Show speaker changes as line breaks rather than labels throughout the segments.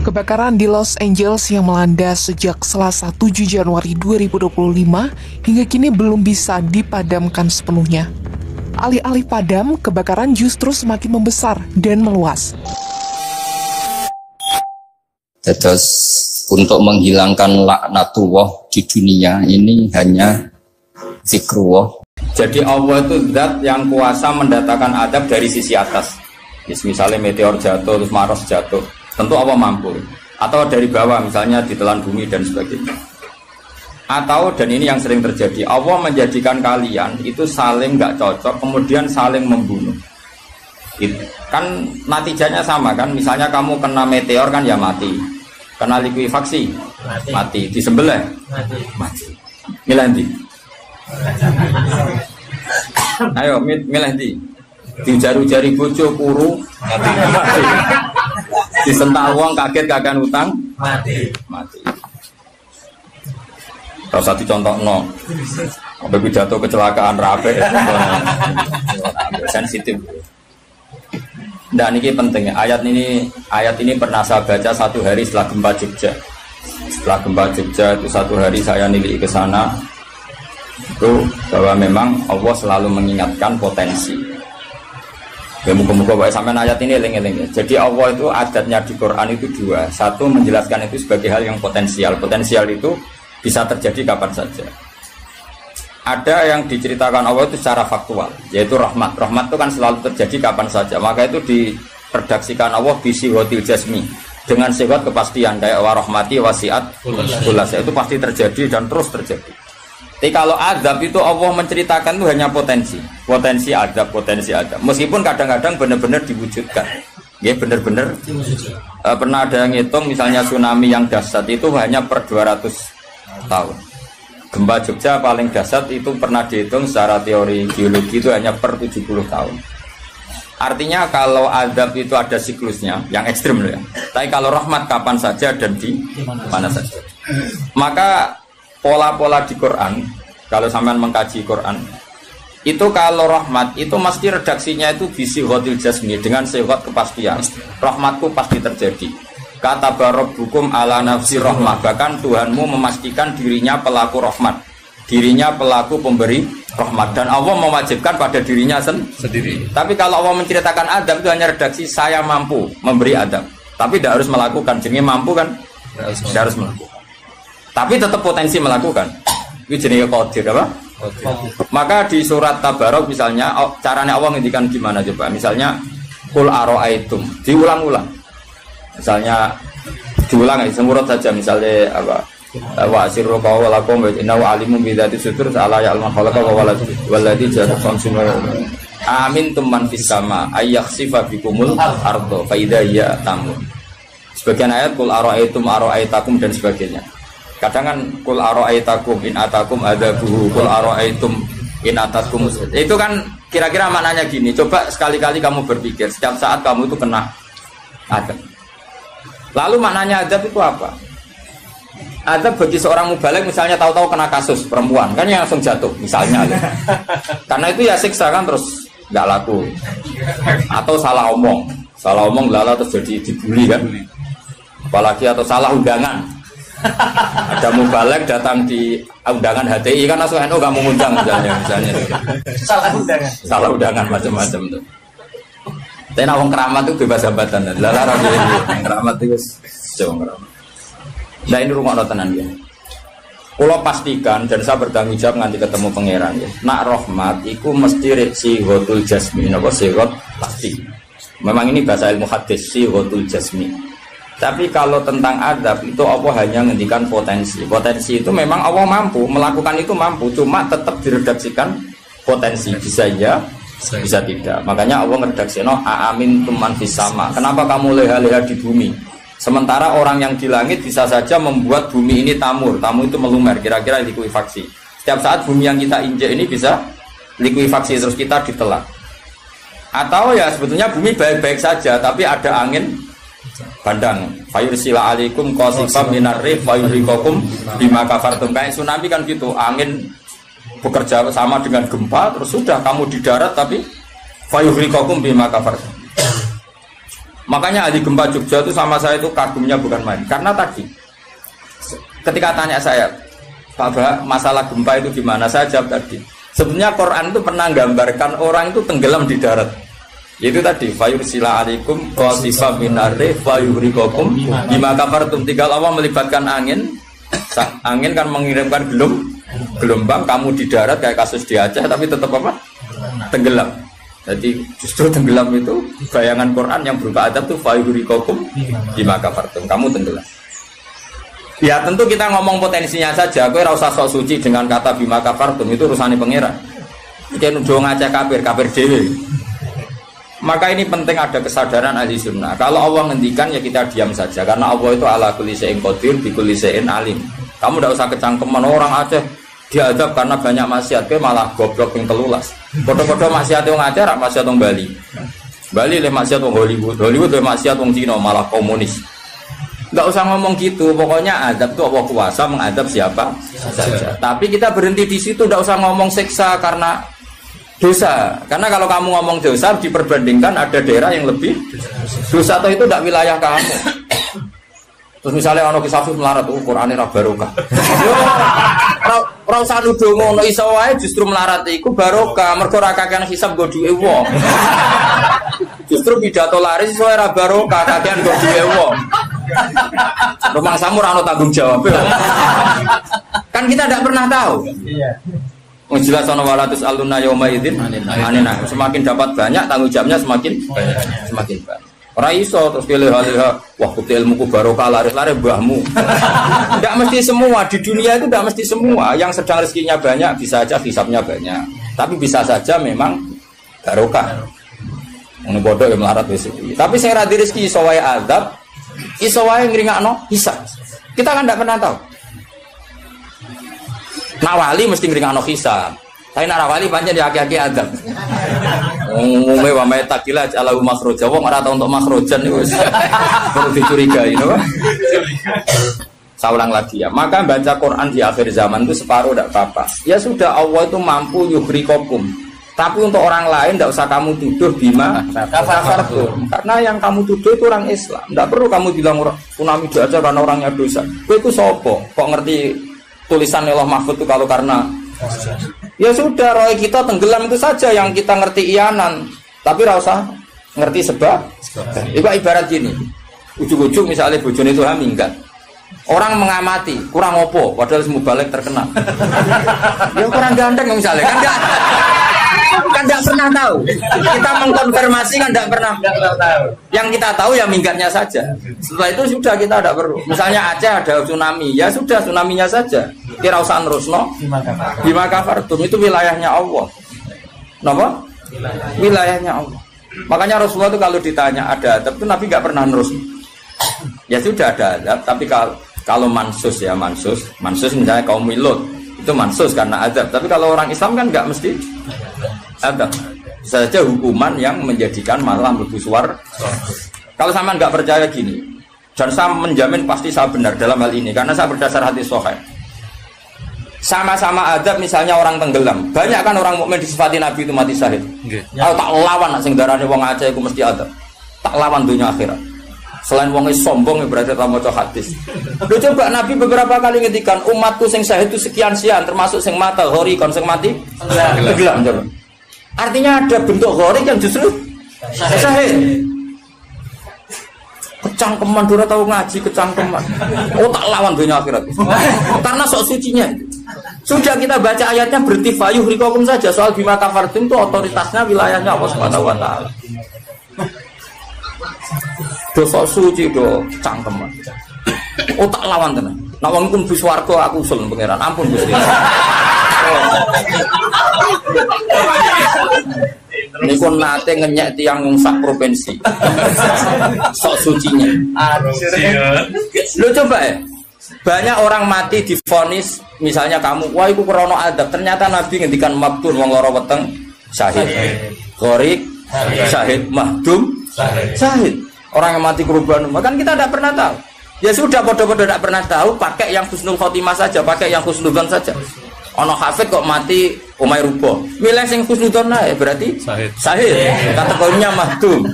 Kebakaran di Los Angeles yang melanda sejak Selasa 7 Januari 2025 hingga kini belum bisa dipadamkan sepenuhnya. Alih-alih padam, kebakaran justru semakin membesar dan meluas.
Terus untuk menghilangkan laknatullah di dunia ini hanya zikrullah. Jadi Allah itu zat yang kuasa mendatangkan adab dari sisi atas. Misalnya meteor jatuh, terus Mars jatuh, tentu Allah mampu. Atau dari bawah, misalnya ditelan bumi dan sebagainya. Atau, dan ini yang sering terjadi, Allah menjadikan kalian itu saling nggak cocok, kemudian saling membunuh. Itu kan natijanya sama kan, misalnya kamu kena meteor kan ya mati, kena likuifaksi mati, disembelih mati. Milih ndi? Ayo milih ndi? Diujari-ujari bojo kuru mati. Disentak uang kaget kagak utang mati. Kalau satu contoh no, ada pidato kecelakaan rabe, sensitif. Dan ini penting. Ayat ini pernah saya baca satu hari setelah gempa Jogja. Setelah gempa Jogja itu satu hari saya nilai ke sana. Itu bahwa memang Allah selalu mengingatkan potensi. Ya muka-muka sampai ayat ini eling-eling. Jadi Allah itu adatnya di Quran itu dua. Satu menjelaskan itu sebagai hal yang potensial. Potensial itu bisa terjadi kapan saja. Ada yang diceritakan Allah itu secara faktual, yaitu rahmat. Rahmat itu kan selalu terjadi kapan saja. Maka itu diredaksikan Allah bisihotil jasmi, dengan sifat kepastian kayak warahmati wasiat kulas. Itu pasti terjadi dan terus terjadi. Tapi kalau azab itu Allah menceritakan itu hanya potensi azab. Meskipun kadang-kadang benar-benar diwujudkan. Ya benar-benar pernah ada yang ngitung misalnya tsunami yang dahsyat itu hanya per 200 tahun. Gempa Jogja paling dahsyat itu pernah dihitung secara teori geologi itu hanya per 70 tahun. Artinya kalau azab itu ada siklusnya yang ekstrim loh ya. Tapi kalau rahmat kapan saja dan di mana saja. Maka pola-pola di Quran, kalau sampean mengkaji Quran, itu kalau rahmat itu mesti redaksinya itu bisihotil jasmi, dengan sifat kepastian. Rahmatku pasti terjadi. Kata barabbukum ala nafsi rahmah, bahkan Tuhanmu memastikan dirinya pelaku rahmat, dirinya pelaku pemberi rahmat, dan Allah mewajibkan pada dirinya sendiri. Tapi kalau Allah menceritakan adab itu hanya redaksi saya mampu memberi adab, tapi tidak harus melakukan. Jadi mampu kan tidak harus melakukan, tapi tetap potensi melakukan. Itu jenis qadir apa? Maka di surat Tabarok misalnya caranya Allah ngendikan gimana coba? Misalnya qul ara'aitum, diulang-ulang. Misalnya diulang ya, semurut saja misalnya apa? Wa asirru qawlakum wa innahu alimun bi dzati sudur ala ya'lamu khalaqa wa walladzi ja'ala samsuma. Amintum man fis sama ayakhsifa bikumul ardo fa idza hiya tamun. Sebagian ayat qul ara'aitakum dan sebagainya. Kadang kan qul ara'aitakum in atakum adzabuhu qul ara'aitum in atakum. Itu kan kira-kira maknanya gini. Coba sekali-kali kamu berpikir setiap saat kamu itu kena adab. Lalu maknanya adab itu apa? Adab bagi seorang mubaligh misalnya tahu-tahu kena kasus perempuan kan yang langsung jatuh misalnya. Karena itu ya siksa kan terus nggak laku. Atau salah omong lala terus jadi dibully kan. Apalagi atau salah undangan. Ada mubaligh datang di undangan HTI kan langsung NU kamu ngundang misalnya. Salah undangan macam-macam tuh. Tapi nawang keramat itu bebas hambatan. Larang ini keramat itu jauh keramat. Nah ini rumah tenan ya. Kalau pastikan dan saya bertanggung jawab nanti ketemu pangeran ya. Nak rahmat itu mesti sihotul jasmi. Apa sihot pasti. Memang ini bahasa ilmu hadis sihotul jasmi. Tapi kalau tentang adab itu Allah hanya menghentikan potensi. Potensi itu memang Allah mampu melakukan itu mampu. Cuma tetap diredaksikan potensi bisa ya. Bisa tidak. Makanya Allah ngeredaksi amin tuman fis sama. Kenapa kamu leha-leha di bumi? Sementara orang yang di langit bisa saja membuat bumi ini tamur. Tamu itu melumer, kira-kira likuifaksi. Setiap saat bumi yang kita injek ini bisa likuifaksi terus kita ditelan. Atau ya sebetulnya bumi baik-baik saja, tapi ada angin bandang. Fayursila alaikum qasifam minar rih fayurikokum bima kafartum. Kayak tsunami kan gitu, angin bekerja sama dengan gempa, terus sudah kamu di darat tapi fayuhrikokum bima kafartum. Makanya ahli gempa Jogja itu sama saya itu kagumnya bukan main. Karena tadi ketika tanya saya, Pak Bah, masalah gempa itu gimana? Saya jawab tadi. Sebenarnya Quran itu pernah gambarkan orang itu tenggelam di darat. Itu tadi fayursila alaikum qasifam minarri fayuriqakum bima kafartum. Tinggal Allah melibatkan angin. Angin kan mengirimkan gelombang, kamu di darat kayak kasus di Aceh tapi tetap apa? Tenggelam. Jadi justru tenggelam itu bayangan Quran yang berupa adab itu fayuriqakum bima kafartum. Kamu tenggelam. Ya tentu kita ngomong potensinya saja. Kowe ora usah sok suci dengan kata bima kafartum, itu urusane pangeran. Iki nuduh ngajak kafir dhewe. Maka ini penting ada kesadaran ahli sunnah. Kalau Allah ngendikan ya kita diam saja. Karena Allah itu ala kulli syai'in qadir bi kulli syai'in alim. Kamu tidak usah kecangkeman orang Aceh diadab karena banyak maksiat. Kowe malah goblok ping 13. Padha-padha maksiat wong Aceh ra maksiat wong Bali. Bali le maksiat wong Hollywood. Hollywood le maksiat wong Cina malah komunis. Enggak usah ngomong gitu. Pokoknya adab itu Allah kuasa mengadab siapa saja. Tapi kita berhenti di situ, enggak usah ngomong siksa karena dosa, karena kalau kamu ngomong dosa diperbandingkan ada daerah yang lebih dosa atau itu tidak wilayah kamu. Terus misalnya ono kisah melarat, Qur'ane ra barokah. Yo, ora usah nuduh ngono, iso wae justru melarat iku barokah, mergo ora kakean hisab go duwe wong. Justru pidato laris iso ora barokah, kakean go duwe wong. Rumah samu ora ono tanggung jawab. Kan kita tidak pernah tahu. Iya. Jelas ana walatus aluna yauma idzin anina. Semakin dapat banyak tanggung jawabnya semakin banyak. Ora iso terus pilih-pilih wah putih ilmuku barokah laris-laris mbahmu. Enggak mesti semua di dunia itu enggak mesti semua. Yang sedang rezekinya banyak bisa saja hisabnya banyak. Tapi bisa saja memang barokah. Ngono bodoh yang melarat wis iki. Tapi sing ra di rezeki iso wae azab, iso wae ngringakno hisab. Kita kan enggak pernah tahu. Nak wali mesti ngringakno hisab. Tapi nak wali pancen ya aki-aki adab. Umume wa may takila ala makhraja wong ora tau untuk makhrajan niku wis perlu dicurigai no. Saulang lagi ya. Maka baca Quran di akhir zaman itu separuh tidak apa-apa. Ya sudah, Allah itu mampu yuhrikokum. Tapi untuk orang lain tidak usah kamu tuduh bima kafartum. Karena yang kamu tuduh itu orang Islam. Tidak perlu kamu bilang tsunami aja karena orangnya dosa. Itu sopo? Kok ngerti tulisan Allah Mahfud itu kalau karena ya sudah, roh kita tenggelam itu saja yang kita ngerti iyanan. Tapi rasa ngerti sebab. Itu ibarat gini. Ujung-ujung misalnya bojone itu minggat. Orang mengamati, kurang opo, padahal semua balik terkenal. Ya kurang ganteng misalnya, kan enggak pernah tahu. Kita mengkonfirmasi kan enggak pernah tahu. Yang kita tahu ya minggatnya saja. Setelah itu sudah kita tidak perlu. Misalnya Aceh ada tsunami, ya sudah tsunaminya saja. Kira usah nerusno. Bima kafartum itu wilayahnya Allah. Napa? Wilayahnya Allah. Makanya Rasulullah itu kalau ditanya ada adab itu Nabi enggak pernah nerus. Ya sudah ada adab, tapi kalau mansus ya mansus misalnya kaum Lut itu mansus karena adab. Tapi kalau orang Islam kan nggak mesti adab. Bisa saja hukuman yang menjadikan malah mlebu swarga. Kalau sama nggak percaya gini, dan saya menjamin pasti saya benar dalam hal ini karena saya berdasar hadis sahih. Sama-sama adab, misalnya orang tenggelam. Banyak kan orang mukmin disifati Nabi itu mati syahid. Kalau tak lawan nak sing darane wong Aceh iku mesti adab. Tak lawan dunia akhirat. Selain wong sombong berarti tak maca hadis. Lho coba Nabi beberapa kali ngendikan umatku sing syahid itu sekian termasuk sing mata hori kon sing mati tenggelam coba. Artinya ada bentuk hori yang justru syahid. Kecangkeman dora tahu ngaji kecangkeman. Oh tak lawan dunia akhirat. Karena sok sucinya. Sudah kita baca ayatnya berarti fayuh rikokum saja soal bima kafartum itu otoritasnya wilayahnya Allah Subhanahu wa taala. Dosa suci do cangkeman. Oh tak lawan tenan. Nek wong iku mlebu swarga aku usul pangeran. Ampun Gusti. Niku nate ngenyek tiyang wong sak provinsi. Sok sucinya. Lu coba ya. Banyak orang mati divonis misalnya kamu, wah iku krana adab. Ternyata Nabi ngendikan mabtun wong lara weteng syahid. Gharik syahid, mahdum syahid. Orang yang mati korban, kan kita tidak pernah tahu. Ya sudah, bodoh-bodoh tidak pernah tahu, pakai yang husnul khotimah saja, pakai yang husnudzon saja. Ono hafid kok mati omai rubuh. Milih sing husnudzon ae berarti sahih. Kategorinya mahdum.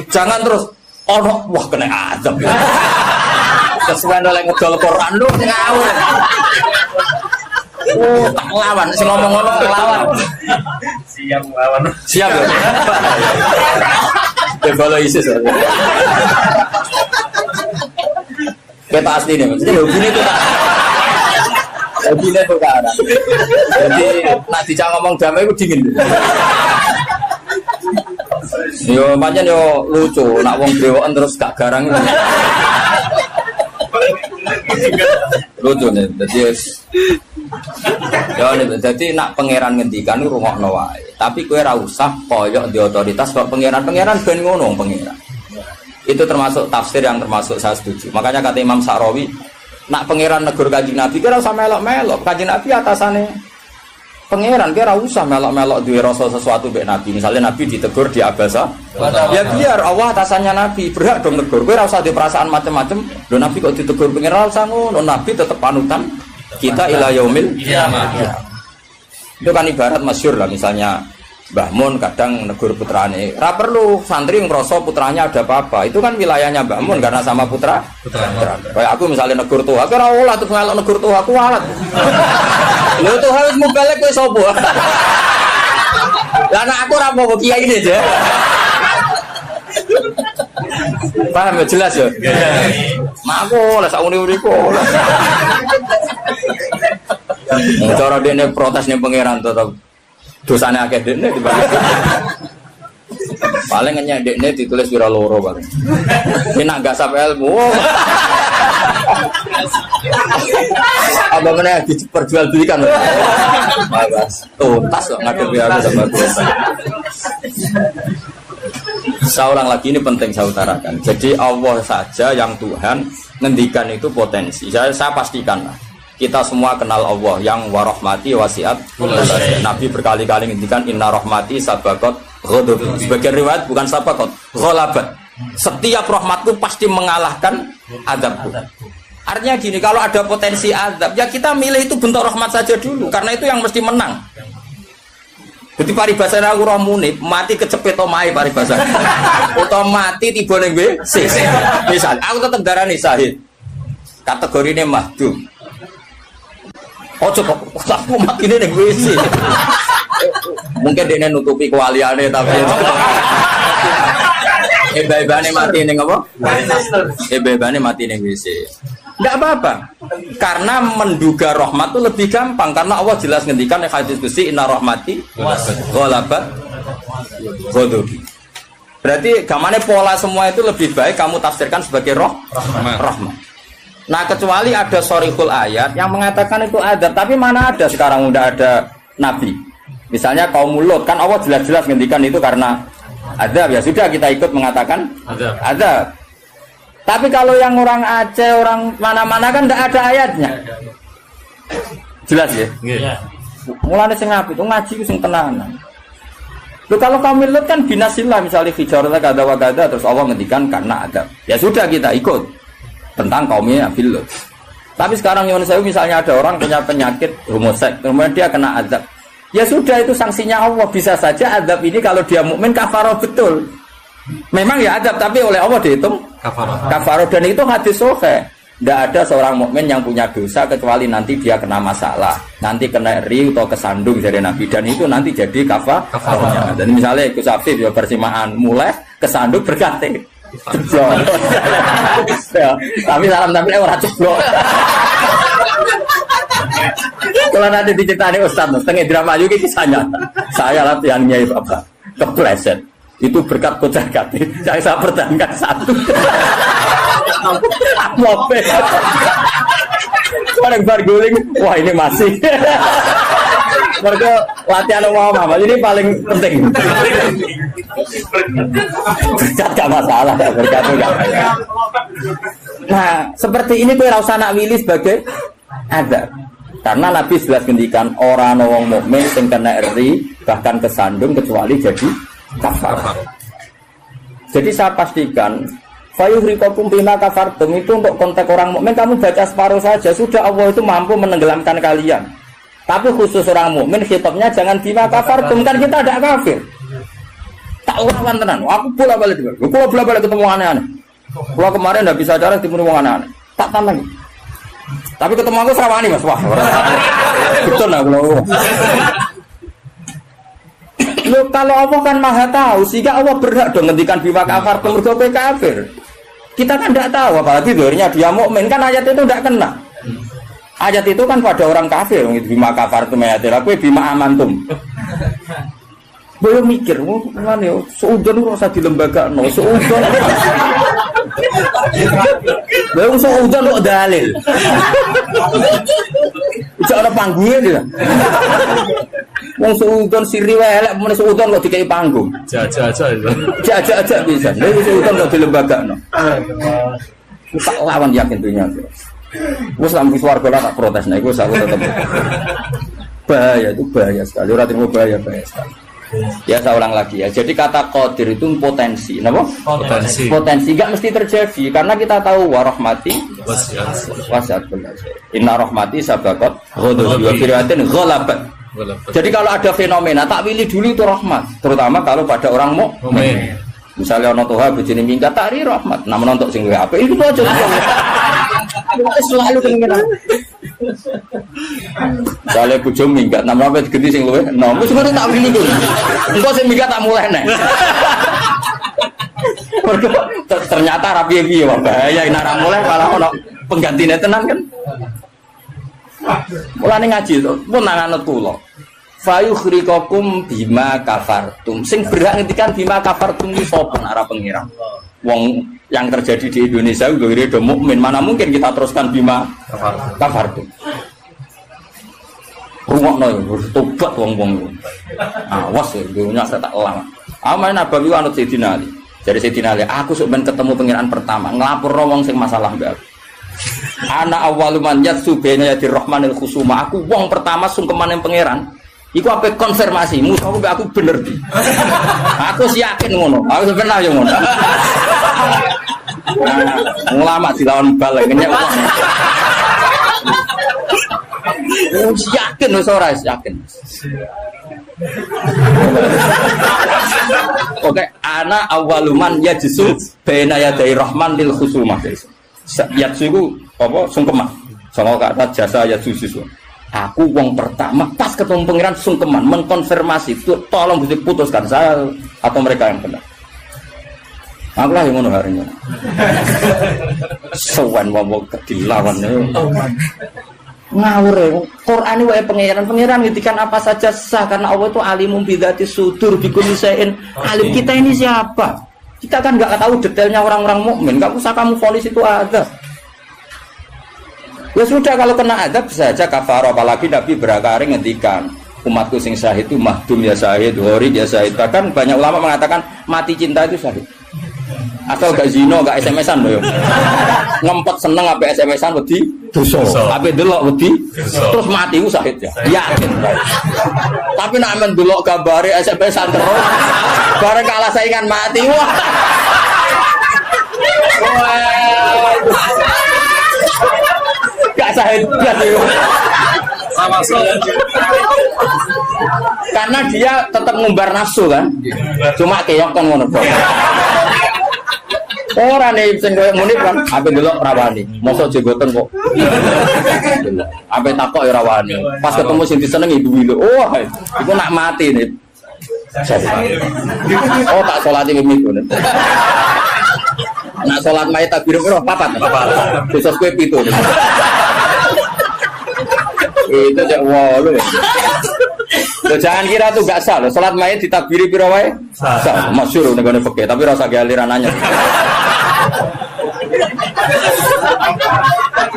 Jangan terus ono wah kena azab. Kesuwen oleh ngedol Quran lu ngawur. Oh, tak lawan sing ngomong ngono lawan.
Siap lawan.
Siap ya. Kalau ISIS. Kita asli nih, maksudnya hobinya itu tak. Hobinya itu kan. Jadi nak dijak ngomong damai itu dingin. Yo macam yo lucu, nak wong brewokan terus gak garang. Lucu nih, jadi nak pangeran ngendikan itu rungokno wae. Tapi kowe ora usah koyok di otoritas kok pangeran ben ngono pangeran. Itu termasuk tafsir yang termasuk saya setuju. Makanya kata Imam Sa'rawi, nak pangeran negur Kanjeng Nabi kira usah melok-melok. Kanjeng Nabi atasane pangeran kira usah melok-melok duwe rasa sesuatu mbek Nabi. Misalnya Nabi ditegur di Abasa, ya biar Allah atasannya Nabi, berhak dong negur. Kowe ora usah di perasaan macam-macam. Lho Nabi kok ditegur pangeran usah ngono. Nabi tetep panutan kita ila yaumil kiamah. Itu kan ibarat masyhur lah, misalnya Mbah Mun kadang negur putrane. Ora perlu santri ngrasa putranya ada apa-apa. Itu kan wilayahnya Mbah Mun karena sama putra. Kayak aku misalnya negur tuh, aku ora olah terus ngelok negur tuh, aku walat. Lho tuh harus mubalek kowe sapa? Lah nek aku ora apa kiai ini aja. Paham ya jelas ya? Mak aku lah sak uni-uniku. Cara dene protes ning pangeran tetep dosane akeh dekne dibanding. Paling ngenyek dekne ditulis pira loro bareng. Ini nak gak sampai ilmu. Apa meneh diperjualbelikan. Bagus. Tuntas kok ngadepi aku sama dosa. Saya ulang lagi, ini penting saya utarakan. Jadi Allah saja yang Tuhan ngendikan itu potensi. Saya pastikan lah. Kita semua kenal Allah yang warahmati wasiat. Nabi berkali-kali ngendikan inna rahmati sabaqat ghadab. Sebagian riwayat bukan sabaqat, ghalabat. Setiap rahmatku pasti mengalahkan azabku. Artinya gini, kalau ada potensi azab, ya kita milih itu bentuk rahmat saja dulu, karena itu yang mesti menang. Jadi paribasane aku roh munib, mati kecepet omahe paribasane. Utawa mati tiba ning WC. Misal aku tetep darani syahid. Kategorine mahdum. Ojo kok aku mati ning WC. Mungkin dia nutupi kewaliane tapi ebebane mati ning apa? Ebebane mati ning WC. Enggak apa-apa. Karena menduga rahmat itu lebih gampang karena Allah jelas ngendikan di hadis qudsi inna rahmati ghalabat ghadabi. Berarti gamane pola semua itu lebih baik kamu tafsirkan sebagai rahmat. Nah, kecuali ada sharihul ayat yang mengatakan itu adab, tapi mana ada sekarang udah ada nabi. Misalnya kaum Lut kan Allah jelas-jelas ngendikan itu karena adab, ya sudah kita ikut mengatakan adab. Tapi kalau yang orang Aceh, orang mana-mana kan tidak ada ayatnya. Jelas ya? Iya. Mulane sing apik itu ngaji ku sing tenanan. Loh kalau kaum Lut kan binasillah misalnya fijarata kada wa kada terus Allah ngendikan karena adab. Ya sudah kita ikut tentang kaumnya Nabi Lut. Tapi sekarang yang saya misalnya ada orang punya penyakit homoseks, kemudian dia kena adab. Ya sudah itu sanksinya Allah. Bisa saja adab ini kalau dia mukmin kafarah betul. Memang ya adab tapi oleh Allah dihitung kafarah dan itu hadis sahih. Tidak ada seorang mukmin yang punya dosa kecuali nanti dia kena masalah, nanti kena riu atau kesandung dari Nabi dan itu nanti jadi kafarahnya. Dan misalnya Gus Afif ya persimaan mulai kesandung berganti. Ya, tapi salam tapi orang ceblok. Kalau nanti diceritani Ustaz, setengah drama juga kisahnya. Saya latihan Nyai Bapak kepleset. Itu berkat kocar kati yang saya pertahankan satu. Mope. Orang barguling, wah ini masih. Mereka latihan Mama ini paling penting. Berkat gak masalah, berkat enggak. Nah, seperti ini kowe ora usah nak wilih sebagai ada. Karena Nabi jelas ngendikan orang wong mukmin sing kena eri bahkan kesandung kecuali jadi kafar. Jadi saya pastikan fayuhrikakum bima kafartum itu untuk konteks orang mukmin kamu baca separuh saja sudah Allah itu mampu menenggelamkan kalian. Tapi khusus orang mukmin khitabnya jangan bima kafartum, kan kita ada kafir. Tak lawan tenan. Aku bola-balik juga. Aku bola-balik ketemu aneh-aneh. Kalau kemarin enggak bisa cara ketemu wong aneh-aneh. Tak tantang. Tapi ketemu aku serawani Mas. Wah. Betul lah kalau. Loh, kalau Allah kan maha tahu, sehingga Allah berhak dong ngendikan bima kafartum mergo kowe kafir. Kita kan tidak tahu, apalagi doanya dia mukmin, kan ayat itu tidak kena. Ayat itu kan pada orang kafir, bima kafartum ayatil, kowe bima amantum. Belum mikir, mana ya, seudon rasa di lembaga, no, seudon. Belum seudon kok dalil. Bisa ada panggungnya dia. Wong seudon siri welek, mana seudon kok dikai panggung. Jaja bisa. Nih seudon kok di lembaga, no. Tak lawan yakin dunia. Gue sampai suarga lah tak protes, nah gue selalu tetap. Bahaya itu bahaya sekali. Orang terima bahaya sekali. Ya saya ulang lagi ya. Jadi kata qadir itu potensi, kenapa? Potensi. Potensi enggak mesti terjadi karena kita tahu warahmati wasiat. Inna rahmati sabaqat ghadabi wa firatin ghalabat. Jadi kalau ada fenomena tak pilih dulu itu rahmat, terutama kalau pada orang mukmin. Misalnya ono toha bojone minggat tak ri rahmat, namun untuk sing luwih apik itu aja. Selalu pengen. Kalau bojo minggat, namun apa diganti sing luwih, nah wis ngono tak pilih kuwi. Engko sing minggat tak mulai nek. Ternyata rapi piye wae bahaya nek ora mulai malah ono penggantine tenan kan. Mulane ngaji to, pun nang anut kula. Fayukhrikakum bima kafartum. Sing berhak ngendikan bima kafartum iki sapa arah pengiran. Wong yang terjadi di Indonesia udah do mukmin, mana mungkin kita teruskan bima kafartum. Rungokno tobat wong-wong. Awas ya dunya saya tak lama. Aman Nabawi anut Sayyidina Ali. Jadi Sayyidina Ali, aku sok ben ketemu pengiran pertama, nglapurno wong sing masalah mbak. Ana awwaluman yatsu baina yadir rahmanil khusuma. Aku wong pertama sungkeman yang pangeran. Iku apa konfirmasi, musuh aku bener di. Aku yakin ngono. Aku sebenarnya yang ngono. Ulama dilawan balik kenyek. Yakin wis ora yakin. Oke, ana awaluman yajsu baina yadir rahmanil khusuma. Yatsu iku apa sungkeman. Sama kata jasa yatsu sisu. Aku wong pertama pas ketemu pangeran sungkeman mengkonfirmasi itu tolong diputuskan saya atau mereka yang benar. Aku lah yang ngono harinya. Sowan wong kedilawan ngawur ya. Quran ini wae pangeran ngitikan apa saja sah karena Allah itu alimum bidzati sudur bikulli syai'in. Alim kita ini siapa? Kita kan enggak tahu detailnya orang-orang mukmin. Enggak usah kamu vonis itu ada. Ya sudah kalau kena adab bisa saja kafar, apalagi Nabi berakari ngendikan umatku sing syahid itu mahdum ya syahid, horid ya syahid. Bahkan banyak ulama mengatakan mati cinta itu syahid. Asal gak zino, gak SMS-an loh. Ngempet seneng apa SMS-an wedi dosa. Apa delok wedi terus mati ku syahid ya. Yakin. Tapi nek men delok gambare SMS-an terus bareng kalah saingan mati. Wah. Gak syahid itu. Karena dia tetap ngumbar nafsu kan. Cuma keok kan ngono. Ora nih sing koyo muni kan ape delok rawani. Mosok jenggoten kok. Ape takok ya rawani. Pas ketemu sing disenengi duwi lho. Oh, iku nak mati nih. Oh, tak salati mimiku. Nak salat mayit takbir piro? Papat. Besok kowe 7. Itu cek walu. Loh, jangan kira tuh gak sah loh. Salat mayit ditakbiri piro wae? Sah. Masyhur ning gone fikih, tapi rasa ge aliran anyar.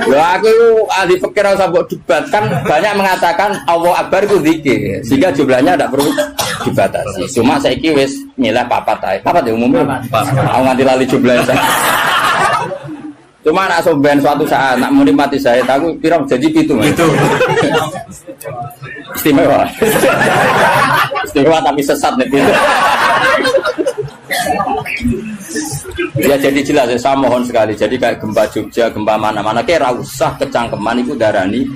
Loh, aku ahli fikih rasa mbok debat kan banyak mengatakan Allahu Akbar itu zikir. Sehingga jumlahnya tidak perlu dibatasi. Cuma saiki wis milih papat ae. Papat ya umumnya. Aku nganti lali jumlahnya. Cuma nak soben suatu saat nak muni mati saya aku kira jadi itu. Istimewa. Istimewa tapi sesat nih. Ya jadi jelas ya, saya mohon sekali. Jadi kayak gempa Jogja, gempa mana-mana, kayak usah kecangkeman itu darani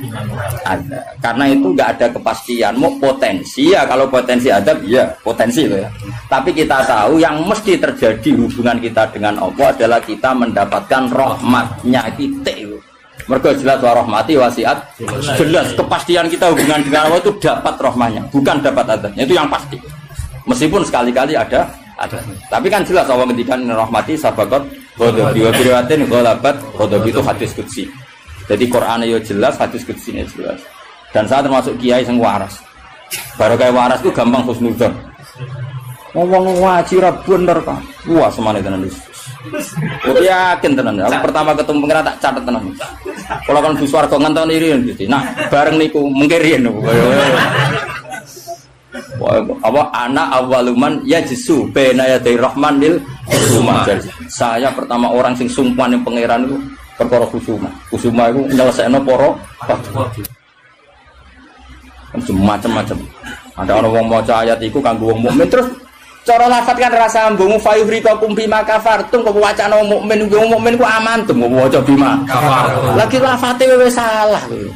ada. Karena itu nggak ada kepastian. Mau potensi ya, kalau potensi ada, ya potensi loh ya. Tapi kita tahu yang mesti terjadi hubungan kita dengan Allah adalah kita mendapatkan rahmatnya kita. Mergo jelas wa rahmati wasiat. Jelas kepastian kita hubungan dengan Allah itu dapat rahmatnya, bukan dapat adabnya. Itu yang pasti. Meskipun sekali-kali ada. Tapi kan jelas Allah ngendikan rahmati sabaqat ghadabi wa birawatin ghalabat ghadabi itu hadis qudsi. Jadi Quran yo jelas, hadis qudsi ini jelas. Dan saya termasuk kiai sing waras. Baru kayak waras itu gampang husnudzon. Ngomong ngaji ra bener kan. Wah semane tenan wis. Aku yakin tenan. Aku pertama ketemu pengira tak catet tenan. Kalau kan bus warga ngenteni riyen gitu. Nah, bareng niku mengke riyen. Apa anak awaluman ya jisu bena ya dari rahman lil khusuma. Saya pertama orang sing sumpah yang pangeran itu perkara khusuma. Khusuma itu nyelesaikno para macam-macam. Ada orang wong maca ayat iku kanggo wong mukmin terus cara lafat kan rasa ambung fayuhrikakum bima kafartum kok wacana wong mukmin ku amantum waca bima kafartum. Lagi lafate wis salah kowe.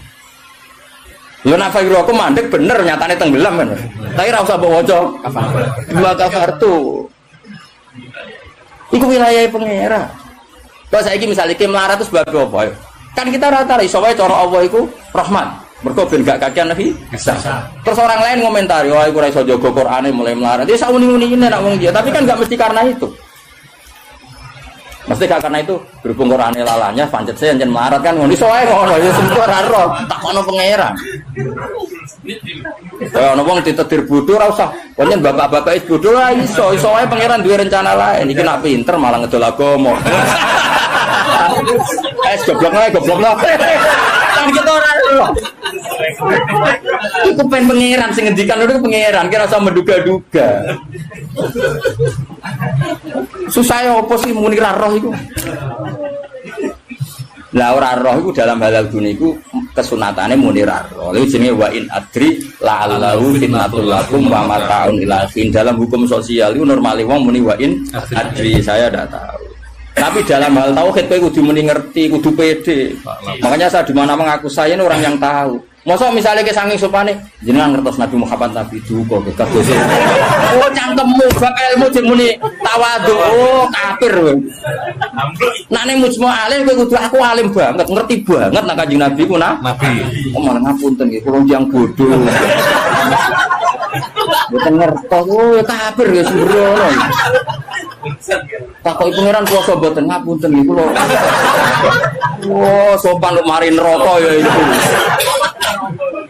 Lho nek fayuhrikakum mandek bener nyatane tenggelam kan. Tapi ora usah mbok waca bima kafartum. Iku wilayah pangeran. Kok saiki misale ki melarat terus sebab apa? Kan kita rata iso wae cara Allah iku rahmat. Mergo ben gak kakean nabi bisa. Terus orang lain ngomentari, wah iku ora iso jaga Qur'ane mulai melarat. Ya sauni-unine nek wong dia, tapi kan gak mesti karena itu. Mesti gak karena itu, berhubung Qur'ane lalanya pancet saya yen melarat kan ngono iso wae ngono ya semua ora roh, takono pangeran. Ya ono wong ditetir bodho ora usah. Konyen bapak-bapak bodho ora iso wae pangeran duwe rencana lain. Iki nak pinter malah ngedol agama. Goblok lah. Kan kita ora roh. Iku pen pangeran sing ngendikan itu pangeran, kira usah menduga-duga. Susah ya apa sih muni ra roh iku. Lah ora roh iku dalam halal dunia iku kesunatane muni ra roh. Iku jenenge wa in adri la'allahu fitnatul lakum wa mata'un ila fin. Dalam hukum sosial iku normale wong muni wa in adri, saya ndak tahu. Tapi dalam hal tauhid kowe kudu muni ngerti, kudu pede. Makanya saya di mana mengaku saya ini orang yang tahu. Mosok misalnya ke sanging sopane jenengan ngertos Nabi Muhammad Nabi duka kabeh. Oh cangkemmu bab ilmu jeneng muni tawadhu. Oh kafir kowe. Nek ning mujma alim kowe kudu aku alim banget, ngerti banget nek Kanjeng Nabi ku Nabi. Oh malah ngapunten nggih kula tiyang bodho. Mboten ngertos oh kafir ya sembrono. Takoki pangeran kuwasa mboten ngapunten nggih kula. Oh sopan lu mari neraka ya itu.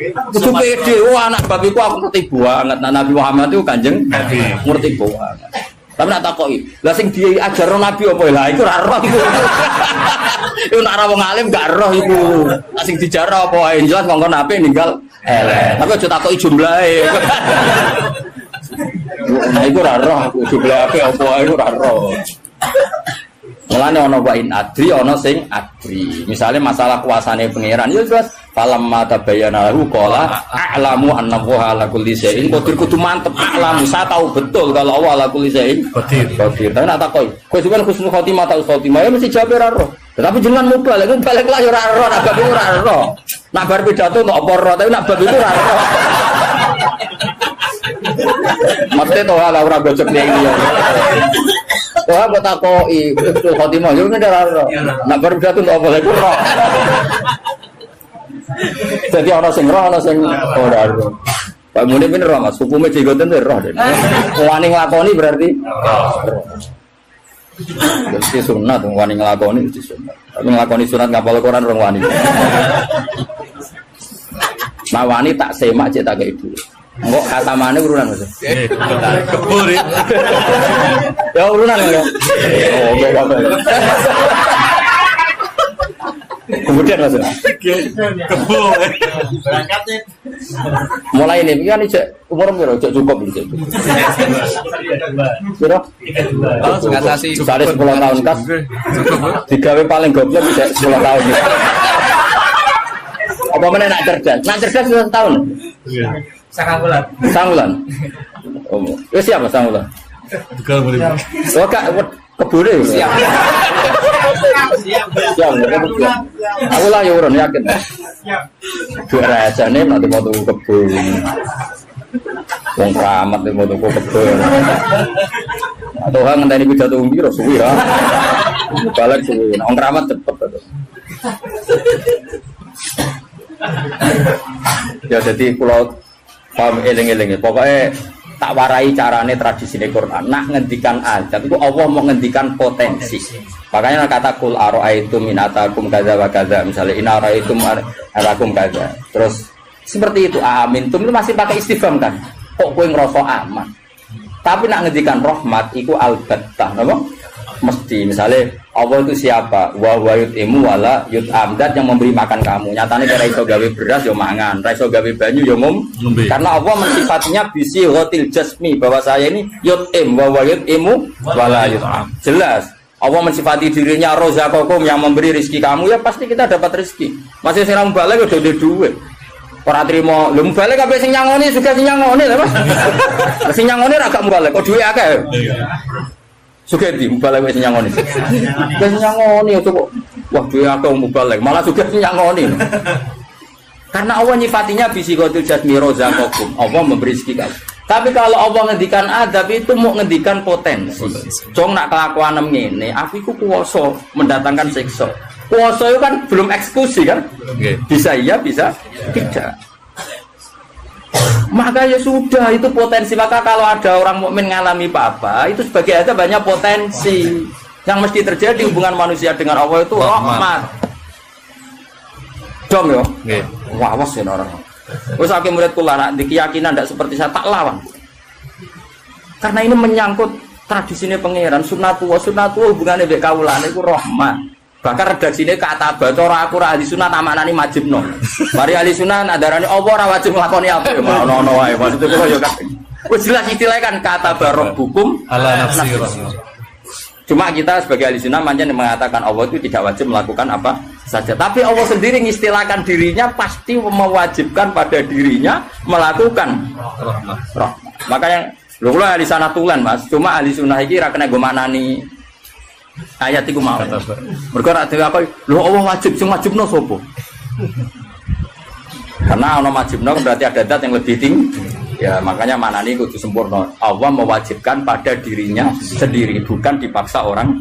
Kudu pede, wah anak babiku aku ngerti banget. Nah, Nabi Muhammad itu Kanjeng Nabi ngerti banget. Tapi nak takoki, lah sing diajarno Nabi apa lah iku ora roh iku. Iku nek ora wong alim gak roh iku. Lah sing dijarno apa ae jelas mongko Nabi ninggal elek. Tapi aja takoki jumlahe. Nah iku ora roh, jumlahe apa iku ora roh. Mulane ana wa in adri ana sing adri. Misale masalah kuasane pangeran ya jelas falam mata bayana lahu qala a'lamu anna wa ala kulli syai'in qadir. Kudu mantep a'lamu, saya tahu betul kalau Allah ala kulli syai'in qadir. Tapi nak takoki kowe sampeyan husnul khotimah ta khotimah ya mesti jawab ora roh. Tapi jangan mubalik lah ya ora roh, nak bab ora roh. Nak bar pidato kok apa roh, tapi nak bab itu ora roh. Mesti to ora gojek ning iki. Wah, buat aku itu khotimah juga nih roh. Nak baru jatuh nggak boleh roh. Jadi orang sing roh, orang sing ora roh. Pak Muni bener roh mas, hukumnya jigoten tuh roh deh. Wani ngelakoni berarti. Jadi sunat, wani ngelakoni itu sunat. Tapi ngelakoni sunat ngapal Quran orang wani. Nah wani tak semak cek tak kayak itu. Enggak kata mana urunan mas? Kebur ya? Ya urunan ya? Oh enggak apa? Kemudian mas? Kebur. Mulai ini kan ini umur berapa? Cukup ini. Berapa?
Ngatasi.
Sudah 10 tahun kas. Digawe paling goblok bisa 10 tahun. Apa mana nak cerdas? Nak cerdas sudah setahun.
Sangat bulan.
Sangulan. Oh, siapa Sangulan?
Tukar boleh.
Oh kak, kebune. Siap. Siap. Aku lah ya urun yakin. Dua rasane nanti mau tuku kebun. Wong keramat mau tuku kebun. Atau hang ngenteni pidato piro suwi ya. Balik suwi. Wong keramat cepet to. Ya jadi pulau paham eling-eling. Pokoknya tak warai carane tradisi Quran. Nak ngendikan azab itu Allah mau ngendikan potensi. Makanya kata kul aro'aitum min atakum kaza wa kaza. Misalnya in aro'aitum arakum kaza. Terus seperti itu amin. Itu masih pakai istifham kan. Kok kowe ngrasa aman. Tapi nak ngendikan rahmat iku albattah, napa? Mesti misalnya Allah itu siapa? Wa yut'imu wala yut'am, zat yang memberi makan kamu. Nyatane ora iso gawe beras yo mangan, ora iso gawe banyu yo ngombe. Karena Allah mensifatinya bisi ghatil jasmi bahwa saya ini yut'im wa yut'imu wala yut'am. Jelas Allah mensifati dirinya rozaqakum yang memberi rezeki kamu, ya pasti kita dapat rezeki. Masih sing balik udah duwe. Ora trimo, lho balik kabeh sing nyangoni juga sing nyangoni lho Mas. Sing nyangoni ra gak balik, kok duwe akeh. Sugih mubalek wis nyangoni. Wis nyangoni kok. Wah, duwe akeh mubalek, malah sugih nyangoni. Karena Allah nyifatinya bisikhatul jasmi rozaqakum. Allah memberi rezeki kamu. Tapi kalau Allah ngendikan adab itu mau ngendikan potensi. Jong nak kelakuan ngene, aku iku kuwasa mendatangkan siksa. Kuwasa itu kan belum eksekusi kan? Bisa iya, bisa tidak. Maka ya sudah itu potensi. Maka kalau ada orang mukmin ngalami apa-apa itu sebagai ada banyak potensi yang mesti terjadi hubungan manusia dengan Allah itu rahmat. Dom yo. Nggih. Wawas ya orang. Wis akeh murid kula nak di keyakinan ndak seperti saya tak lawan. Karena ini menyangkut tradisine pangeran sunnatullah hubungane mbek kawulane iku rahmat. Bahkan redaksine kata bacara aku ra ahli sunah tamaknani majibno. Mari ahli sunah nadarane apa ora wajib nglakoni apa ya ono wae. Maksud kula ya kan. Wis jelas istilah kan kata barok hukum
ala nafsi.
Cuma kita sebagai ahli sunnah manjen mengatakan Allah itu tidak wajib melakukan apa saja. Tapi Allah sendiri mengistilahkan dirinya pasti mewajibkan pada dirinya melakukan rahmat. Makanya lho kula ahli sana tulen Mas. Cuma ahli sunnah iki ra kena go manani ayat itu mau. Mergo nek dhewe apa lho Allah wajib sing wajibno sapa? Karena ana wajibno berarti ada zat yang lebih tinggi. Ya makanya manani kudu sempurna. Allah mewajibkan pada dirinya sendiri bukan dipaksa orang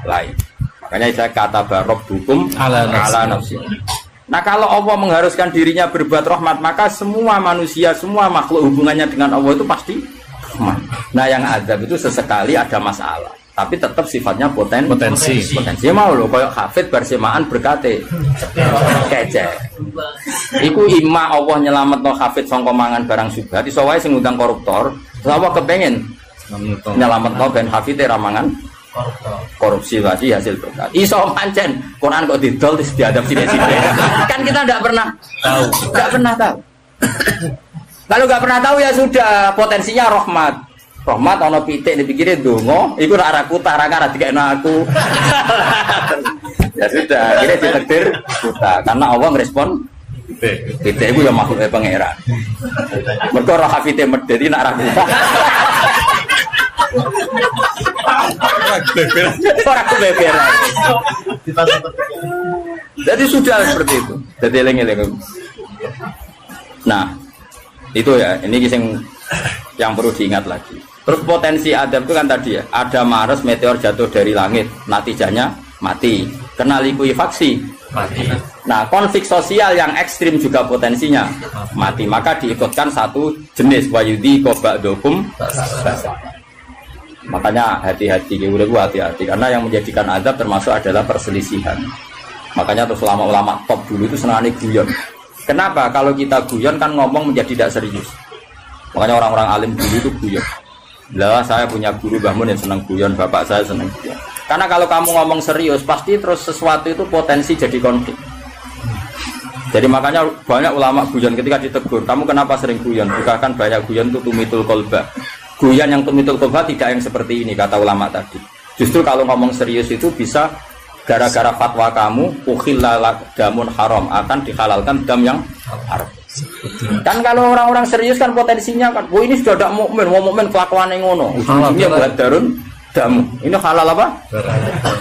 lain. Makanya saya kata barok hukum ala nafsi. Nah kalau Allah mengharuskan dirinya berbuat rahmat maka semua manusia, semua makhluk hubungannya dengan Allah itu pasti rahmat. Nah yang azab itu sesekali ada masalah. Tapi tetap sifatnya potensi mau loh kayak hafid bersemaan berkate kece iku imma Allah nyelametno hafid sangka mangan barang subhat iso wae sing ngundang koruptor apa kepengen nyelametno ben hafid ra mangan korupsi lagi hasil berkat iso pancen Quran kok didol terus diadab sithik-sithik kan kita enggak pernah tahu kalau enggak pernah tahu ya sudah potensinya rahmat ana pitik dipikire ndonga iku ora arah kutah ora dikekno aku. Ya sudah, akhirnya ditakdir buta karena Allah ngerespon pitik iku ya makhluk pangeran. Mergo ora hafite medheti nek ora kutah. Ora kebeberan. Jadi sudah seperti itu. Jadi eling-eling. Nah, itu ya, ini yang perlu diingat lagi. Terus potensi adab itu kan tadi ya, ada Mars meteor jatuh dari langit, natijanya mati. Kena likuifaksi, mati. Nah, konflik sosial yang ekstrim juga potensinya mati. Maka diikutkan satu jenis wayudi kobakdokum. Makanya hati-hati, hati-hati karena yang menjadikan adab termasuk adalah perselisihan. Makanya terus ulama-ulama top dulu itu senangnya guyon. Kenapa? Kalau kita guyon kan ngomong menjadi tidak serius. Makanya orang-orang alim dulu itu guyon. Lah saya punya guru Mbah Mun yang senang guyon, bapak saya senang guyon. Karena kalau kamu ngomong serius pasti terus sesuatu itu potensi jadi konflik. Jadi makanya banyak ulama guyon ketika ditegur, kamu kenapa sering guyon? Bukan banyak guyon itu tumitul kolba. Guyon yang tumitul kolba tidak yang seperti ini kata ulama tadi. Justru kalau ngomong serius itu bisa gara-gara fatwa kamu ukhillalak damun haram akan dihalalkan dam yang haram. Kan kalau orang-orang serius kan potensinya kan, oh ini sudah tidak mukmin, mau mukmin kelakuan yang ngono. Ujungnya buat darun damu. Ini halal apa?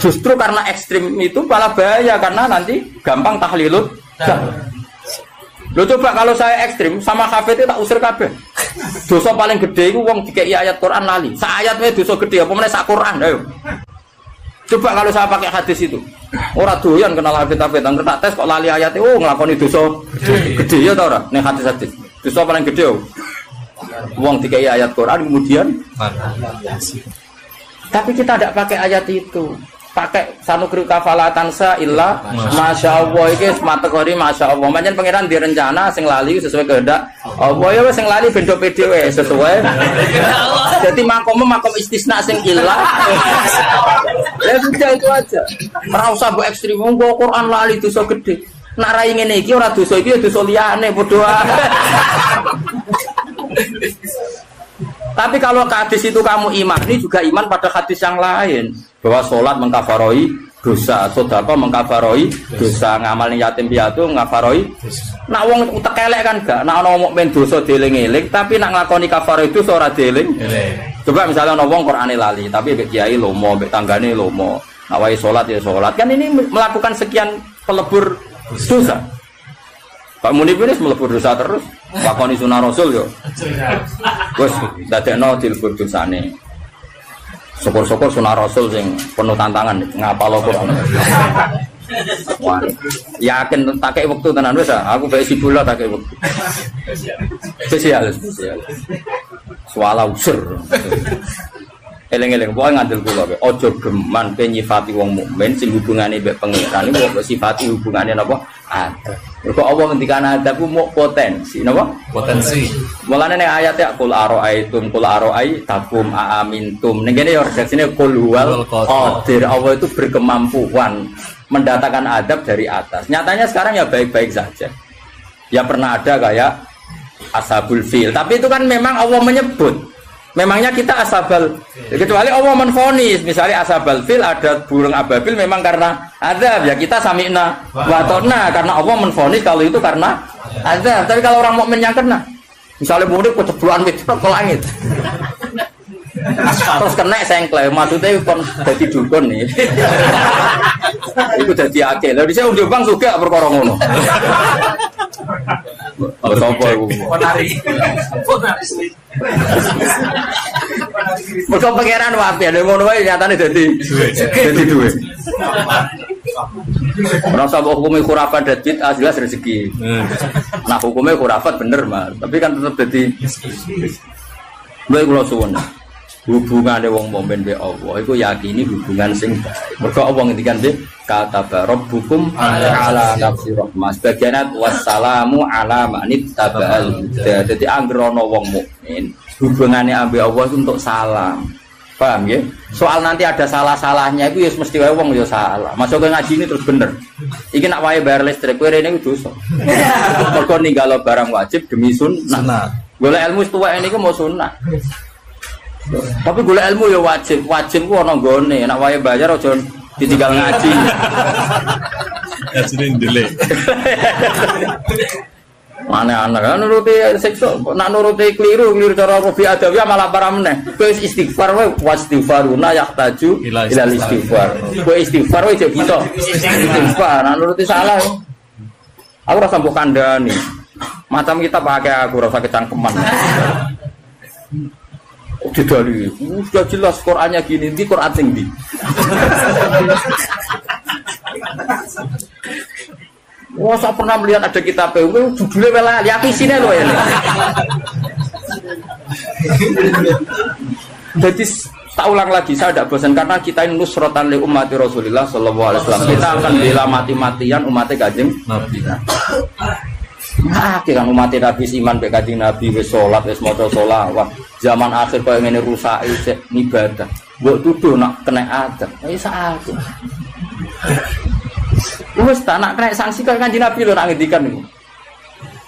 Justru karena ekstrim itu malah bahaya karena nanti gampang tahlilut. Lo coba kalau saya ekstrim sama KFT tak usir kabeh. Dosa paling gede itu wong dikei ayat Quran lali. Sak ayat wae dosa gede apa meneh sak Quran ayo. Coba kalau saya pakai hadis itu. Ora doyan kenal habit-habit angger tak tes kok lali ayat oh nglakoni dosa gede ya ta ora? Ning hadis-hadis. Dosa paling gede wong dikei ayat Quran kemudian tapi kita tidak pakai ayat itu. Pakai sanukri kafalatan sa illa masya Allah iki kategori masya Allah. Pancen pangeran direncana sing lali sesuai kehendak Allah ya wis sing lali bendo pede wae sesuai. Jadi makom istisna sing illa. Ya sudah itu aja. Ora usah mbok ekstrem wong Quran lali dosa gede. Nak rai ngene iki ora dosa iki ya dosa liyane padha. Tapi kalau hadis itu kamu imani juga iman pada hadis yang lain bahwa sholat mengkafaroi dosa, sedekah mengkafaroi dosa, ngamal yatim piatu mengkafaroi. Nak wong tekelek kan gak, nak ana mukmin dosa dieling-eling, tapi nak nglakoni kafaroi dosa ora dieling. Coba misalnya ana wong Qur'ane lali, tapi mbek kiai lomo, mbek tanggane lomo. Nak wae sholat ya sholat. Kan ini melakukan sekian pelebur dosa. Pak Munib ini melebur dosa terus, lakoni sunah Rasul yo. Wes dadekno dilebur dosane. Syukur-syukur sunah Rasul sing penuh tantangan ngapal Quran. Wah, yakin tak kei wektu tenan wis aku bae sibula tak kei wektu. Spesial. Suala usur. Eleng-eleng pokoke ngandel kula kowe. Aja geman nyifati wong mukmin sing hubungane mbek pangeran iku kok sifati hubungane napa? Ada. Mergo Allah ngendikan ada ku mau potensi napa? Potensi. Mulane ning ayat ya qul araaitum qul araai takum aamintum. Ning kene ya redaksine qul huwal qadir. Allah itu berkemampuan mendatangkan adab dari atas. Nyatanya sekarang ya baik-baik saja. Ya pernah ada kayak ashabul fil, tapi itu kan memang Allah menyebut. Memangnya kita asabal, kecuali Allah menfonis, misalnya asabal fil ada burung ababil memang karena azab, ya kita sami'na watona karena Allah menfonis kalau itu karena azab. Tapi kalau orang mukmin yang kena, misalnya murid kecebluan itu ke langit, terus kena sengklek, maksudnya kon jadi dukun nih, itu jadi akil. Lalu saya udah bang juga perkara ngono. Sopo iku? Mergo pangeran wae ada ngono wae nyatane dadi duwe. Ora usah hukume khurafat dadit jelas rezeki. Nah hukume khurafat bener Mas, tapi kan tetep dadi lha kula suwun. Hubungane wong mukmin be Allah iku yakini hubungan sing baik. Mergo Allah ngendikan be kata rabbukum ala nafsi rahmah. Sebagian wassalamu ala manit tabal huda. Dadi anggere ana wong mukmin hubungane ambek Allah itu untuk salam. Paham ya? Soal nanti ada salah-salahnya itu ya mesti wae wong ya salah. Masuk ke ngaji ini terus bener. Iki nak wae bayar listrik kowe rene iku dosa. Mergo ninggalo barang wajib demi sunnah. Golek ilmu tuwek niku mau sunnah. Tapi golek ilmu ya wajib ku ana nggone, nek wae bayar aja ditinggal ngaji.
Ngajine ndelek.
Aneh-aneh kan nuruti siksa, nak nuruti keliru cara Rabi Adawiyah malah parah meneh. Kowe istighfar wae wastighfaruna yahtaju ila istighfar. Kowe istighfar wae jek bisa. Istighfar, nak nuruti salah. Aku rasa mbok kandhani. Macam kita pakai aku rasa kecangkeman. Didali, sudah jelas Qurannya gini, di Quran sing di. Wah, saya pernah melihat ada kitab judulnya malah lihat isinya loh ya. Jadi tak ulang lagi, saya tidak bosan karena kita ini nusrotan li ummati Rasulillah sallallahu alaihi wasallam. Kita akan bela mati-matian umatnya Kanjeng Nabi. Nah, kan umat Nabi iman be Kanjeng Nabi wis salat wis maca sholawat. Zaman akhir koyo ngene rusak ibadah. Mbok tuduh nak kena adab. Wis sakit. Wis tak nak kena sanksi koyo Kanjeng Nabi lho nak ngendikan niku.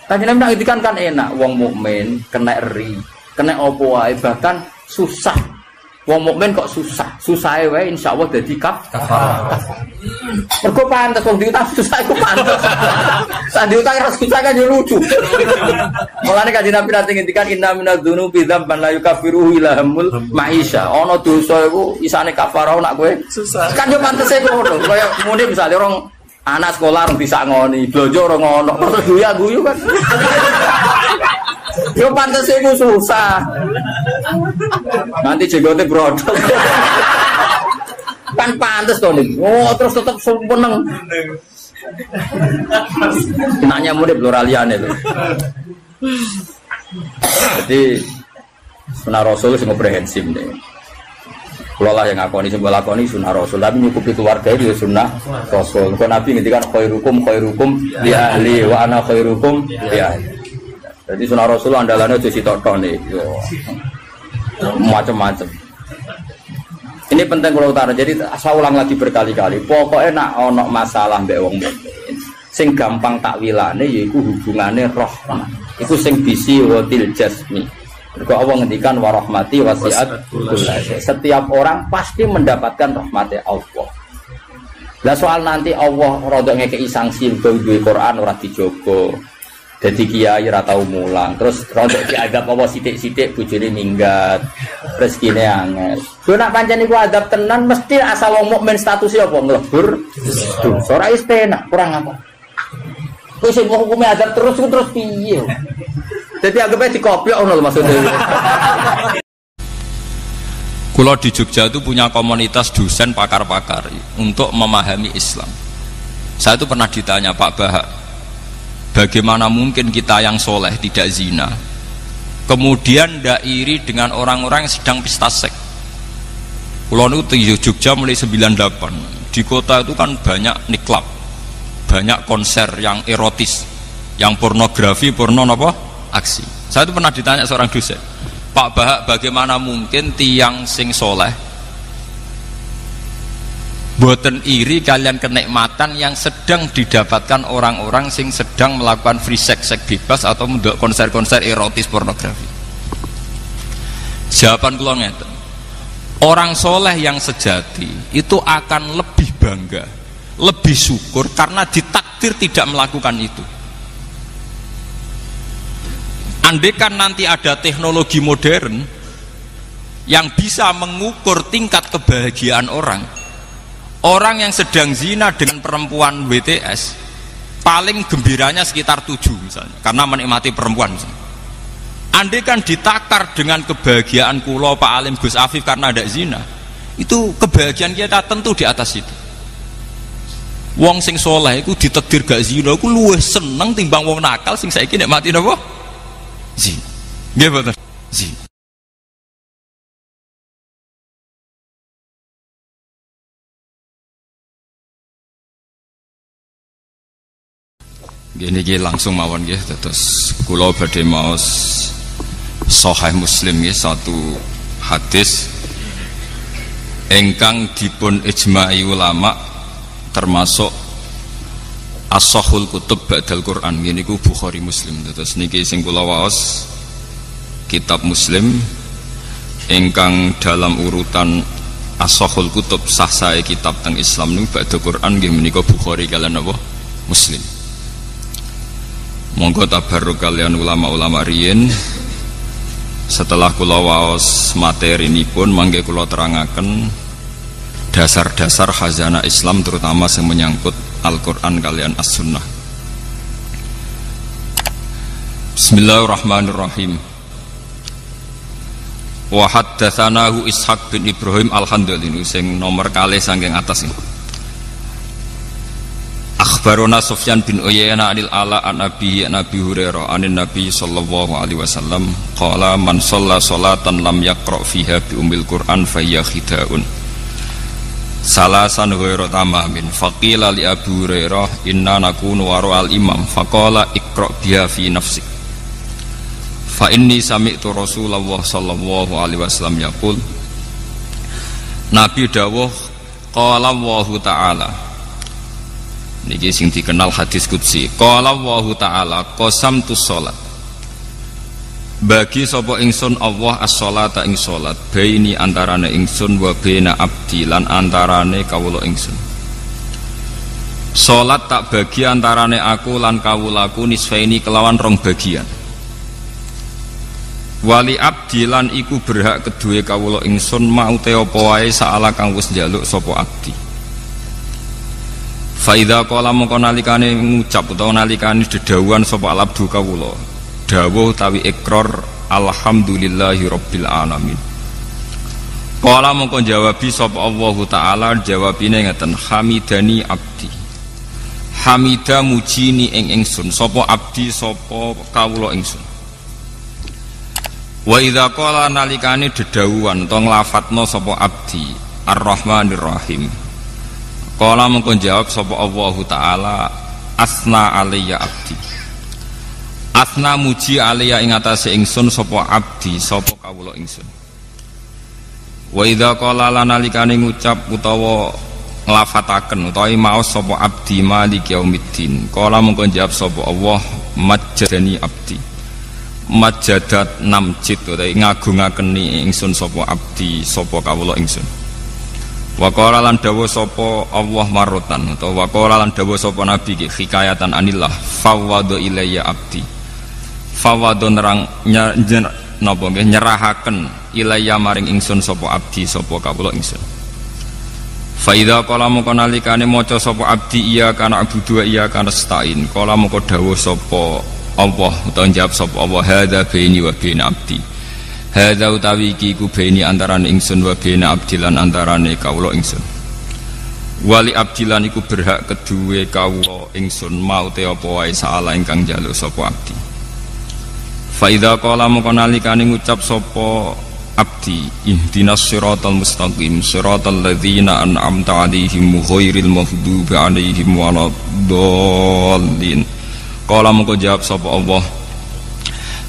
Kanjeng Nabi nak ngendikan kan enak wong mukmin kena ri, kena apa wae bahkan susah Wong mukmin kok susah, susah wae insyaallah dadi kafarah. Mergo pantes wong diutang susah iku pantes. Sak diutang ora susah kan yo lucu. Mulane kanjeng Nabi nate ngendikan inna minadz-dzunubi dzamban la yukaffiruhu illa hamul maisha. Ana dosa iku isane kafarah nak kowe susah. Kan yo pantese ngono. Kaya muni misale orang anak sekolah orang bisa ngoni, blojo orang ngono, terus guyu kan. Yo pantes iku susah. Nanti jenggote brodol. Kan pantes to nih. Oh, terus tetep seneng. Nanya murid pluraliane lho. Jadi sunah Rasul sing komprehensif nih. Kalau lah yang ngakoni sing lakoni sunah Rasul, tapi nyukupi keluarga itu sunah Rasul. Kalau Nabi ngendikan khairukum li ahli wa ana khairukum li ahli. Jadi sunah Rasul andalannya jadi sitok-tok nih. Macam-macam. Ini penting kalau utara. Jadi saya ulang lagi berkali-kali. Pokoknya nak ono masalah mbek wong mukmin. Sing gampang takwilane yaiku hubungane rahmah. Iku sing bisi watil jasmi. Mergo Allah ngendikan wa rahmati wasi'at kullasyai. Setiap orang pasti mendapatkan rahmati Allah. Lah soal nanti Allah rada ngekeki sanksi duwe Quran ora dijogo. Dadi kiai ora tau mulang, terus rada diadab apa sithik-sithik bojone minggat. Rezekine angel. Yo nak pancen iku adab tenan mesti asal wong mukmin statusnya apa nglebur. Ora istenak, kurang apa. Wis hukume adab terus piye? Jadi anggapnya dikopiok ngono lho maksudnya.
Kulo di Jogja itu punya komunitas dosen pakar-pakar untuk memahami Islam. Saya itu pernah ditanya Pak Bahak, bagaimana mungkin kita yang soleh tidak zina, kemudian tidak iri dengan orang-orang yang sedang pesta seks. Kulo itu di Jogja mulai 98. Di kota itu kan banyak niklab, banyak konser yang erotis, yang pornografi, porno apa? Aksi. Saya itu pernah ditanya seorang dosen, Pak Bahak, bagaimana mungkin tiang sing soleh boten iri kalian kenikmatan yang sedang didapatkan orang-orang sing sedang melakukan free sex bebas atau untuk konser-konser erotis pornografi. Jawaban kula ngeten, orang soleh yang sejati itu akan lebih bangga, lebih syukur karena ditakdir tidak melakukan itu. Andaikan nanti ada teknologi modern yang bisa mengukur tingkat kebahagiaan orang yang sedang zina dengan perempuan WTS paling gembiranya sekitar 7 misalnya, karena menikmati perempuan misalnya. Andaikan ditakar dengan kebahagiaan kulo Pak Alim Gus Afif karena ada zina, itu kebahagiaan kita tentu di atas itu. Wong sing soleh itu ditakdir gak zina, aku luwih seneng timbang wong nakal sing saiki nikmati napa? Zina. Nggih betul. Zina. Gini langsung mawon nggih terus kula badhe maos Sahih Muslim nggih satu hadis ingkang dipun ijma'i ulama termasuk as-sahhul kutub ba'dal Quran ngene iku Bukhari Muslim. Terus niki sing kula waos kitab Muslim ingkang dalam urutan as-sahhul kutub sah sae kitab teng Islam niku ba'dal Quran nggih menika Bukhari kaliyan apa Muslim. Monggo tabarruk kalian ulama-ulama riyin. Setelah kula waos materi nipun mangke kula terangaken dasar-dasar khazanah Islam terutama yang menyangkut Al-Quran kalian As-Sunnah. Bismillahirrahmanirrahim. Wa haddatsanahu Ishaq bin Ibrahim Al-Handali sing nomor kalih saking atas ini. Akhbarona Sufyan bin Uyainah anil Ala an Abi Hurairah anin Nabi sallallahu alaihi wasallam qala man shalla sholatan lam yaqra fiha bi ummil Qur'an fa hiya khida'un salasan ghairu tamamin faqila li Abu Hurairah inna nakunu wara al imam faqala iqra biha fi nafsik fa inni sami'tu Rasulullah sallallahu alaihi wasallam yaqul Nabi dawuh qala Allah taala niki sing dikenal hadis qudsi qala Allah taala qasamtus shalat bagi sapa ingsun Allah as-sholata ing salat baini antarane ingsun wa baina abdi lan antarane kawula ingsun. Salat tak bagi antarane aku lan kawulaku nisfaini kelawan rong bagian. Wali abdi lan iku berhak kedue kawula ingsun mau te apa wae saala kang wis njaluk sapa abdi. Fa idza qala mongko nalikane ngucap utawa nalikane dedhawuhan sapa abdu kawula dawuh utawi ikrar alhamdulillahi rabbil alamin. Qala mongko jawabi sapa Allah taala jawabine ngeten hamidani abdi. Hamida mujini ing ingsun sapa abdi sapa kawula ingsun. Wa idza qala nalikane dedhawuhan to nglafatna sapa abdi Ar-Rahmanir Rahim. Qala mengko jawab sapa Allah taala asna alayya abdi. Asna muji alayya ing atase ingsun sapa abdi sapa kawula ingsun. Wa idza qala nalikane ngucap utawa nglafataken utawi maos sapa abdi maliki yaumiddin. Qala mengko jawab sapa Allah majjadani abdi. Majadat namjid utawi ngagungakeni ingsun sapa abdi sapa kawula ingsun. Wa qala lan dawuh sapa Allah marotan utawa wa qala lan dawuh sapa nabi ki hikayatan anillah fawwadu ilayya abdi. Fawwadu nerang napa nggih nyerahaken ilayya maring ingsun sapa abdi sapa kawula ingsun. Fa idza qala mongko nalikane maca sapa abdi iya kana abudu wa iya kana stain qala mongko dawuh sapa Allah utawa jawab sapa Allah hadza baini wa baina abdi. Hadza utawi iki ku baini antarane ingsun wa baina abdi lan antarane kawula ingsun. Wali abdi lan iku berhak kedue kawula ingsun mau te apa wae saala ingkang njaluk sapa abdi. Fa idza qala mongko nalikane ngucap sapa abdi ihdinas siratal mustaqim siratal ladzina an'amta 'alaihim ghairil maghdubi 'alaihim waladdallin. Qala mongko jawab sapa Allah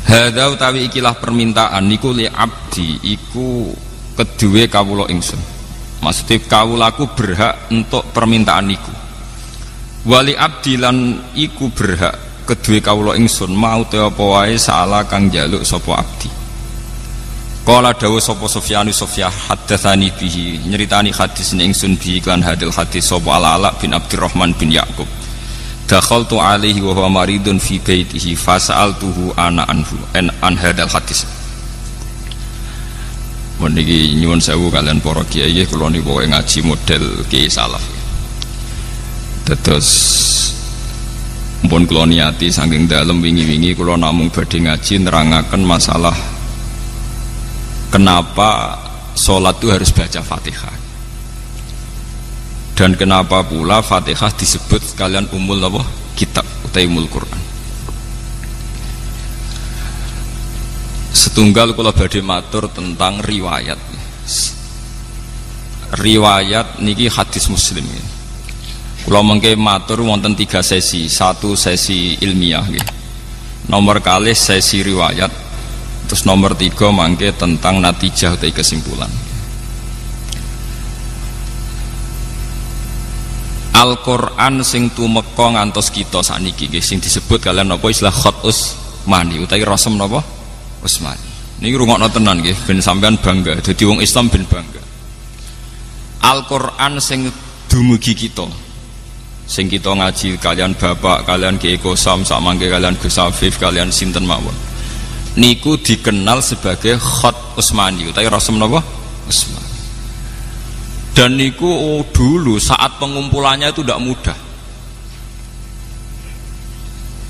hadza utawi ikilah permintaan niku li abdi iku kedue kawula ingsun. Maksudnya kawulaku berhak untuk permintaan niku. Wali abdi lan iku berhak kedue kawula ingsun mau te apa wae saala kang njaluk sapa abdi. Qala dawuh sapa Sufyan haddatsani bihi nyeritani hadis ingsun bi iklan hadil hadis sapa Ala bin Abdurrahman bin Yaqub. Dakhaltu alaihi wa huwa maridun fi baitihi fasa'altuhu ana anhu an hadal hadis. Meniki nyuwun sewu kalian para kiai kula niku ngaji model kiai salaf. Dados mpun kula niati saking dalem wingi-wingi kula namung badhe ngaji nerangaken masalah kenapa sholat itu harus baca Fatihah dan kenapa pula Fatihah disebut sekalian umul apa? Kitab utawi umul Quran. Setunggal kula badhe matur tentang riwayat. Riwayat niki hadis Muslim. Kula mengke matur wonten 3 sesi. 1 sesi ilmiah nggih. Nomor kalih sesi riwayat. Terus nomor 3 mangke tentang natijah atau kesimpulan. Al-Qur'an sing tumeka ngantos kita saniki nggih sing disebut kalian napa istilah khat Utsmani utawi rasem napa Utsmani. Niki rungokno tenan nggih ben sampean bangga dadi wong Islam ben bangga. Al-Qur'an sing dumugi kita. Sing kita ngaji kalian bapak, kalian Ki Eko Sam, sak mangke kalian Gus Afif, kalian sinten mawon. Niku dikenal sebagai khat Utsmani utawi rasem napa Utsmani. Dan niku dulu saat pengumpulannya itu tidak mudah.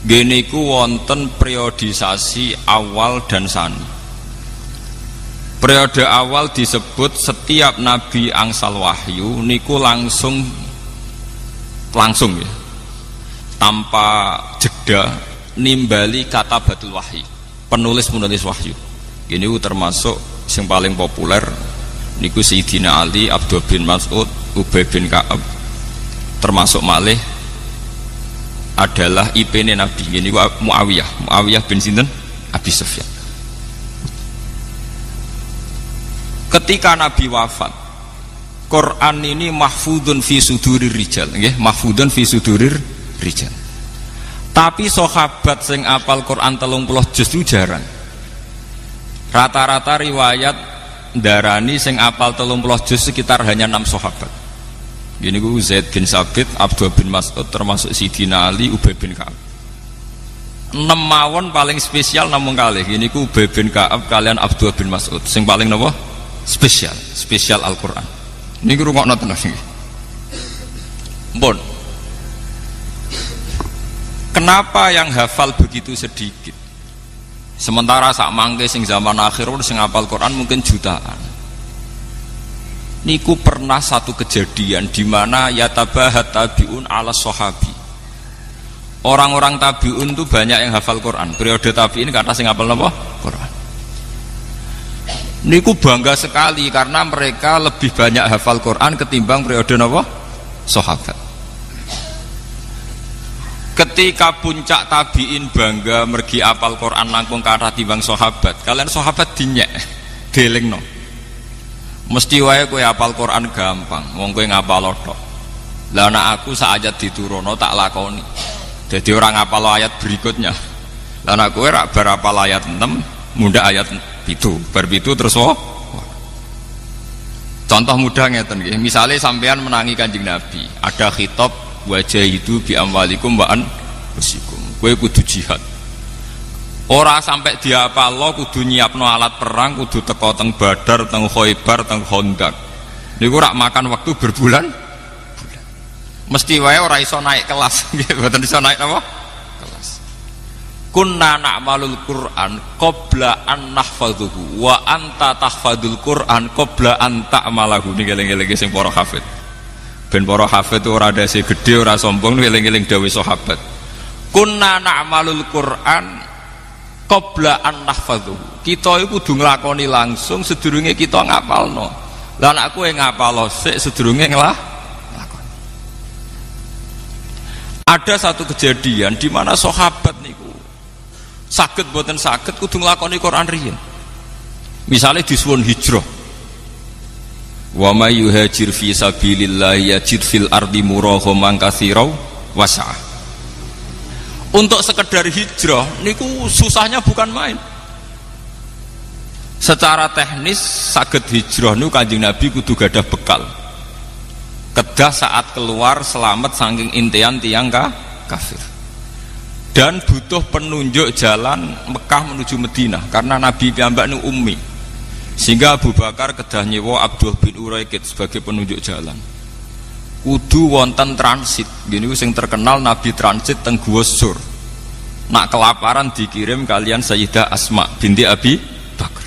Geniku wonten periodisasi awal dan sani. Periode awal disebut setiap nabi angsal wahyu niku langsung ya, tanpa jeda nimbali kata batul wahyu. Penulis wahyu ini termasuk yang paling populer niku Sayyidina Ali, Abdul bin Mas'ud, Ubay bin Ka'ab, termasuk malih adalah IP-ne Nabi ini Muawiyah bin sinten Abi Sufyan. Ketika Nabi wafat, Quran ini mahfudun fi sudurir rijal nggih, mahfudun fi sudurir rijal. Tapi sahabat sing apal Quran 30 juz itu jarang. Rata-rata riwayat darani sing apal 30 juz sekitar hanya 6 sahabat. Gini ku Zaid bin Sabit, Abdullah bin Mas'ud, termasuk Sidina Ali, Ubay bin Ka'ab. 6 mawon paling spesial namung kali. Gini ku Ubay bin Ka'ab kalian Abdullah bin Mas'ud. Sing paling napa? Spesial Al-Qur'an. Ini ku rungokno tenan iki. Mbon. Kenapa yang hafal begitu sedikit? Sementara sak mangke sing zaman akhir sing hafal Quran mungkin jutaan. Niku pernah satu kejadian di mana yatabahat tabiun ala sahabi. Orang-orang tabiun itu banyak yang hafal Quran. Periode tabiin kata sing hafal napa? Quran. Niku bangga sekali karena mereka lebih banyak hafal Quran ketimbang periode napa? Sahabat. Ketika puncak tabiin bangga mergi apal Quran langkung kathah timbang sahabat, kalian sahabat dinyek, delingno. Mesti wae kowe apal Quran gampang, wong kowe ngapal tok. Lah nek aku sak ayat diturono tak lakoni. Jadi orang ngapal ayat berikutnya. Lah nek kowe rak bar apal ayat 6, mundhak ayat 7, bar 7 terus Contoh mudah ngeten nggih, misale sampean menangi Kanjeng Nabi, ada khitab wajah itu bi amwalikum wa anfusikum. Kowe kudu jihad. Ora sampai diapalo kudu nyiapno alat perang, kudu teko teng Badar, teng Khaibar, teng Khandaq. Niku rak makan waktu berbulan. Mesti wae ora iso naik kelas, nggih, mboten iso naik apa? Kelas. Kunna na'malul Qur'an qabla an nahfadhuhu wa anta tahfadzul Qur'an qabla an ta'malahu. Niki eling-eling sing para hafid. Ben para hafid ora dasi gede, ora sombong, eling-eling dawuh sahabat. Kunna na'malul Qur'an qabla an nahfadhuhu. Kita iku kudu nglakoni langsung sedurunge kita ngapalno. Lah nek kowe ngapalo sik sedurunge nglakoni. Ada satu kejadian di mana sahabat niku saged boten saged kudu nglakoni Quran riyen. Misale disuwun hijrah. Wa may yuhajir fi sabilillah yajid fil ardi muraghaman katsira wa sa'ah. Untuk sekedar hijrah niku susahnya bukan main. Secara teknis saged hijrah niku Kanjeng Nabi kudu gadah bekal. Kedah saat keluar selamat saking intian tiang kafir. Dan butuh penunjuk jalan Mekah menuju Madinah karena Nabi piyambak niku ummi. Sehingga Abu Bakar kedah nyewa Abdul bin Uraikid sebagai penunjuk jalan. Kudu wonten transit. Gini sing terkenal Nabi transit teng Gua Sur. Nak kelaparan dikirim kalian Sayyidah Asma binti Abi Bakar.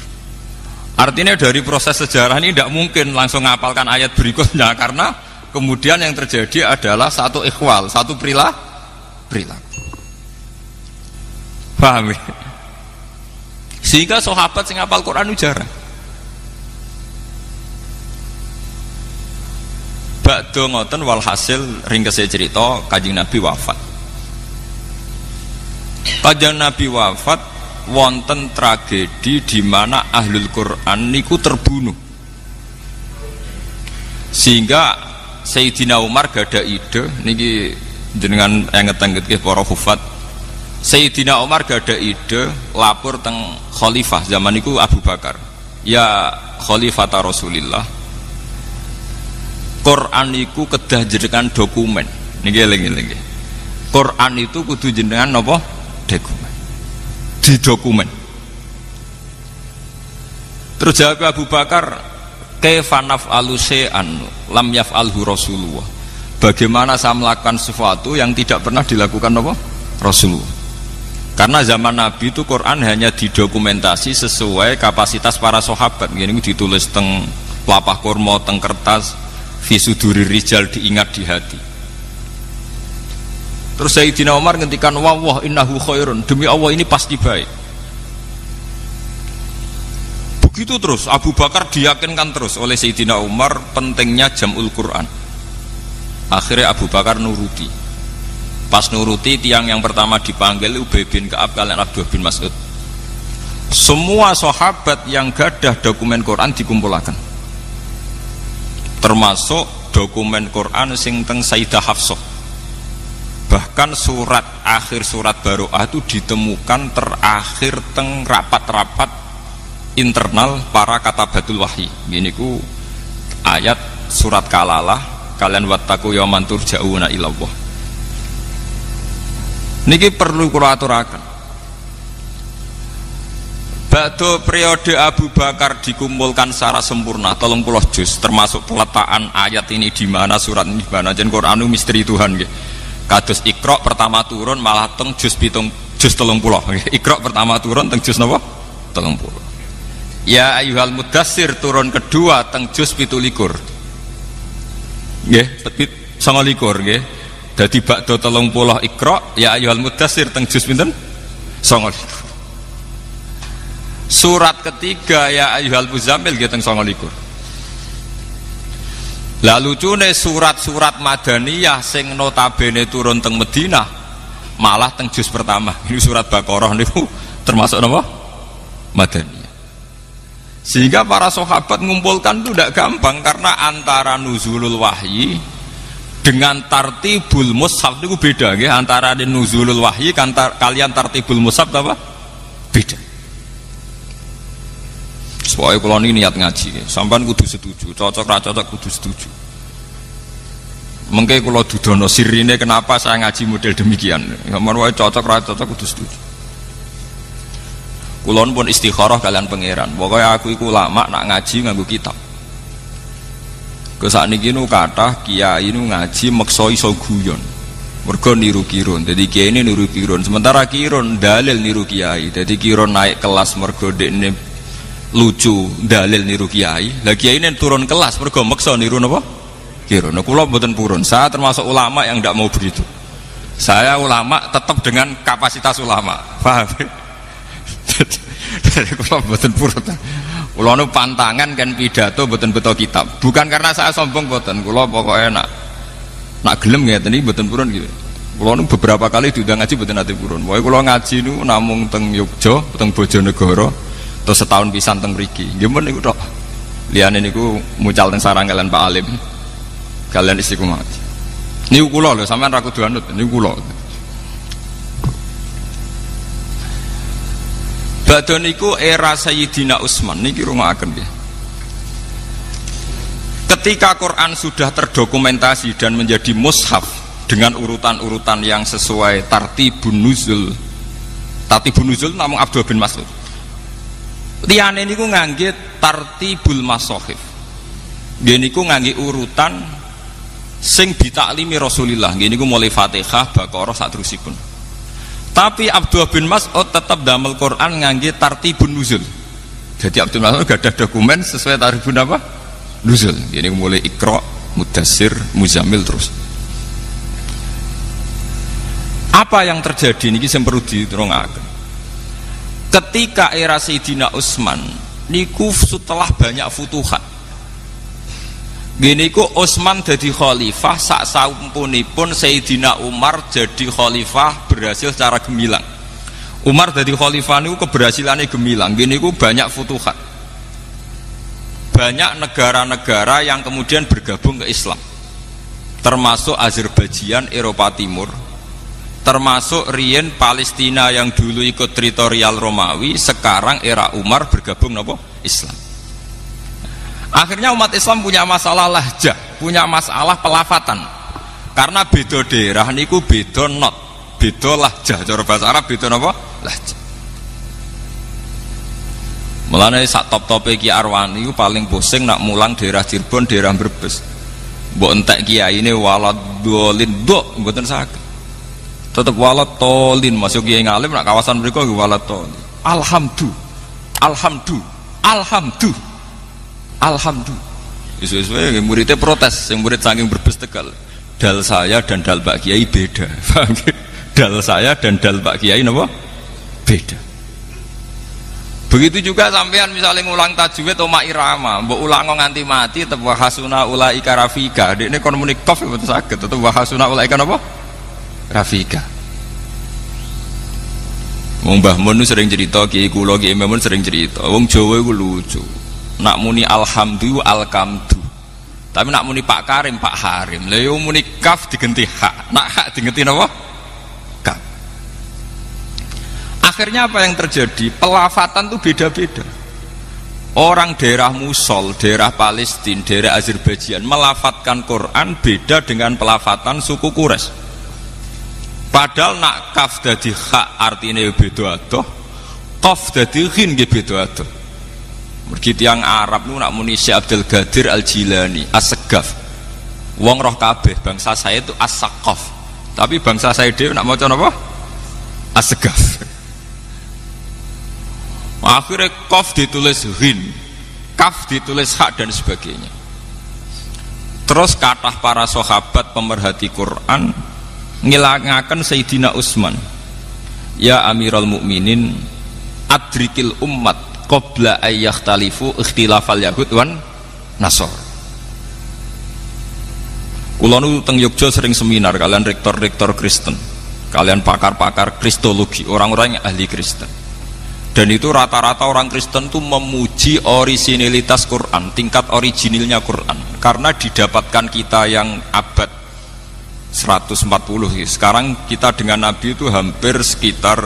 Artinya dari proses sejarah ini tidak mungkin langsung ngapalkan ayat berikutnya karena kemudian yang terjadi adalah satu ikhwal, satu perilaku. Paham ya? Sehingga sahabat sing ngapal Quran jarang. Bakdo ngoten walhasil ringkese cerita Kanjeng Nabi wafat. Kanjeng Nabi wafat wonten tragedi di mana ahlul Quran niku terbunuh. Sehingga Sayyidina Umar gada ide niki jenengan enget-enget para hufat. Sayyidina Umar gada ide lapor teng khalifah zaman niku Abu Bakar. Ya khalifata Rasulillah. Quran itu kedah jenengan dokumen. Niki eling-eling. Quran itu kudu jenengan napa? Dokumen. Di dokumen. Terus jawab Abu Bakar, kaifa naf'alu syai'an lam yaf'alhu Rasulullah. Bagaimana saya melakukan sesuatu yang tidak pernah dilakukan napa? Rasulullah. Karena zaman Nabi itu Quran hanya didokumentasi sesuai kapasitas para sahabat. Ini ditulis teng pelapah kurma, teng kertas. Fisuduri rijal diingat di hati. Terus Sayyidina Umar ngendikan wah innahu khairun, demi Allah ini pasti baik. Begitu terus Abu Bakar diyakinkan terus oleh Sayyidina Umar pentingnya jam'ul Quran. Akhirnya Abu Bakar nuruti. Pas nuruti tiang yang pertama dipanggil Ubay bin Ka'ab kalian Abdullah bin Mas'ud. Semua sahabat yang gadah dokumen Quran dikumpulkan. Termasuk dokumen Quran sing teng Sayyidah Hafsah. Bahkan surat akhir surat Baroah itu ditemukan terakhir teng rapat-rapat internal para katabatul wahyi. Gini ku ayat surat Kalalah, kalian wattaqu yauman turja'una ilallah. Niki perlu kula aturaken. Ba'da periode Abu Bakar dikumpulkan secara sempurna 30 juz, termasuk peletakan ayat ini di mana, surat ini di mana. Jen Quran itu misteri Tuhan nggih. Kados Iqra pertama turun malah teng juz 30 nggih. Iqra pertama turun teng juz napa? 30. Ya ayyuhal mudassir turun kedua teng juz 17. Nggih, 29 nggih. Dadi ba'da 30 Iqra, ya ayyuhal mudassir teng juz pinten? 29. Surat ketiga ya ayyuhal muzammil nggih teng 29. Lah lucune surat-surat Madaniyah sing notabene turun teng Madinah malah teng juz pertama. Ini surat Baqarah niku termasuk napa? Madaniyah. Sehingga para sahabat mengumpulkan itu tidak gampang karena antara nuzulul wahyi dengan tartibul mushaf itu beda nggih. Antara nuzulul wahyi kalian tartibul mushaf apa? Beda. Soalnya kalau ini niat ngaji, sampean kudu setuju, cocok ra cocok kudu setuju. Mengke kalau dudono sirine kenapa saya ngaji model demikian? Sampean wae cocok ra cocok kudu setuju. Kulon pun istikharah kalian pangeran. Pokoknya aku iku ulama nak ngaji nganggo kitab. Ke sakniki nu kathah kiai nu ngaji meksa iso guyon. Mergo niru kirun. Dadi kiai ini niru kirun. Sementara kirun dalil niru kiai. Dadi kirun naik kelas mergo dekne lucu dalil niru kiai. Lah kiai ini turun kelas mergo meksa niru napa? Kirun. Nah, kula mboten purun. Saya termasuk ulama yang tidak mau begitu. Saya ulama tetap dengan kapasitas ulama. Paham? Dari kula mboten purun. Kula nu pantangan kan pidato mboten beto kitab. Bukan karena saya sombong mboten. Kula pokoke nak gelem ngeten iki mboten purun gitu. Kula nu beberapa kali diundang ngaji mboten ate purun. Pokoke kula ngaji nu namung teng Yogya, teng Bojonegoro. Terus setahun pisan teng mriki. Nggih men niku tok. Liyane niku mucal teng sarang kalian Pak Alim. Kalian istiqomah. Niku kula lho, sampean ra kudu anut, niku kula. Badhe niku era Sayyidina Utsman niki rungokaken nggih. Ketika Quran sudah terdokumentasi dan menjadi mushaf dengan urutan-urutan yang sesuai tartibun nuzul. Tartibun nuzul namung Abdul bin Mas'ud. Liyane niku ngangge tartibul masahif. Nggih niku ngangge urutan sing ditaklimi Rasulullah. Nggih niku mulai Fatihah, Baqarah saterusipun. Tapi Abdul bin Mas'ud tetap damel Quran ngangge tartibun nuzul. Jadi Abdul Mas'ud gak ada dokumen sesuai tartibun apa? Nuzul. Nggih niku mulai Iqra, Mudassir, Muzammil terus. Apa yang terjadi niki sing perlu diterungaken. Ketika era Sayyidina Utsman niku setelah banyak futuhat gini ku Utsman jadi khalifah sak sampunipun Sayyidina Umar jadi khalifah berhasil secara gemilang. Umar jadi khalifah niku keberhasilannya gemilang. Gini ku banyak futuhat, banyak negara-negara yang kemudian bergabung ke Islam, termasuk Azerbaijan, Eropa Timur, termasuk Rien Palestina yang dulu ikut teritorial Romawi, sekarang era Umar bergabung nopo Islam. Akhirnya umat Islam punya masalah lahjah, punya masalah pelafatan, karena beda daerah niku beda not, beda lahjah. Cara bahasa Arab beda nopo lahjah. Mulane sak top-tope Ki Arwani itu paling pusing nak mulang daerah Cirebon, daerah Brebes. Mbok entek kiai ini walad dolin dok mboten saged. Tetap walat tolin masuk kiai ngalim nak kawasan mereka walat tolin. Alhamdulillah. Isu-isu muridnya protes, yang murid saking Brebes Tegal. Dal saya dan dal Pak Kiai beda. Dal saya dan dal Pak Kiai napa? Beda. Begitu juga sampean misalnya ngulang tajwid oma irama, mbok ulang nganti mati tetep wahasuna ulaika rafika. Dekne kon muni qaf mboten saged, tetep wahasuna ulaika napa? Rafika. Wong Mbah Mun sering cerita, Kiai kula Kiai Mun sering cerita. Wong Jawa iku lucu. Nak muni alhamdulillah alkamdu. Tapi nak muni Pak Karim Pak Harim. Lah yo muni kaf digenti hak. Nak hak digenti napa? Kaf. Akhirnya apa yang terjadi? Pelafatan tuh beda-beda. orang daerah Musol, daerah Palestina, daerah Azerbaijan melafatkan Quran beda dengan pelafatan suku Quraisy. Padahal nak kaf dadi kha artinya beda adoh, qaf dadi ghin nggih beda adoh. Mergi tiyang Arab nu nak muni Syekh Abdul Qadir Al-Jilani, As-Segaf. Wong roh kabeh bangsa saya itu As-Saqaf. Tapi bangsa saya dhewe nak maca napa? As-Segaf. Akhirnya qaf ditulis ghin, kaf ditulis hak dan sebagainya. Terus kathah para sahabat pemerhati Quran ngilangaken Sayyidina Utsman, ya Amirul Mukminin adrikil ummat qabla ayyakhtalifu ikhtilafal yahud wan nasor. Kula nu teng Yogyakarta sering seminar kalian rektor-rektor Kristen, kalian pakar-pakar kristologi, orang-orang yang ahli Kristen. Dan itu rata-rata orang Kristen itu memuji orisinilitas Quran, tingkat originilnya Quran, karena didapatkan kita yang abad 140. Sekarang kita dengan Nabi itu hampir sekitar,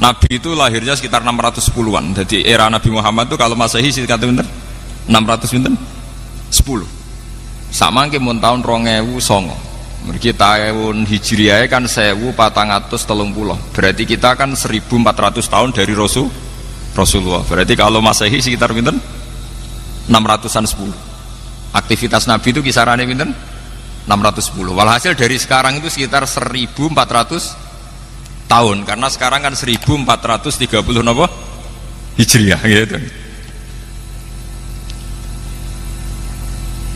Nabi itu lahirnya sekitar 610-an. Jadi era Nabi Muhammad itu kalau Masehi sekitar 600 10. Sama ke mun tahun 2009. Mergi tahun Hijriah kan 1430. Berarti kita kan 1400 tahun dari Rasulullah. Berarti kalau Masehi sekitar pinten? 600-an 10. Aktivitas Nabi itu kisarannya pinten? 610. Walhasil dari sekarang itu sekitar 1400 tahun, karena sekarang kan 1430 napa? Hijriah gitu.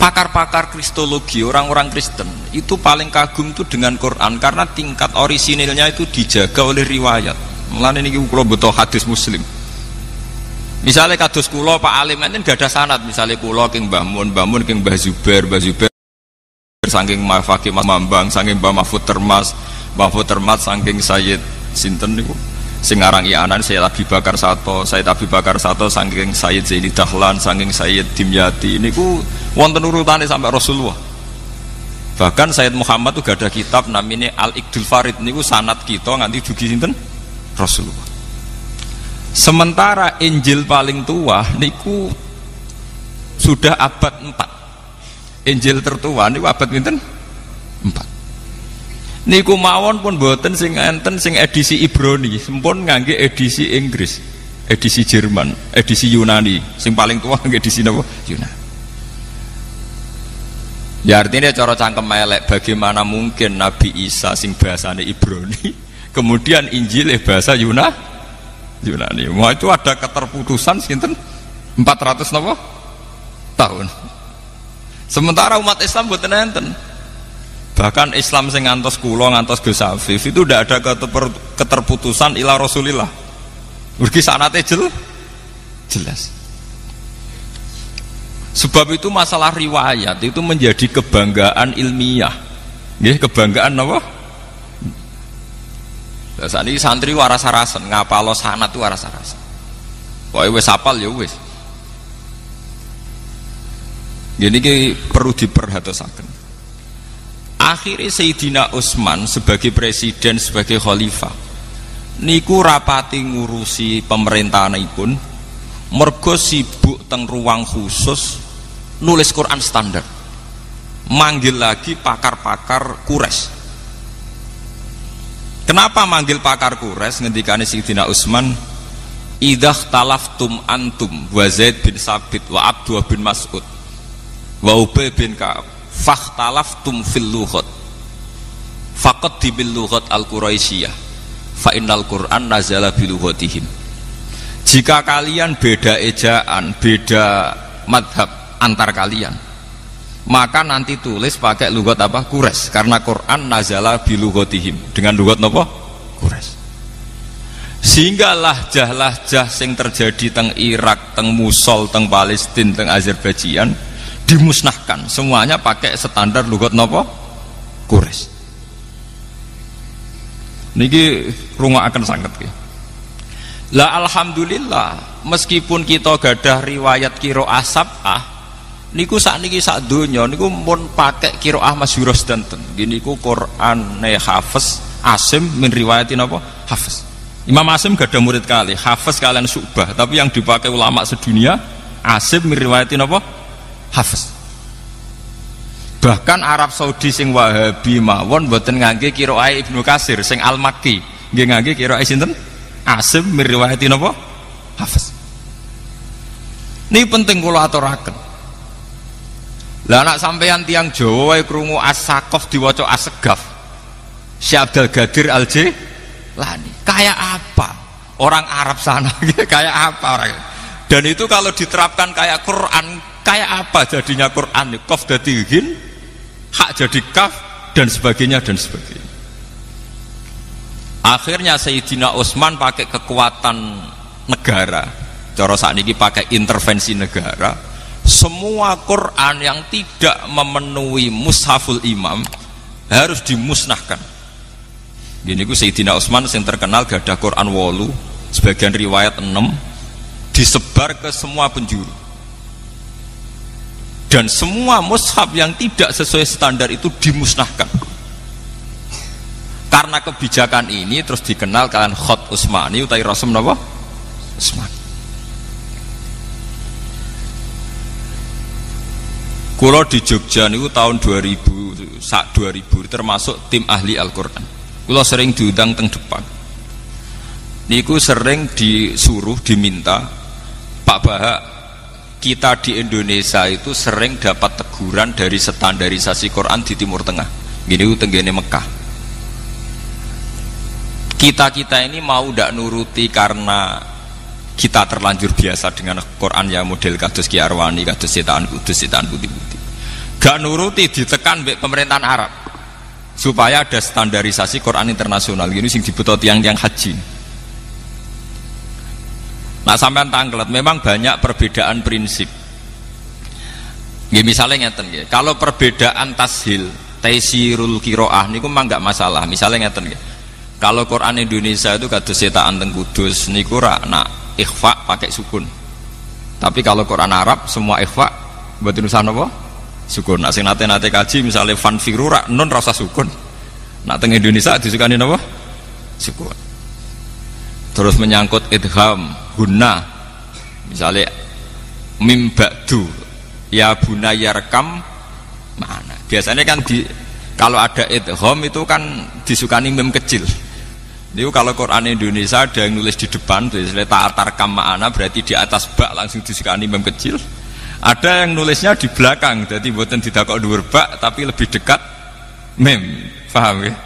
Pakar-pakar kristologi, orang-orang Kristen itu paling kagum itu dengan Quran karena tingkat orisinilnya itu dijaga oleh riwayat. Mulane niki kula butuh hadis Muslim. Misalnya kados kula Pak Alim enten gak ada sanad, misalnya kula king Mbah Mun, Mbah Mun king Mbah Zubair saking Fakih Mas Mambang, saking Mbah Mahfud Termas saking Sayyid sinten niku sing aran Ianan Sayyid Abi Bakar Sato saking Sayyid Zaini Dahlan, saking Sayyid Dimyati niku wonten urutane sampai Rasulullah. Bahkan Sayyid Muhammad tuh gak ada kitab namanya Al-Iqdul Farid niku sanad kita nganti dugi sinten? Rasulullah. Sementara Injil paling tua niku sudah abad 4. Injil tertua niku abad pinten? 4. Niku mawon pun boten sing enten sing edisi Ibrani, sempun ngangge edisi Inggris, edisi Jerman, edisi Yunani. Sing paling tua ngangge edisi napa? Yunani. Ya artinya cara cangkem elek, bagaimana mungkin Nabi Isa sing bahasane Ibrani, kemudian Injil bahasa Yunani. Wah itu ada keterputusan sinten 400 napa? Tahun. Sementara umat Islam boten enten. Bahkan Islam sing ngantos kula ngantos Gus Afif itu tidak ada keterputusan ila Rasulillah. Mergi sanate jelas. Sebab itu masalah riwayat itu menjadi kebanggaan ilmiah. Nggih, kebanggaan apa? Lah sakniki santri waras-arasen, ngapalo sanad itu waras-arasen. Pokoke wis hafal ya wis. Gini ki perlu diperhatosaken. Akhirnya Sayyidina Utsman sebagai presiden, sebagai khalifah niku rapati ngurusi pemerintahanipun mergo sibuk teng ruang khusus nulis Quran standar, manggil lagi pakar-pakar Quraisy. Kenapa manggil pakar Quraisy? Ngendikane Sayyidina Utsman, idah talaftum antum wa Zaid bin Sabit wa Abdullah bin Mas'ud wa Ubay bin Ka'ab fakhtalaftum fil lughat faqaddibil lughat al-Quraisyiyah fa innal Qur'an nazala bi lughatihim. Jika kalian beda ejaan, beda madhab antar kalian, maka nanti tulis pakai lughat apa? Quraisy, karena Quran nazala bi lughatihim, dengan lughat napa? Quraisy. Sehingga lahjah-lahjah sing terjadi teng Irak, teng Musol, teng Palestina, teng Azerbaijan dimusnahkan, semuanya pakai standar lughat napa? Quraisy. Niki rungokaken sanget ki. Lah alhamdulillah, meskipun kita gadah riwayat qiraah sab'ah, niku sakniki sak donya niku mun pakai qiraah masyhurah sedanten. Gini niku Qur'ane Hafiz Asim min riwayatin apa? Hafiz. Imam Asim gadah murid kali, Hafiz kalian Syu'bah, tapi yang dipakai ulama sedunia Asim min riwayati napa? Hafs. Bahkan Arab Saudi sing Wahabi mawon mboten ngangge qiraah Ibnu Katsir sing Al-Makki, nggih ngangge qiraah sinten? Asim min riwayati napa? Hafs. Ini penting kula aturaken. Lah anak sampeyan tiang Jawa wae krungu As-Saqaf diwaca As-Segaf. Syekh Abdul Qadir Al-Jilani. Kayak apa? Orang Arab sana kayak apa orang? Dan itu kalau diterapkan kayak Quran, kayak apa jadinya Quran? Qaf dadi ghin, hak jadi kaf dan sebagainya dan sebagainya. Akhirnya Sayyidina Utsman pakai kekuatan negara. Cara sakniki pakai intervensi negara. Semua Quran yang tidak memenuhi mushaful imam harus dimusnahkan. Gini ku Sayyidina Utsman yang terkenal gadah Quran 8, sebagian riwayat 6, disebar ke semua penjuru. Dan semua mushaf yang tidak sesuai standar itu dimusnahkan. Karena kebijakan ini terus dikenal kalian Khot Utsmani utai Rasul napa? Utsmani. Kulo di Jogja niku tahun 2000 termasuk tim ahli Al-Qur'an. Kulo sering diundang teng depan. Niku sering disuruh diminta, Pak Bahak, kita di Indonesia itu sering dapat teguran dari standarisasi Quran di Timur Tengah. Gini tenggene Mekah. Kita ini mau ndak nuruti karena kita terlanjur biasa dengan Quran ya model kados Ki Arwani, kados Cetakan Kudus, Cetakan Putih-Putih. Gak nuruti ditekan mbek pemerintahan Arab supaya ada standarisasi Quran internasional. Gini sing dibutuh tiang-tiang haji. Nah sampean tanglet memang banyak perbedaan prinsip. Nggih misalnya ngeten nggih. Kalau perbedaan tashil, taisirul qiraah niku mah enggak masalah. Misalnya ngeten nggih. Kalau Quran Indonesia itu kados Cetakan teng Kudus niku ra nak ikhfa pakai sukun. Tapi kalau Quran Arab semua ikhfa mboten usah napa? Sukun. Nak sing nate kaji misalnya fanfiru ra nun rasa sukun. Nak teng Indonesia disukani napa? Sukun. Terus menyangkut idgham, gunna. Misalnya mim ba'du ya bunayya rekam mana? Biasanya kan kalau ada idgham itu kan disukani mim kecil. Itu kalau Quran Indonesia ada yang nulis di depan, misalnya ta'atar kam ma'ana berarti di atas bak langsung disukani mim kecil. Ada yang nulisnya di belakang, jadi buatan didakok dhuwur bak tapi lebih dekat mem. Paham ya?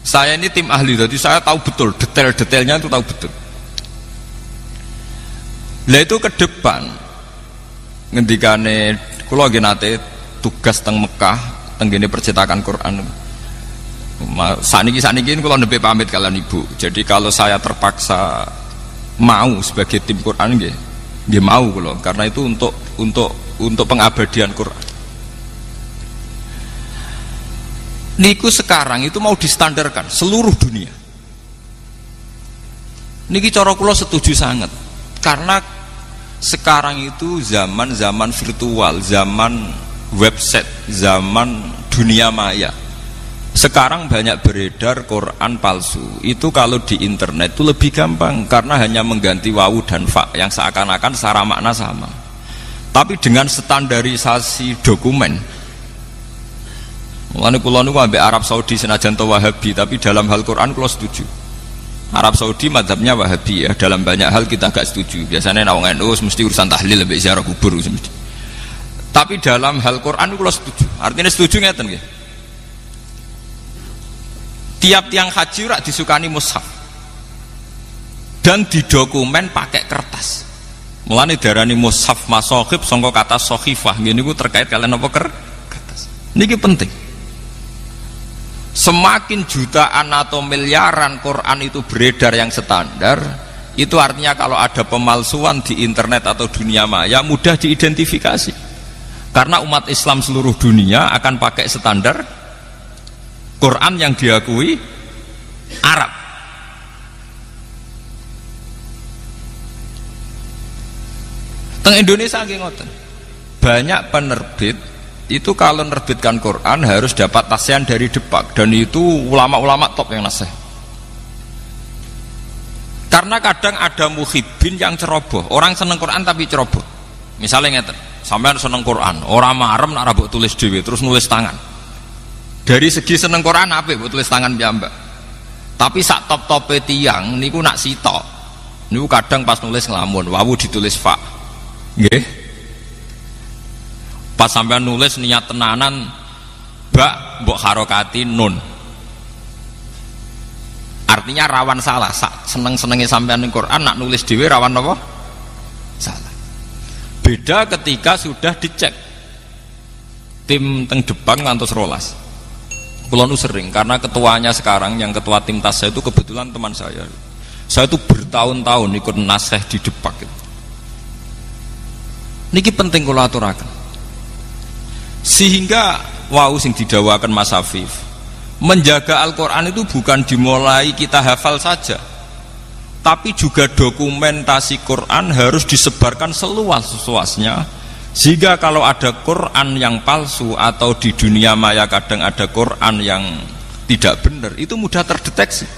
Saya ini tim ahli, jadi saya tahu betul detail-detailnya itu tahu betul. Lah itu ke depan ngendikane kula nggih nate tugas teng Mekah, teng gene percetakan Quran. Saniki kula nembe pamit kalian Ibu. Jadi kalau saya terpaksa mau sebagai tim Quran nggih mau kula, karena itu untuk pengabadian Quran. Niku sekarang itu mau distandarkan seluruh dunia. Niki cara kula setuju sangat. Karena sekarang itu zaman virtual, zaman website, zaman dunia maya. Sekarang banyak beredar Quran palsu. Itu kalau di internet itu lebih gampang karena hanya mengganti wawu dan fa yang seakan-akan secara makna sama. Tapi dengan standarisasi dokumen. Mulane kula niku ambek Arab Saudi senajan to Wahabi, tapi dalam hal Quran kula setuju. Arab Saudi mazhabnya Wahabi ya, dalam banyak hal kita agak setuju. Biasanya nek NU mesti urusan tahlil mbek ziarah kubur mesti. Tapi dalam hal Quran kula setuju. Artinya setuju ngeten nggih. Tiap tiang haji rak disukani mushaf dan didokumen pakai kertas. Mulane darani mushaf masokhib sangka kata sokhifah ngene niku terkait kalian apa kertas. Niki penting. Semakin jutaan atau miliaran Quran itu beredar yang standar, itu artinya kalau ada pemalsuan di internet atau dunia maya mudah diidentifikasi. Karena umat Islam seluruh dunia akan pakai standar Quran yang diakui Arab. Teng Indonesia nggih ngoten. Banyak penerbit itu kalau menerbitkan Quran harus dapat tasyan dari Depak, dan itu ulama-ulama top yang nasih. Karena kadang ada muhibbin yang ceroboh, orang seneng Quran tapi ceroboh. Misalnya ngeten, sampean seneng Quran, orang marem nak rabuk tulis dhewe terus nulis tangan. Dari segi seneng Quran apik mbok tulis tangan piyambak. Tapi sak top-tope tiyang niku nak sitok. Niku kadang pas nulis nglamun, wawu ditulis fa. Nggih. Pas sampean nulis niat tenanan bak mbok harokati nun. Artinya rawan salah. Seneng-senenge sampean ning Quran nak nulis dhewe rawan apa? Salah. Beda ketika sudah dicek tim teng depan ngantos rolas. Kulo nu sering karena ketuanya sekarang yang ketua tim tas saya itu kebetulan teman saya. Saya itu bertahun-tahun ikut nasih di Depak gitu. Niki penting kulo aturaken. Sehingga wau sing didawakan Mas Afif, menjaga Al-Qur'an itu bukan dimulai kita hafal saja. Tapi juga dokumentasi Quran harus disebarkan seluas-luasnya. Sehingga kalau ada Quran yang palsu atau di dunia maya kadang ada Quran yang tidak benar, itu mudah terdeteksi.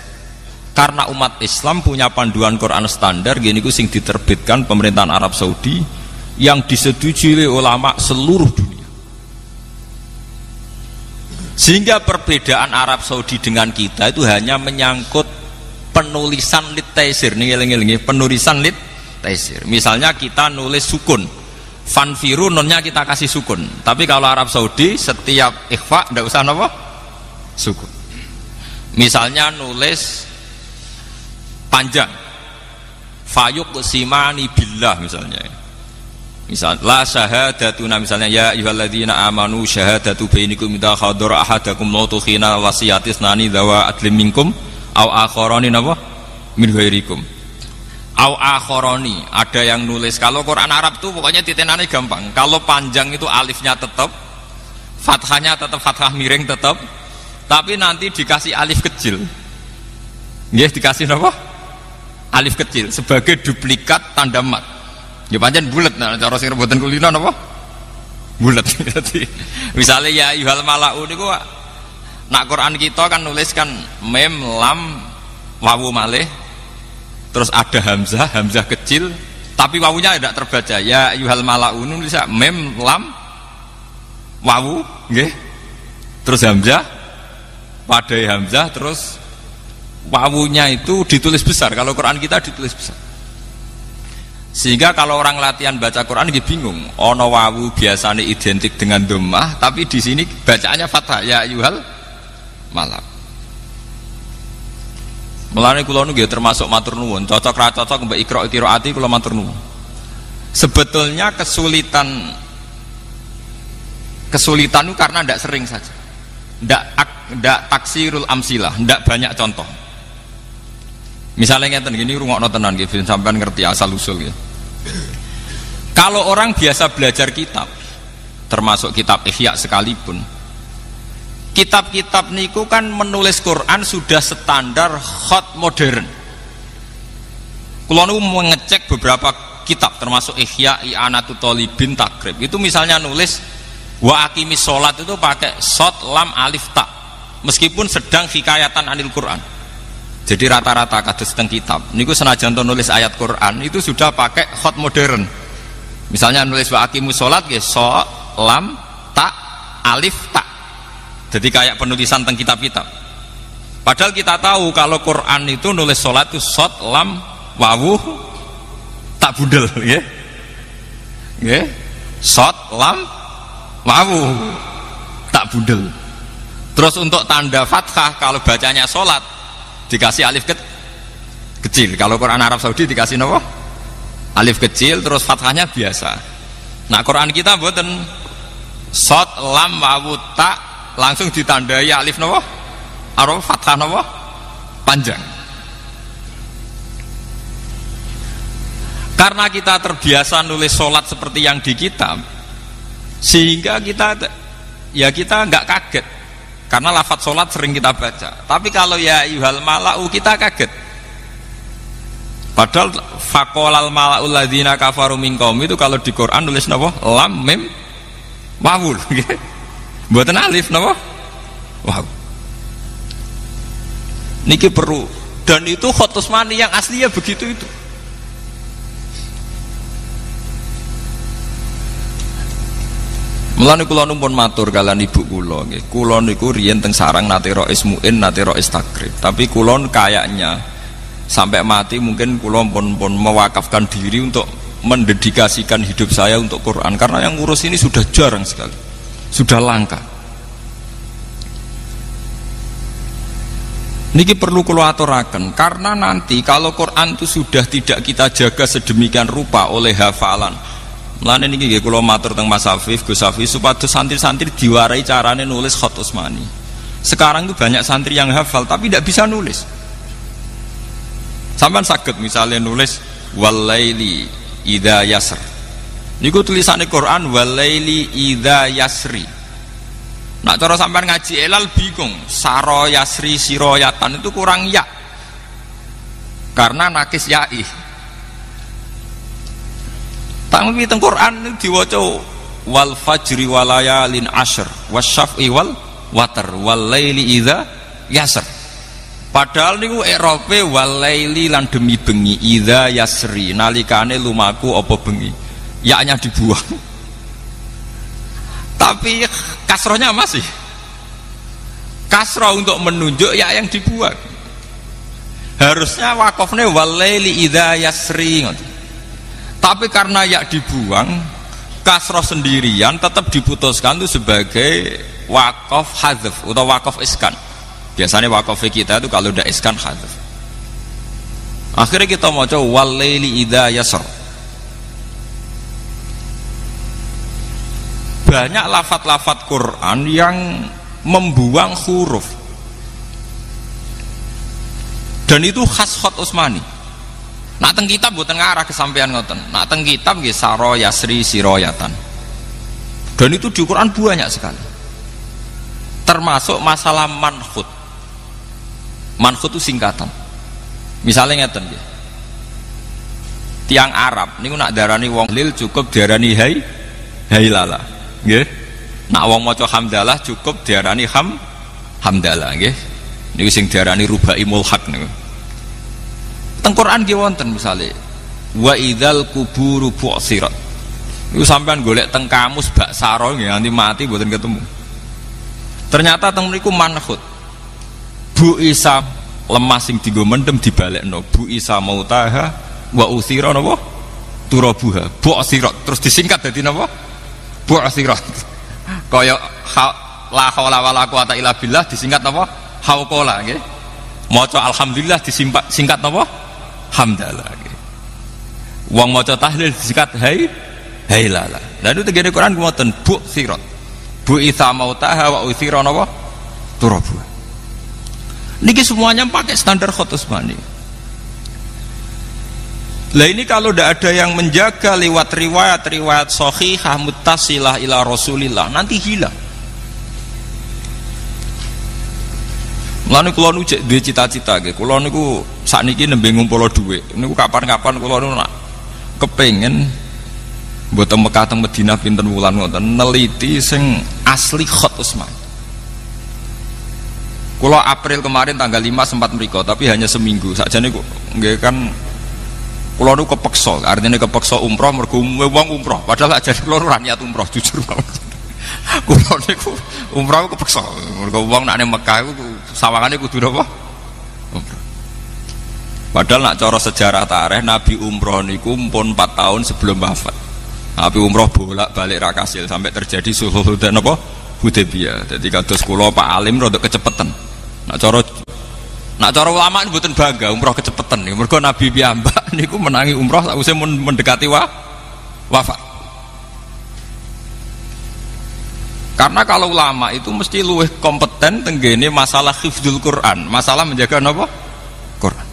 Karena umat Islam punya panduan Quran standar, gini ku sing diterbitkan pemerintahan Arab Saudi yang disetujui oleh ulama seluruh dunia. Sehingga perbedaan Arab Saudi dengan kita itu hanya menyangkut penulisan lit taisir. Nih, penulisan lit taisir. Misalnya kita nulis sukun, fanfiru nonnya kita kasih sukun. Tapi kalau Arab Saudi setiap ikhfa tidak usah apa? Sukun. Misalnya nulis panjang, fayuq simani billah misalnya. Misal la syahadatuna misalnya ya ayyuhalladzina amanu syahadatu bainakum idza hadara ahadakum mautu khina wasiyatis nani dawa adlim minkum au akharani napa min ghairikum. Au akharani, ada yang nulis. Kalau Quran Arab tuh pokoknya titenane gampang. Kalau panjang itu alifnya tetap, fathahnya tetap fathah miring tetap, tapi nanti dikasih alif kecil. Nggih, dikasih napa? Alif kecil sebagai duplikat tanda mat. Ya pancen bulet, nah cara sing rebutan kulino napa? Bulet. Misalnya ya ayyuhal mala'u niku nak Quran kita kan nuliskan mem lam wawu malih. Terus ada hamzah, hamzah kecil, tapi wawunya tidak terbaca. Ya ayyuhal mala'u nulis mem lam wawu, nggih. Terus hamzah, padai hamzah, terus wawunya itu ditulis besar. Kalau Quran kita ditulis besar. Sehingga kalau orang latihan baca Quran dia bingung. Ono wawu biasanya identik dengan dhammah, tapi di sini bacaannya fathah. Ya ayyuhal mala'u. Mulane kula nu nggih termasuk matur nuwun, cocok ra cocok mbek Iqra qiraati kula matur nuwun. Sebetulnya kesulitan itu karena ndak sering saja. Ndak taksirul amsilah, ndak banyak contoh. Misalnya ngeten gini rungokno tenan nggih ben sampean ngerti asal usul nggih. Kalau orang biasa belajar kitab, termasuk kitab Ihya sekalipun, kitab-kitab niku kan menulis Quran sudah standar khot modern. Kulo niku mengecek beberapa kitab termasuk Ihya, I'anatut Thalibin, Takrib. Itu misalnya nulis wa aqimis sholat itu pakai shot lam alif ta. Meskipun sedang hikayatan anil Quran. Jadi rata-rata kados teng kitab niku senajan to nulis ayat Quran itu sudah pakai khot modern. Misalnya nulis wa aqimus sholat nggih shot lam ta alif ta. Jadi kayak penulisan teng kitab-kitab. Padahal kita tahu kalau Quran itu nulis sholat itu shot lam wawu tak budel, ya, ya, shot lam wawu tak budel. Terus untuk tanda fathah kalau bacanya sholat dikasih alif kecil. Kalau Quran Arab Saudi dikasih apa? Alif kecil, terus fathahnya biasa. Nah Quran kita mboten shot lam wawu tak langsung ditandai alif napa? Arab fathah napa? Panjang. Karena kita terbiasa nulis sholat seperti yang di kitab, sehingga kita nggak kaget. Karena lafadz sholat sering kita baca. Tapi kalau ya ayyuhal mala'u kita kaget. Padahal faqolal mala'ul ladzina kafaru min qaum itu kalau di Quran nulis napa? Lam mim wawu. Mboten alif napa? Wow. Niki perlu Dan itu Khot Utsmani yang aslinya begitu itu. Mulane kula numpun matur kalian ibu kula nggih. Kula niku riyen teng sarang nate rois muin, nate rois takrib. Tapi kula kayaknya sampai mati mungkin kula pun mewakafkan diri untuk mendedikasikan hidup saya untuk Quran, karena yang ngurus ini sudah jarang sekali. Sudah langka. Niki perlu kula aturaken, karena nanti kalau Quran itu sudah tidak kita jaga sedemikian rupa oleh hafalan. Mulane niki nggih kula matur teng Mas Afif, Gus Afif supados santri-santri diwarai carane nulis Khot Utsmani. Sekarang itu banyak santri yang hafal tapi tidak bisa nulis. Sampeyan saged misalnya nulis walaili idza yasr. Niku tulisane Quran walaili idza yasri. Nak cara sampean ngaji elal bingung, saro yasri siroyatan itu kurang ya. Karena nakis ya'i. Tapi teng Quran diwaca wal fajri walayalin ashr wasyaf'i wal watar wal laili idza yasr. Padahal niku i'rabe wal laili lan demi bengi idza yasri nalikane lumaku apa bengi. Ya-nya dibuang. Tapi kasrohnya masih. Kasroh untuk menunjuk ya yang dibuang. Harusnya wakofnya wal laili idza yasri. Tapi karena ya dibuang, kasroh sendirian tetap diputuskan itu sebagai wakof hadzf atau wakof iskan. Biasanya wakof kita itu kalau udah iskan hadzf. Akhirnya kita mau coba wal laili idza yasr. Banyak lafat-lafat Quran yang membuang huruf. Dan itu khas Khot Utsmani. Nak teng kitab mboten ngarah kesampaian ngoten. Nak teng kitab nggih saro yasri siroyatan. Dan itu di Quran banyak sekali. Termasuk masalah manhut. Manhut itu singkatan. Misalnya ngeten nggih. Tiang Arab niku nak darani wong lil cukup diarani hailala. Nggih. Nak wong maca hamdalah cukup diarani hamdalah nggih. Niku sing diarani rubai mulhaq niku. Teng Quran nggih wonten misale wa idzal kuburu bu'sirat. Niku sampean golek teng kamus bak saro nggih nganti mati mboten ketemu. Ternyata teng mriku manhut. Bu Isa lemah sing dienggo mendem dibalekno. Bu Isa mautaha wa utsira napa? Turabuha. Bu'sirat terus disingkat dadi napa? Bu'sirat. Kaya la haula wala quwata illa billah disingkat napa? Hauqala nggih. Maca alhamdulillah disingkat napa? Hamdalah. Wong maca tahlil disingkat hailala. Lah itu tegene Quran ngoten bu sirat. Bu itha mautaha wa utsira napa? Turabu. Niki semuanya pakai standar Khot Utsmani. Lah ini kalau tidak ada yang menjaga lewat riwayat-riwayat sahihah muttasilah ila Rasulillah nanti hilang. Lalu kalau nu cek dua cita-cita, kalau niku saat niki nembe ngumpul duit, niku kapan-kapan kalau nu nak kepengen buat Mekah teng Madinah pinten wulan ngoten neliti sing asli Khot Utsmani. Kalau April kemarin tanggal 5 sempat mriko, tapi hanya seminggu. Sakjane kok nggih kan kula nu kepeksa, artinya kepeksa umroh mergo wong umroh, padahal sakjane kula ora niat umroh jujur banget. Kula niku umroh kepeksa, mergo wong nek nang Mekah iku sawangane kudu napa? Umroh. Padahal nak cara sejarah tarikh Nabi umroh niku pun 4 tahun sebelum wafat. Nabi umroh bolak-balik ra kasil sampai terjadi sulhul Hudaybiyah. Dadi kados kula Pak Alim rada kecepetan. Nak cara ulama mboten bangga umroh kecepetan niku. Mergo Nabi piyambak niku menangi umroh sakwise mendekati wafat. Karena kalau ulama itu mesti luwih kompeten tenggene masalah hifdzul Quran, masalah menjaga napa? Quran.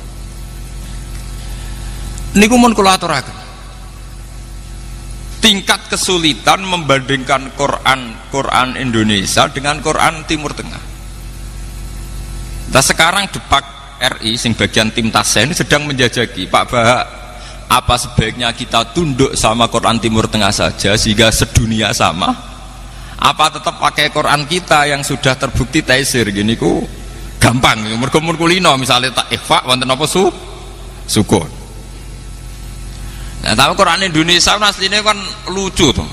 Niku mun kula aturaken. Tingkat kesulitan membandingkan Quran Indonesia dengan Quran Timur Tengah. Nah sekarang Depak RI sing bagian tim Tasya ini sedang menjajaki, Pak Bahak, apa sebaiknya kita tunduk sama Quran Timur Tengah saja sehingga sedunia sama? Apa tetap pakai Quran kita yang sudah terbukti taisir gini ku gampang. Mergo mun kulino misalnya tak ikhfa wonten apa sukun. Nah, tapi Quran Indonesia aslinya kan lucu tuh.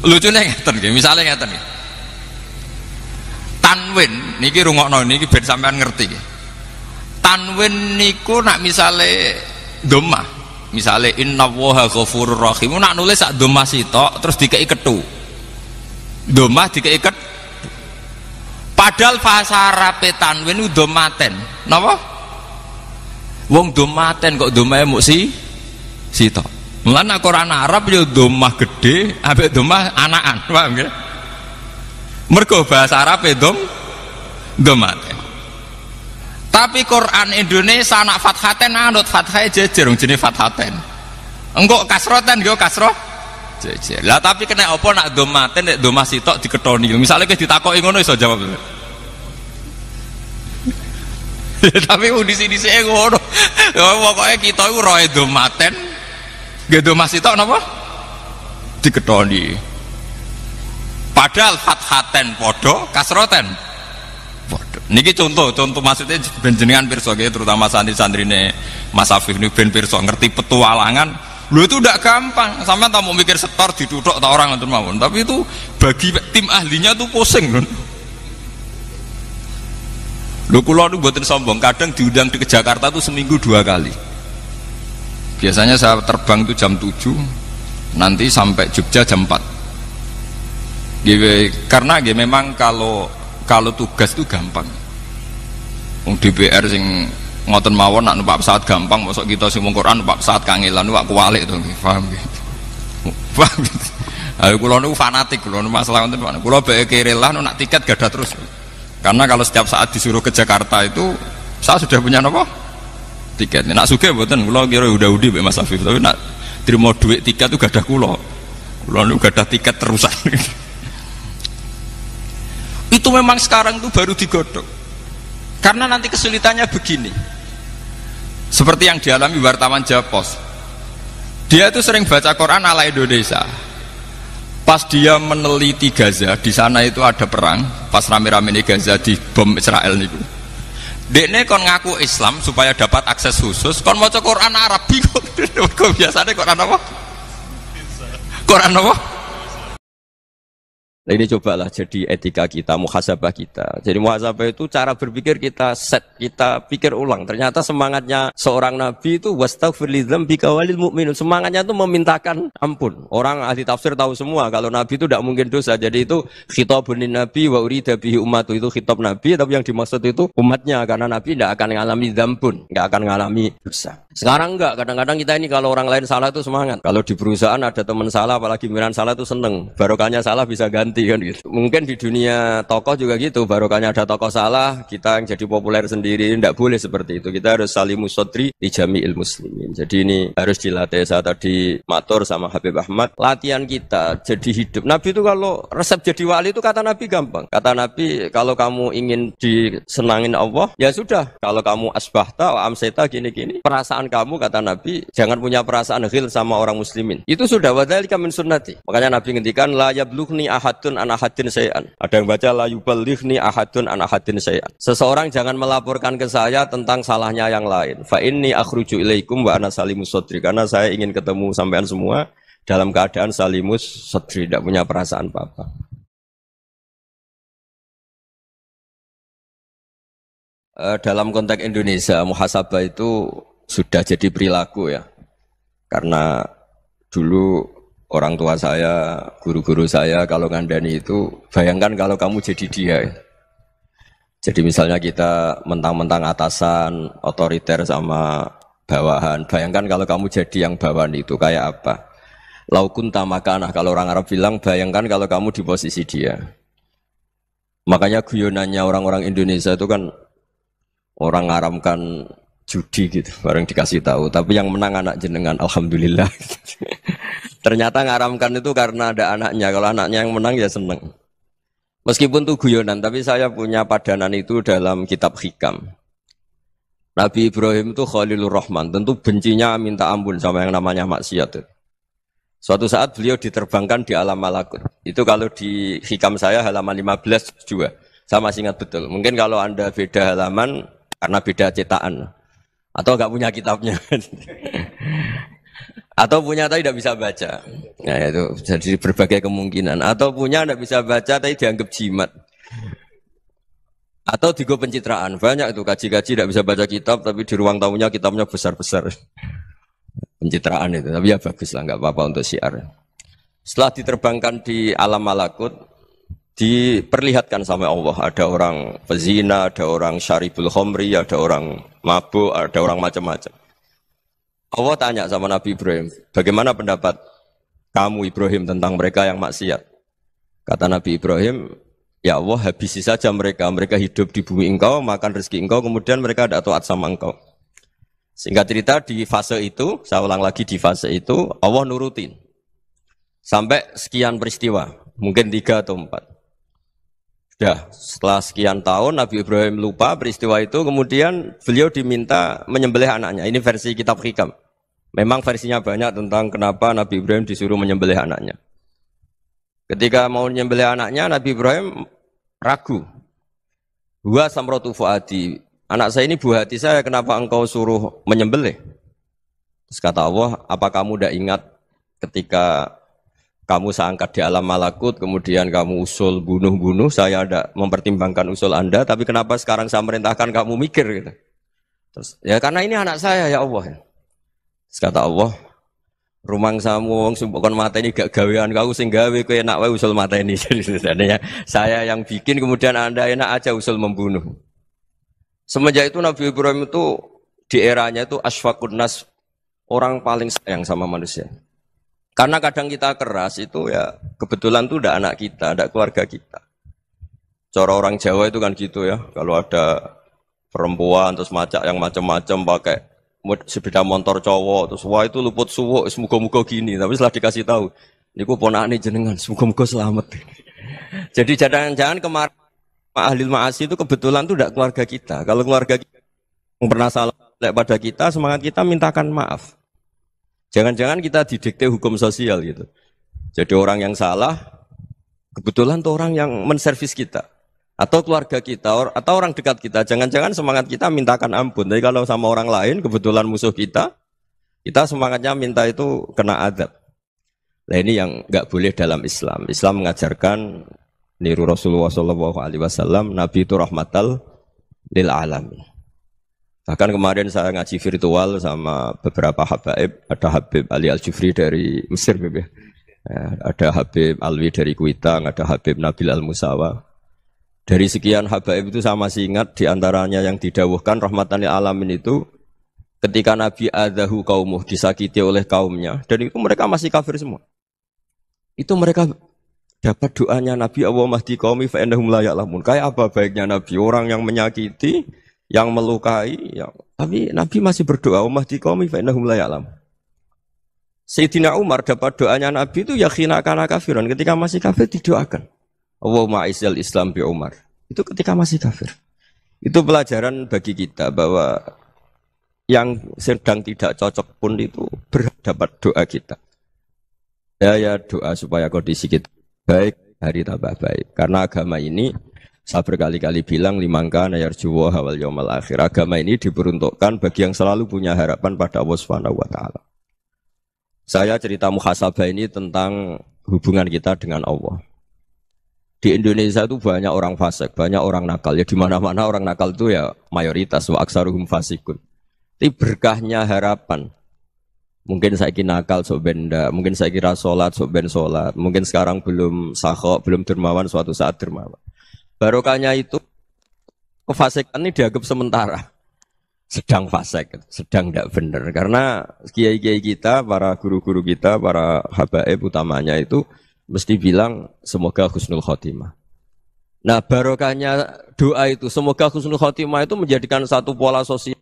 Lucunya ngeten nggih, misale ngeten nggih. Tanwin niki rungokno niki ben sampean ngerti nggih. Tanwin niku nak misale dhammah, misale innallaha ghafurur rahim, nak nulis sak dhammah sitok terus dikei kethu. Dhammah dikei kethu. Padahal bahasa Arab tanwin itu dhammaten. Napa? Wong dhammaten kok dhamahe muk sitok. Mulane Quran Arab ya dhammah gede ambek dhammah anakan, paham nggih? Mergo bahasa Arab dhammaten. Tapi Quran Indonesia anak fathaten anut fathahe jejer wong jenenge fathaten. Engko kasroten yo kasroh jejer. Lah tapi kena apa nak dhammaten nek dhammah sitok diketoni. Misale kowe ditakoki ngono iso jawab. Tapi di sini saya ngono. Pokoknya kita itu roe dhammaten. Gitu masih tau napa? Diketoni. Padahal fathaten podo, kasroten podo. Niki contoh maksudnya benjenengan pirsa nggih, terutama santri-santrine Mas Afif niku ben pirsa ngerti petualangan. Lho itu tidak gampang. Sampeyan tak mau mikir setor dituthuk ta orang ngoten mawon. Tapi itu bagi tim ahlinya tuh pusing, lho. Lho kula niku mboten sombong, kadang diundang ke Jakarta tuh seminggu 2 kali. Biasanya saya terbang itu jam 7, nanti sampai Jogja jam 4. Karena memang kalau tugas itu gampang. DPR sing ngoten mawon nak numpak pesawat gampang, mosok kita sing wong Quran numpak pesawat kangelan wak kuwalik to nggih, paham nggih. Paham. Ayo kula niku fanatik, kula masalah wonten kula bae kerelah nak tiket gadah terus. Karena kalau setiap saat disuruh ke Jakarta itu saya sudah punya apa? Tiket. Nak sugih mboten kula kira udah-udi mbek Mas Afif, tapi nak trimo duit tiket itu gadah kula. Kula niku gadah tiket terusan. Itu memang sekarang itu baru digodok. Karena nanti kesulitannya begini. Seperti yang dialami wartawan Japos. Dia itu sering baca Quran ala Indonesia. Pas dia meneliti Gaza, di sana itu ada perang, pas rame-rame di Gaza di bom Israel niku. Dekne kon ngaku Islam supaya dapat akses khusus, kon maca Quran Arab bingung. Kok biasanya Quran apa? Quran apa?
Nah, ini cobalah jadi etika kita, muhasabah kita. Jadi muhasabah itu cara berpikir kita set, kita pikir ulang. Ternyata semangatnya seorang nabi itu wastaghfir lidzambika walil mu'minun. Semangatnya itu memintakan ampun. Orang ahli tafsir tahu semua kalau nabi itu tidak mungkin dosa. Jadi itu khitabun nabi wa urida bihi ummatu, itu khitab nabi, tapi yang dimaksud itu umatnya, karena nabi tidak akan mengalami dzambun, tidak akan mengalami dosa. Sekarang enggak, kadang-kadang kita ini kalau orang lain salah itu semangat. Kalau di perusahaan ada teman salah, apalagi pimpinan salah itu seneng. Barokahnya salah bisa ganti kan gitu. Mungkin di dunia tokoh juga gitu, barokahnya ada tokoh salah, kita yang jadi populer sendiri. Tidak boleh seperti itu. Kita harus salimus sodri di jami'il muslimin. Jadi ini harus dilatih. Saya tadi matur sama Habib Ahmad, latihan kita jadi hidup. Nabi itu kalau resep jadi wali itu kata Nabi gampang. Kata Nabi, kalau kamu ingin disenangin Allah, ya sudah. Kalau kamu asbahta wa amseta gini-gini, perasaan kamu, kata Nabi, jangan punya perasaan ghil sama orang muslimin. Itu sudah wadzalika min sunnati. Makanya Nabi ngendikan la yablughni ahadun an ahadin syai'an. Ada yang baca la yuballighni ahadun an ahadin syai'an. Seseorang jangan melaporkan ke saya tentang salahnya yang lain. Fa inni akhruju ilaikum wa ana salimus sadri. Karena saya ingin ketemu sampean semua dalam keadaan salimus sadri, tidak punya perasaan apa-apa. Dalam konteks Indonesia, muhasabah itu sudah jadi perilaku ya, karena dulu orang tua saya, guru-guru saya kalau ngandani itu, bayangkan kalau kamu jadi dia ya. Jadi misalnya kita mentang-mentang atasan, otoriter sama bawahan, bayangkan kalau kamu jadi yang bawahan itu kayak apa. Laukun tamakanah, kalau orang Arab bilang, bayangkan kalau kamu di posisi dia. Makanya guyonannya orang-orang Indonesia itu kan orang ngaramkan judi gitu, bareng dikasih tahu. Tapi yang menang anak jenengan, alhamdulillah. Ternyata ngaramkan itu karena ada anaknya. Kalau anaknya yang menang ya seneng. Meskipun itu guyonan, tapi saya punya padanan itu dalam kitab Hikam. Nabi Ibrahim itu Khalilur Rahman, tentu bencinya minta ampun sama yang namanya maksiat. Suatu saat beliau diterbangkan di alam malakut. Itu kalau di Hikam saya halaman 15 juga. Saya masih ingat betul. Mungkin kalau Anda beda halaman karena beda cetakan. Atau nggak punya kitabnya. Atau punya tapi tidak bisa baca. Nah itu jadi berbagai kemungkinan. Atau punya tidak bisa baca tapi dianggap jimat. Atau digo pencitraan. Banyak itu kaji-kaji tidak bisa baca kitab tapi di ruang tamunya kitabnya besar-besar. Pencitraan itu. Tapi ya bagus lah, nggak apa-apa untuk syiar. Setelah diterbangkan di alam malakut, diperlihatkan sama Allah. Ada orang pezina, ada orang syaribul khomri, ada orang mabuk, ada orang macam-macam. Allah tanya sama Nabi Ibrahim, bagaimana pendapat kamu Ibrahim tentang mereka yang maksiat? Kata Nabi Ibrahim, ya Allah habisi saja mereka. Mereka hidup di bumi engkau, makan rezeki engkau, kemudian mereka tidak taat sama engkau. Singkat cerita di fase itu, saya ulang lagi di fase itu, Allah nurutin. Sampai sekian peristiwa, mungkin 3 atau 4. Sudah, setelah sekian tahun Nabi Ibrahim lupa peristiwa itu, kemudian beliau diminta menyembelih anaknya. Ini versi kitab Hikam. Memang versinya banyak tentang kenapa Nabi Ibrahim disuruh menyembelih anaknya. Ketika mau menyembelih anaknya, Nabi Ibrahim ragu. Huwa samratu fuadi. Anak saya ini buah hati saya, kenapa engkau suruh menyembelih? Terus kata Allah, apa kamu tidak ingat ketika kamu saya angkat di alam malakut, kemudian kamu usul bunuh-bunuh, saya tidak mempertimbangkan usul Anda, tapi kenapa sekarang saya merintahkan kamu mikir gitu. Terus, ya karena ini anak saya ya Allah. Terus kata Allah, rumang samu wong sumpukon mata ini gak gawean kau sing gawe kowe enak wae usul mata ini. Jadi sebenarnya saya yang bikin, kemudian Anda enak aja usul membunuh. Semenjak itu Nabi Ibrahim itu di eranya itu asfaqun nas, orang paling sayang sama manusia. Karena kadang kita keras itu ya kebetulan itu udah anak kita, ada keluarga kita. Cara orang Jawa itu kan gitu ya, kalau ada perempuan terus macak yang macam-macam pakai sepeda motor cowok terus wah itu luput suwuk, semoga-moga gini. Tapi setelah dikasih tahu, niku ponakane jenengan, semoga-moga selamat. Jadi jangan-jangan kemarin ahli ma'asi itu kebetulan itu tidak keluarga kita. Kalau keluarga kita yang pernah salah pada kita, semangat kita mintakan maaf. Jangan-jangan kita didikte hukum sosial gitu. Jadi orang yang salah, kebetulan itu orang yang menservis kita. Atau keluarga kita, atau orang dekat kita. Jangan-jangan semangat kita mintakan ampun. Tapi kalau sama orang lain, kebetulan musuh kita semangatnya minta itu kena adab. Nah ini yang nggak boleh dalam Islam. Islam mengajarkan niru Rasulullah SAW, Nabi itu rahmatal lil alamin. Bahkan kemarin saya ngaji virtual sama beberapa habaib, ada Habib Ali Al-Jufri dari Mesir, ya. Ada Habib Alwi dari Kuitang, ada Habib Nabil Al-Musawa. Dari sekian habaib itu saya masih ingat diantaranya yang didawuhkan rahmatan lil alamin itu ketika Nabi adahu kaumuh, disakiti oleh kaumnya, dan itu mereka masih kafir semua. Itu mereka dapat doanya Nabi Allah mahdi qaumi fa innahum la ya'lamun. Kayak apa baiknya Nabi, orang yang menyakiti, yang melukai, tapi Nabi masih berdoa mahdi qaumi fa innahum la ya'lamun. Sayyidina Umar dapat doanya Nabi itu yakhina kana kafiran, ketika masih kafir didoakan. Allahumma aizzal Islam bi Umar. Itu ketika masih kafir. Itu pelajaran bagi kita bahwa yang sedang tidak cocok pun itu berdapat doa kita. Ya doa supaya kondisi kita baik, hari tambah baik. Karena agama ini, saya berkali-kali bilang, limangka nayarjuwa hawal yawmal akhir. Agama ini diperuntukkan bagi yang selalu punya harapan pada Allah Subhanahu wa Ta'ala. Saya cerita muhasabah ini tentang hubungan kita dengan Allah. Di Indonesia itu banyak orang fasik, banyak orang nakal. Ya di mana-mana orang nakal itu ya mayoritas, wa aksaruhum fasikun. Tapi berkahnya harapan. Mungkin saya kira nakal sok benda, mungkin saya kira sholat sok ben sholat, mungkin sekarang belum sakhok, belum dermawan, suatu saat dermawan. Barokahnya itu kefasikan ini dianggap sementara, sedang fasik, sedang tidak benar. Karena kiai-kiai kita, para guru-guru kita, para habaib utamanya itu mesti bilang semoga husnul khotimah. Nah barokahnya doa itu, semoga husnul khotimah itu menjadikan satu pola sosial.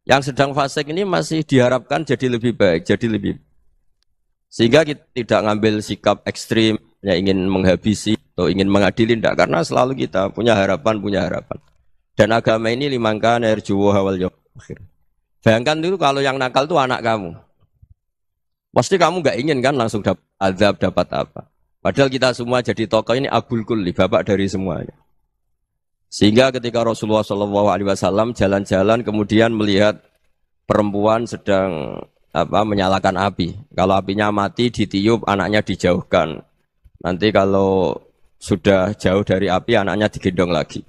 Yang sedang fasik ini masih diharapkan jadi lebih baik, jadi lebih. Sehingga kita tidak ngambil sikap ekstrim, yang ingin menghabisi atau ingin mengadili, tidak. Karena selalu kita punya harapan. Dan agama ini limangka nerjuwo hawal yawmal akhir. Bayangkan itu kalau yang nakal itu anak kamu. Pasti kamu nggak ingin kan langsung dapat azab, dapat apa. Padahal kita semua jadi tokoh ini abul kulli, bapak dari semuanya. Sehingga ketika Rasulullah SAW jalan-jalan kemudian melihat perempuan sedang menyalakan api. Kalau apinya mati ditiup, anaknya dijauhkan. Nanti kalau sudah jauh dari api, anaknya digendong lagi.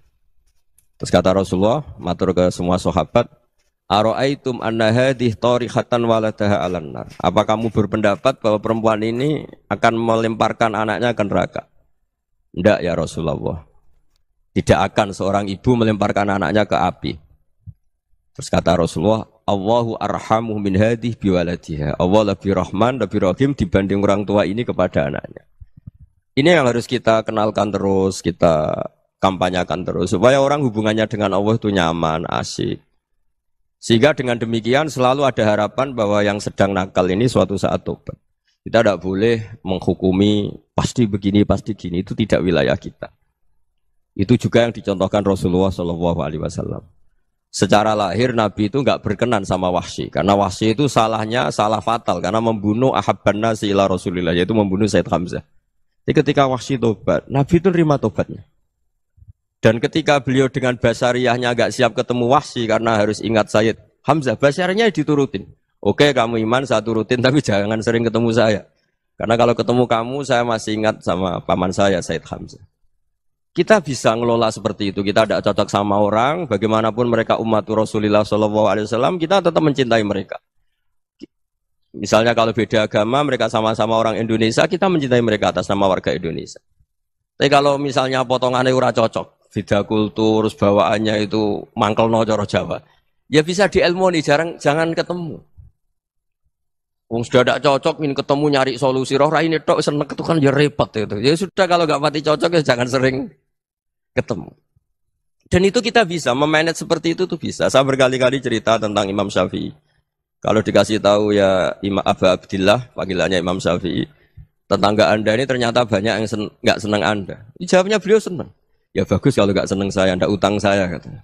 Terus kata Rasulullah, matur ke semua sahabat, Aro'aitum anna hadih tarihatan waladaha alan nar. Apa kamu berpendapat bahwa perempuan ini akan melemparkan anaknya ke neraka? Tidak ya Rasulullah. Tidak akan seorang ibu melemparkan anaknya ke api. Terus kata Rasulullah, Allahu arhamu min hadih biwaladiha. Allah lebih rahman, lebih rahim dibanding orang tua ini kepada anaknya. Ini yang harus kita kenalkan terus, kita kampanyakan terus supaya orang hubungannya dengan Allah itu nyaman, asik. Sehingga dengan demikian selalu ada harapan bahwa yang sedang nakal ini suatu saat tobat. Kita tidak boleh menghukumi pasti begini, pasti gini, itu tidak wilayah kita. Itu juga yang dicontohkan Rasulullah SAW. Secara lahir Nabi itu nggak berkenan sama Wahsy, karena Wahsy itu salahnya salah fatal karena membunuh ahabban nasi ila Rasulillah, yaitu membunuh Said Hamzah. Jadi ketika Wahsy tobat, Nabi itu nerima tobatnya. Dan ketika beliau dengan basariyahnya agak siap ketemu Wahsy karena harus ingat Sayyid Hamzah, basariyahnya diturutin. Oke, kamu iman, saya turutin, tapi jangan sering ketemu saya. Karena kalau ketemu kamu, saya masih ingat sama paman saya, Sayyid Hamzah. Kita bisa ngelola seperti itu. Kita tidak cocok sama orang, bagaimanapun mereka umat Rasulullah SAW, kita tetap mencintai mereka. Misalnya kalau beda agama, mereka sama-sama orang Indonesia, kita mencintai mereka atas nama warga Indonesia. Tapi kalau misalnya potongannya ora cocok, beda kultur, bawaannya itu mangkelno cara Jawa, ya bisa diilmoni, jangan ketemu. Wong sudah tidak cocok, ingin ketemu nyari solusi, roh ini tok seneng itu kan ya repot itu. Ya sudah kalau nggak pati cocok ya jangan sering ketemu. Dan itu kita bisa memanage seperti itu tuh bisa. Saya berkali-kali cerita tentang Imam Syafi'i. Kalau dikasih tahu ya Imam Abu Abdillah, panggilannya Imam Syafi'i, tetangga Anda ini ternyata banyak yang nggak senang Anda. Jawabnya beliau senang. Ya bagus kalau nggak senang saya, Anda utang saya katanya.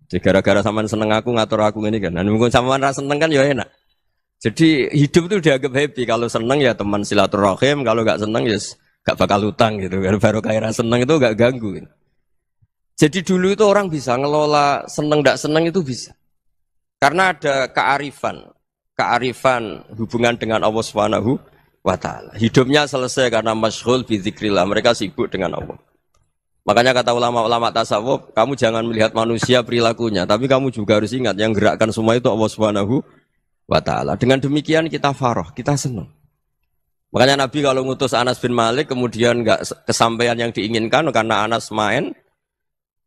Jadi gara-gara sampean seneng aku ngatur aku ini kan. Dan mungkin sampean rasa seneng kan ya enak. Jadi hidup itu dianggap happy. Kalau seneng ya teman silaturahim, kalau nggak seneng ya nggak bakal utang gitu. Baru kayak seneng itu nggak ganggu. Gitu. Jadi dulu itu orang bisa ngelola seneng nggak seneng itu bisa. Karena ada kearifan hubungan dengan Allah Subhanahu wa ta'ala. Hidupnya selesai karena masyghul bi dzikrillah, mereka sibuk dengan Allah. Makanya kata ulama-ulama tasawuf, kamu jangan melihat manusia perilakunya, tapi kamu juga harus ingat yang gerakkan semua itu Allah Subhanahu wa ta'ala. Dengan demikian kita farah, kita senang. Makanya Nabi kalau ngutus Anas bin Malik kemudian enggak kesampaian yang diinginkan karena Anas main,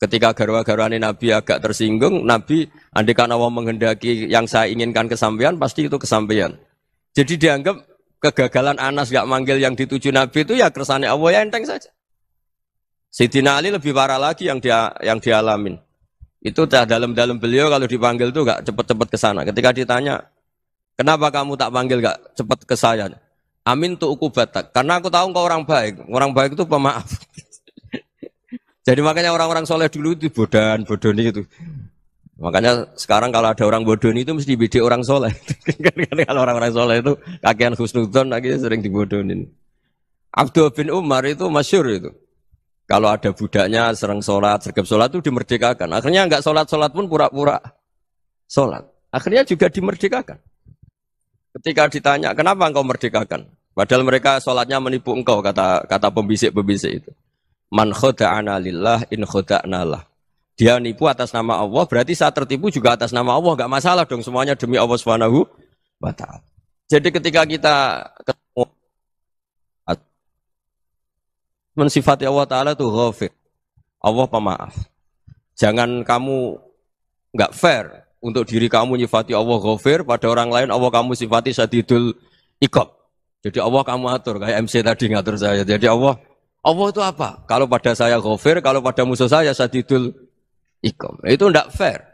ketika garwa-garwane Nabi agak tersinggung, Nabi andaikan Allah menghendaki yang saya inginkan kesampaian, pasti itu kesampaian. Jadi dianggap kegagalan Anas gak manggil yang dituju Nabi itu ya kersane Allah, ya enteng saja. Sayyidina Ali lebih parah lagi yang dialamin. Itu dalam beliau kalau dipanggil itu gak cepet-cepet ke sana. Ketika ditanya, kenapa kamu tak panggil gak cepet ke saya? Amin tu ukubatak. Karena aku tahu engkau orang baik. Orang baik itu pemaaf. Jadi makanya orang-orang soleh dulu itu bodoni itu. Makanya sekarang kalau ada orang bodoni itu mesti beda orang soleh. Kalau orang-orang soleh itu kakean husnudzon lagi sering dibodonin. Abdul bin Umar itu masyhur itu. Kalau ada budaknya sering sholat, sergap sholat itu dimerdekakan. Akhirnya enggak sholat pun pura-pura sholat. Akhirnya juga dimerdekakan. Ketika ditanya, kenapa engkau merdekakan? Padahal mereka sholatnya menipu engkau, kata pembisik-pembisik itu. Man khoda'ana lillah in khoda'na lah. Dia nipu atas nama Allah, berarti saat tertipu juga atas nama Allah. Enggak masalah dong, semuanya demi Allah Subhanahu wa ta'ala. Jadi ketika kita ketemu mensifati Allah Ta'ala itu ghafir. Allah pemaaf. Jangan kamu enggak fair untuk diri kamu nyifati Allah ghafir, pada orang lain Allah kamu sifati syadidul iqab. Jadi Allah kamu atur, kayak MC tadi ngatur saya. Jadi Allah itu apa? Kalau pada saya ghafir, kalau pada musuh saya syadidul iqam. Itu tidak fair.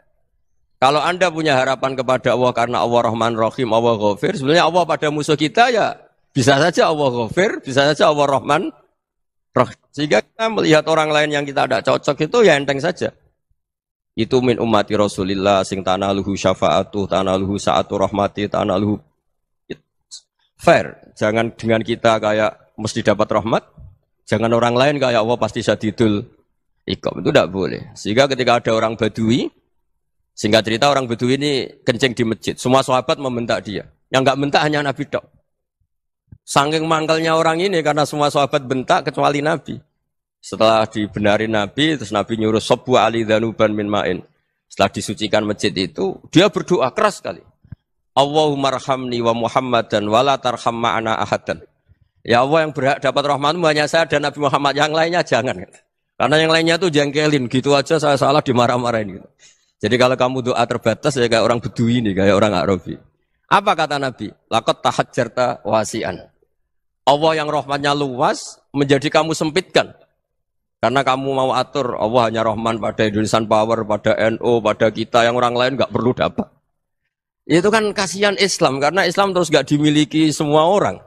Kalau Anda punya harapan kepada Allah karena Allah Rahman Rahim, Allah ghafir, sebenarnya Allah pada musuh kita ya bisa saja Allah ghafir, bisa saja Allah Rahman Rahim. Sehingga kita melihat orang lain yang kita tidak cocok itu ya enteng saja. Itu min ummati Rasulillah sing tanaluhu syafa'atuh, tanaluhu sa'atu rahmati, tanaluhu fair. Jangan dengan kita kayak mesti dapat rahmat. Jangan orang lain kayak Allah pasti syadidul Iqam itu tidak boleh. Sehingga ketika ada orang Badui, singkat cerita orang Badui ini kencing di masjid. Semua sahabat membentak dia. Yang enggak bentak hanya Nabi tok. Saking mangkelnya orang ini karena semua sahabat bentak kecuali Nabi. Setelah dibenarin Nabi, terus Nabi nyuruh Sabbu ali dhanuban min ma'in. Setelah disucikan masjid itu, dia berdoa keras sekali. Allahumma arhamni wa Muhammadan wa la tarham ma'ana ahadan. Ya Allah, yang berhak dapat rahmatmu hanya saya dan Nabi Muhammad, yang lainnya jangan. Karena yang lainnya tuh jengkelin, gitu aja saya salah dimarah-marahin gitu. Jadi kalau kamu doa terbatas ya kayak orang Bedui ini, kayak orang Arabi. Apa kata Nabi? Laqad tahajjarta wasi'an. Allah yang rahmatnya luas menjadi kamu sempitkan. Karena kamu mau atur Allah hanya rahman pada Indonesian Power, pada NU, pada kita, yang orang lain nggak perlu dapat. Itu kan kasihan Islam, karena Islam terus nggak dimiliki semua orang.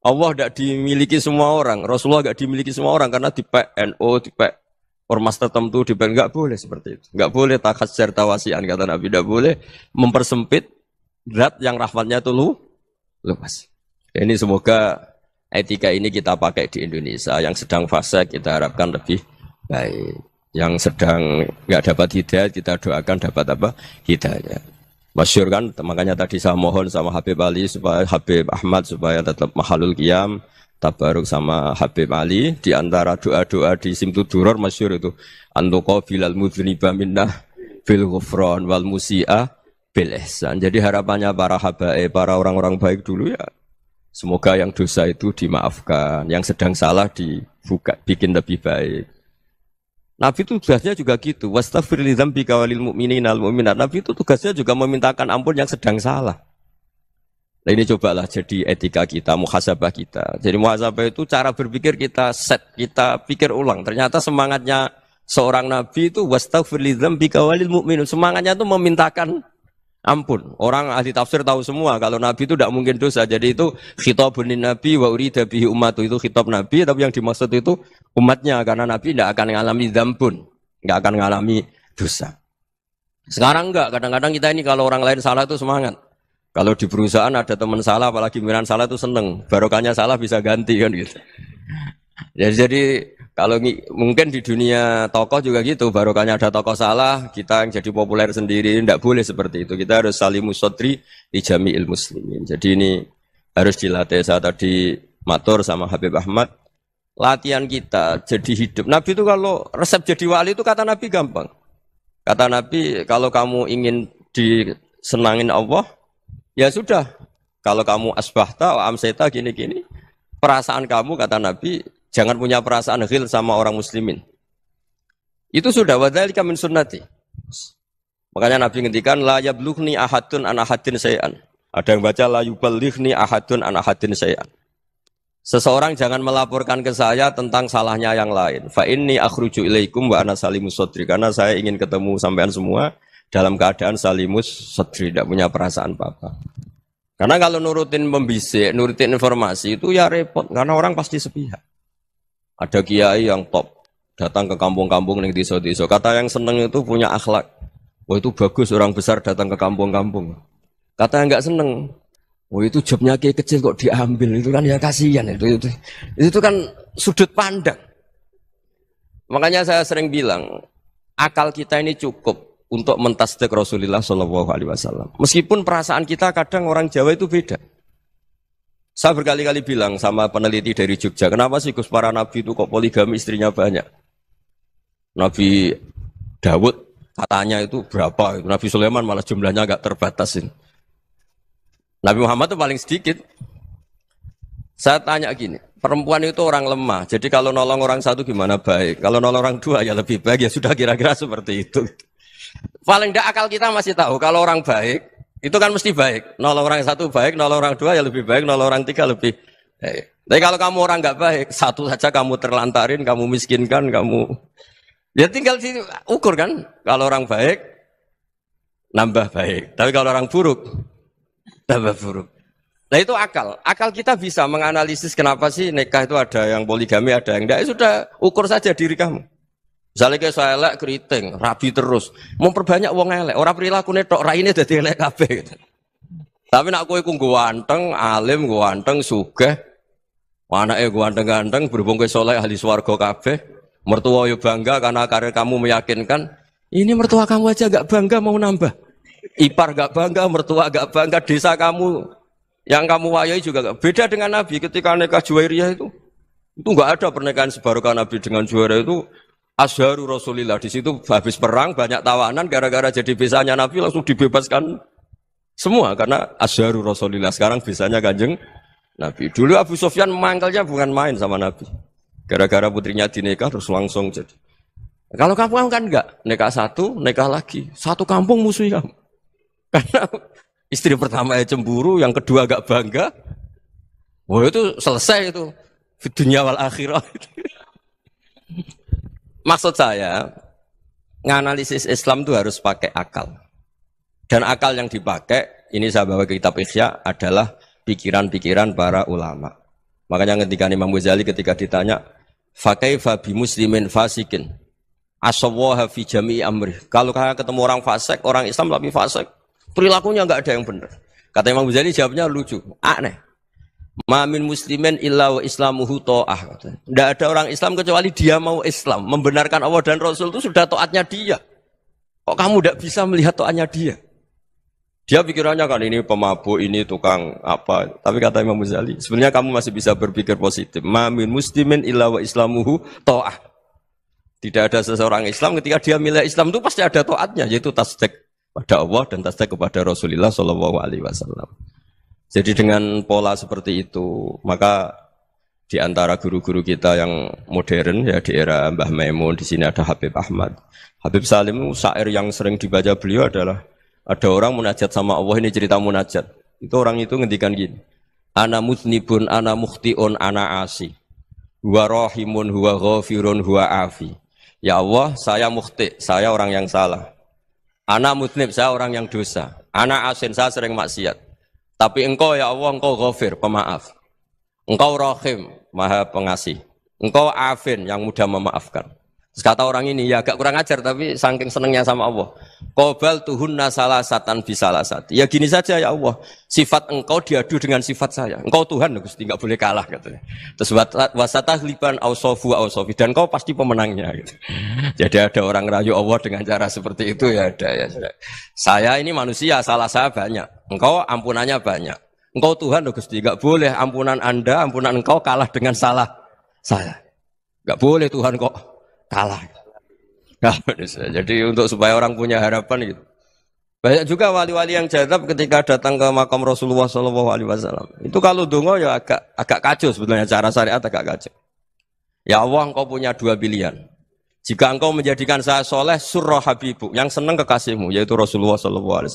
Allah tidak dimiliki semua orang, Rasulullah tidak dimiliki semua orang, karena di NU, di ormas tertentu, di nggak boleh seperti itu. Nggak boleh takhasyar tawasian, kata Nabi, tidak boleh mempersempit zat yang rahmatnya itu luas. Ini semoga etika ini kita pakai di Indonesia. Yang sedang fase kita harapkan lebih baik. Yang sedang nggak dapat hidayah kita doakan dapat apa? Hidayah. Masyhur kan, makanya tadi saya mohon sama Habib Ali supaya Habib Ahmad supaya tetap mahalul qiyam, tabaruk sama Habib Ali. Di antara doa-doa di Simtud Duror masyhur itu antuqabilal mudhniba minnah bil ghufran wal musi'a bil ihsan. Jadi harapannya para habaib, para orang-orang baik dulu ya, semoga yang dosa itu dimaafkan, yang sedang salah dibuka, bikin lebih baik. Nabi itu tugasnya juga gitu. Wastaghfir li dzambika walil mu'minina wal mu'minat. Nabi itu tugasnya juga memintakan ampun yang sedang salah. Nah ini cobalah jadi etika kita, muhasabah kita. Jadi muhasabah itu cara berpikir kita set, kita pikir ulang. Ternyata semangatnya seorang nabi itu wastaghfir li dzambika walil mu'minun. Semangatnya itu memintakan ampun. Orang ahli tafsir tahu semua kalau Nabi itu tidak mungkin dosa. Jadi itu khitabun Nabi wa urida bihi ummatu, itu khitab Nabi, tapi yang dimaksud itu umatnya, karena Nabi tidak akan mengalami dzambun, tidak akan mengalami dosa. Sekarang enggak, kadang-kadang kita ini kalau orang lain salah itu semangat. Kalau di perusahaan ada teman salah, apalagi pimpinan salah itu seneng. Barokahnya salah bisa ganti kan gitu. Jadi kalau mungkin di dunia tokoh juga gitu, barokahnya ada tokoh salah, kita yang jadi populer sendiri, tidak boleh seperti itu. Kita harus salimus sodri di jami'il muslimin. Jadi ini harus dilatih. Saya tadi matur sama Habib Ahmad, latihan kita jadi hidup. Nabi itu kalau resep jadi wali itu kata Nabi gampang. Kata Nabi, kalau kamu ingin disenangin Allah, ya sudah. Kalau kamu asbahta, amseta, gini-gini, perasaan kamu, kata Nabi, jangan punya perasaan ghil sama orang muslimin. Itu sudah wadzalika min sunnati. Makanya Nabi ngendikan la yablughni ahadun an ahadin syai'an. Ada yang baca la yuballighni ahadun an ahadin syai'an. Seseorang jangan melaporkan ke saya tentang salahnya yang lain. Fa inni akhruju ilaikum wa ana salimus sadri. Karena saya ingin ketemu sampean semua dalam keadaan salimus sadri, tidak punya perasaan apa-apa. Karena kalau nurutin membisik, nurutin informasi itu ya repot, karena orang pasti sepihak. Ada kiai yang top, datang ke kampung-kampung ning desa-desa. Kata yang seneng itu punya akhlak. Wah itu bagus, orang besar datang ke kampung-kampung. Kata yang enggak seneng, wah itu jobnya kiai kecil kok diambil, itu kan ya kasihan. Itu kan sudut pandang. Makanya saya sering bilang, akal kita ini cukup untuk mentasdik Rasulullah SAW. Meskipun perasaan kita kadang orang Jawa itu beda. Saya berkali-kali bilang sama peneliti dari Jogja, kenapa sih Gus para nabi itu kok poligami istrinya banyak? Nabi Dawud katanya itu berapa? Nabi Sulaiman malah jumlahnya agak terbatasin. Nabi Muhammad itu paling sedikit. Saya tanya gini, perempuan itu orang lemah, jadi kalau nolong orang satu gimana baik? Kalau nolong orang dua ya lebih baik, ya sudah kira-kira seperti itu. Paling tidak akal kita masih tahu kalau orang baik itu kan mesti baik. Nolong orang satu baik, nolong orang dua ya lebih baik, nolong orang tiga lebih baik. Tapi kalau kamu orang nggak baik, satu saja kamu terlantarin, kamu miskinkan, kamu ya tinggal diukur kan. Kalau orang baik, nambah baik. Tapi kalau orang buruk, tambah buruk. Nah itu akal. Akal kita bisa menganalisis kenapa sih nikah itu ada yang poligami, ada yang enggak. Ya sudah, ukur saja diri kamu. Misalnya kayak saya elek keriting, rabi terus, memperbanyak wong elek, orang perilaku netok, raine dadi elek kabeh gitu. Tapi nak kowe ku ganteng, alim, ganteng, sugih, anake ganteng-ganteng, berhubung kowe saleh ahli swarga kabeh, Mertua yo bangga karena karir kamu meyakinkan. Ini mertua kamu aja gak bangga mau nambah. Ipar gak bangga, mertua gak bangga, desa kamu yang kamu wayai juga gak. Beda dengan Nabi ketika nikah Juwairiyah itu gak ada pernikahan sebarokah Nabi dengan Juwairiyah itu. Azharu Rasulillah, di situ habis perang banyak tawanan gara-gara jadi besanya Nabi langsung dibebaskan semua karena Azharu Rasulillah. Sekarang besanya Kanjeng Nabi. Dulu Abu Sufyan mangkelnya bukan main sama Nabi. Gara-gara putrinya dinikah terus langsung jadi. Kalau kamu kan enggak, nikah satu, nikah lagi. Satu kampung musuh kamu. Karena istri pertama ya cemburu, yang kedua agak bangga. Wah itu selesai itu. Dunia wal akhirah. Maksud saya, nganalisis Islam itu harus pakai akal. Dan akal yang dipakai, ini saya bawa ke kitab Ihya, adalah pikiran-pikiran para ulama. Makanya ketika Imam Ghazali ketika ditanya, fakaifa bi muslimin fasikin, asawwaha fi jami'i amri. Kalau kalian ketemu orang fasik, orang Islam tapi fasik, perilakunya enggak ada yang benar. Kata Imam Ghazali jawabnya lucu, aneh. Ma min muslimin illa wa islamuhu ta'ah. Tidak ada orang Islam kecuali dia mau Islam. Membenarkan Allah dan Rasul itu sudah taatnya dia. Kok kamu tidak bisa melihat taatnya dia? Dia pikirannya kan ini pemabuk, ini tukang apa. Tapi kata Imam Ghazali, sebenarnya kamu masih bisa berpikir positif. Ma min muslimin illa wa islamuhu ta'ah. Tidak ada seseorang Islam ketika dia milih Islam itu pasti ada taatnya, yaitu tasdik pada Allah dan tasdik kepada Rasulullah SAW. Jadi dengan pola seperti itu, maka di antara guru-guru kita yang modern ya di era Mbah Maimun, di sini ada Habib Ahmad. Habib Salim, syair yang sering dibaca beliau adalah ada orang munajat sama Allah, ini cerita munajat. Itu orang itu ngendikan gini. Ana mutnibun, ana mukhtiun, ana asi. Huwa rahimun, huwa ghafirun, huwa afi. Ya Allah, saya mukhti, saya orang yang salah. Ana mutnib, saya orang yang dosa. Ana asin, saya sering maksiat. Tapi engkau ya Allah, engkau ghafir, pemaaf. Engkau rahim, maha pengasih. Engkau afin, yang mudah memaafkan. Terus kata orang ini, ya agak kurang ajar, tapi saking senengnya sama Allah. Qobal tuhunna salasatan bisalasati. Ya gini saja ya Allah, sifat engkau diadu dengan sifat saya. Engkau Tuhan, Gusti, enggak boleh kalah. Katanya. Terus wasatahliban awsofu awsofi. Dan engkau pasti pemenangnya. Gitu. Jadi ada orang rayu Allah dengan cara seperti itu, ya ada. Ya. Saya ini manusia, salah saya banyak. Engkau ampunannya banyak. Engkau Tuhan, Gusti, enggak boleh ampunan Anda, ampunan engkau kalah dengan salah saya. Enggak boleh Tuhan kok kalah. Nah, jadi untuk supaya orang punya harapan gitu. Banyak juga wali-wali yang jadab ketika datang ke makam Rasulullah SAW. Itu kalau dongo ya agak kacau sebetulnya, cara syariat agak kacau. Ya Allah, engkau punya dua pilihan. Jika engkau menjadikan saya soleh, surah habibu, yang senang kekasihmu, yaitu Rasulullah SAW.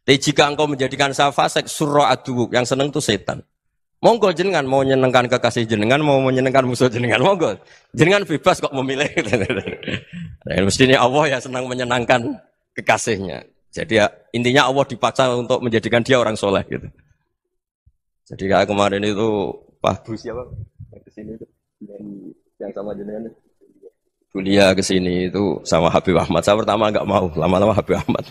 Tapi jika engkau menjadikan saya fasik, surah aduwuk, yang senang itu setan. Monggo jenengan mau menyenangkan kekasih jenengan, mau menyenangkan musuh jenengan, monggo. Jenengan bebas kok memilih. Nah, mestinya Allah ya senang menyenangkan kekasihnya. Jadi ya, intinya Allah dipaksa untuk menjadikan dia orang soleh gitu. Jadi kayak kemarin itu Pak Bu siapa? Yang kesini itu yang sama jenengan. Kuliah kesini itu sama Habib Ahmad. Saya pertama enggak mau, lama-lama Habib Ahmad.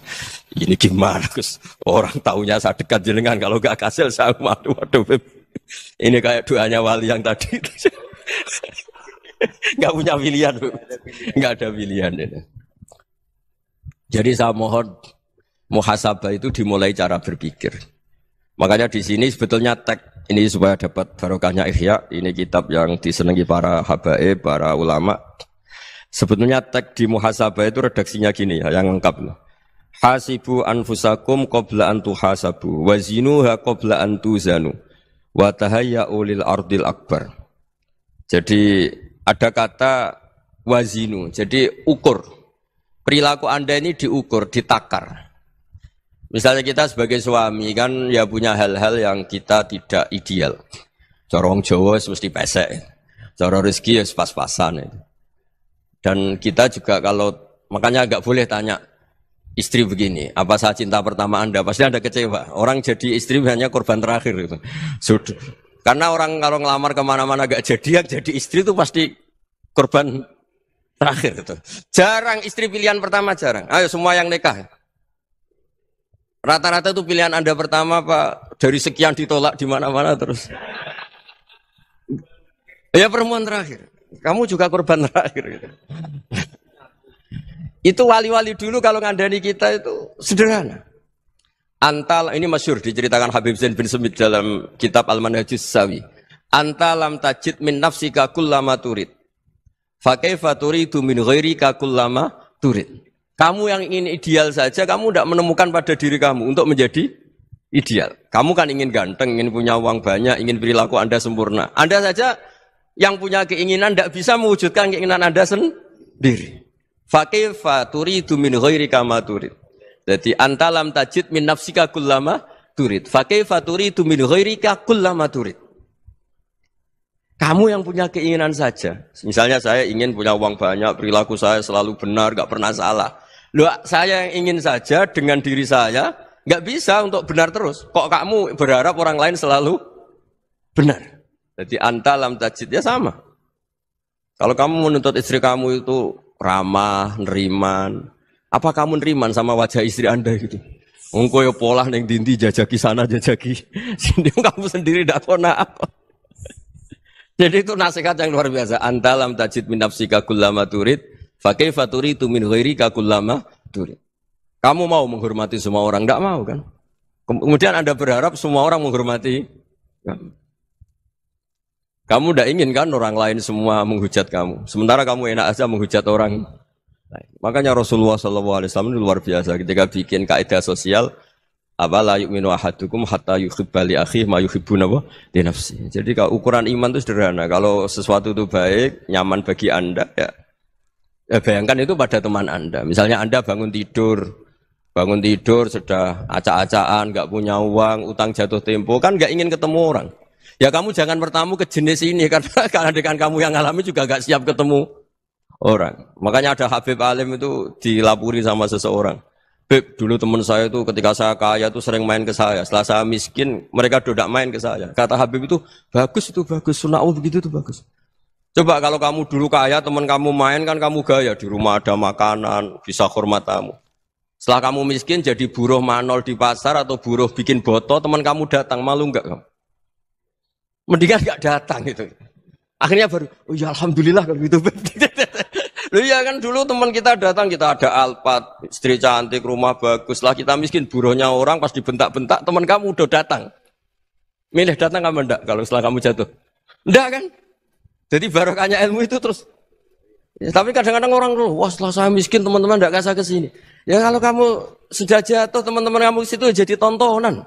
Ini gimana Gus? Orang taunya saya dekat jenengan, kalau enggak kasil saya waduh. Ini kayak doanya wali yang tadi. Enggak punya pilihan, Bu. Enggak ada pilihan ini. Jadi saya mohon muhasabah itu dimulai cara berpikir. Makanya di sini sebetulnya tag ini supaya dapat barokahnya Ihya, ini kitab yang disenangi para habaib, para ulama. Sebetulnya tag di muhasabah itu redaksinya gini ya, yang lengkap. Hasibu anfusakum qabla an tuhasabu, wazinuha qabla an tuzanu, wa tahayya'u lil ardil akbar. Jadi ada kata wazinu, jadi ukur. Perilaku Anda ini diukur, ditakar. Misalnya kita sebagai suami kan ya punya hal-hal yang kita tidak ideal. Cara wong Jawa mesti pesek. Cara rezeki ya pas-pasan. Dan kita juga kalau makanya enggak boleh tanya istri begini, apa saya cinta pertama Anda? Pasti Anda kecewa. Orang jadi istri hanya korban terakhir gitu. Sudah. Karena orang kalau ngelamar kemana-mana enggak jadi, yang jadi istri itu pasti korban terakhir gitu. Jarang istri pilihan pertama, jarang. Ayo semua yang nikah. Rata-rata itu pilihan Anda pertama Pak, dari sekian ditolak di mana-mana terus. Ya perempuan terakhir. Kamu juga korban terakhir. Gitu. Itu wali-wali dulu kalau ngandani kita itu sederhana. Antal ini masyhur diceritakan Habib Zain bin Semit dalam kitab Al-Manhajus Sawi. Anta lam tajid min nafsika kullama turid. Fa kaifa turidu min ghairika kullama turid. Kamu yang ingin ideal saja kamu tidak menemukan pada diri kamu untuk menjadi ideal. Kamu kan ingin ganteng, ingin punya uang banyak, ingin perilaku Anda sempurna. Anda saja yang punya keinginan tidak bisa mewujudkan keinginan Anda sendiri. Fa kaifa turidu min ghairika ma turid. Jadi anta lam tajid min nafsika kullama turid. Fa kaifa turidu min ghairika kullama turid. Kamu yang punya keinginan saja. Misalnya saya ingin punya uang banyak, perilaku saya selalu benar, enggak pernah salah. Loh, saya yang ingin saja dengan diri saya enggak bisa untuk benar terus. Kok kamu berharap orang lain selalu benar? Jadi anta lam tajid ya sama. Kalau kamu menuntut istri kamu itu ramah, neriman. Apa kamu neriman sama wajah istri Anda gitu? Engko yo pola ning dindi jajaki sana jajaki sini kamu sendiri ndak kona apa. Jadi itu nasihat yang luar biasa. Anta lam tajid min nafsika kullama turid, fa kaifa turidu min ghairika kullama turid. Kamu mau menghormati semua orang, ndak mau kan? Kemudian Anda berharap semua orang menghormati kamu. Kamu tidak ingin kan orang lain semua menghujat kamu. Sementara kamu enak aja menghujat orang lain. Makanya Rasulullah SAW itu luar biasa ketika bikin kaidah sosial. Apa la yu'minu ahadukum hatta yuhibba li akhihi ma yuhibbu li nafsihi. Jadi kalau ukuran iman itu sederhana. Kalau sesuatu itu baik, nyaman bagi Anda ya bayangkan itu pada teman Anda. Misalnya Anda bangun tidur sudah acak-acakan, enggak punya uang, utang jatuh tempo, kan enggak ingin ketemu orang. Ya kamu jangan bertamu ke jenis ini karena dengan kamu yang alami juga gak siap ketemu orang. Makanya ada Habib Alim itu dilapuri sama seseorang. Beb, dulu teman saya itu ketika saya kaya itu sering main ke saya. Setelah saya miskin, mereka tidak main ke saya. Kata Habib itu bagus, sunau begitu itu bagus. Coba kalau kamu dulu kaya, teman kamu main kan kamu gaya. Di rumah ada makanan, bisa hormat tamu. Setelah kamu miskin jadi buruh manol di pasar atau buruh bikin boto, teman kamu datang, malu enggak kamu? Mendingan gak datang gitu. Akhirnya baru, oh ya alhamdulillah kalau gitu. Loh iya kan dulu teman kita datang, kita ada Alphard, istri cantik, rumah bagus. Lah kita miskin, buruhnya orang pas dibentak-bentak, teman kamu udah datang. Milih datang kamu enggak kalau setelah kamu jatuh? Enggak kan? Jadi barokahnya ilmu itu terus. Ya, tapi kadang-kadang orang tuh, wah setelah saya miskin teman-teman enggak kasih ke sini. Ya kalau kamu sudah jatuh, teman-teman kamu situ jadi tontonan.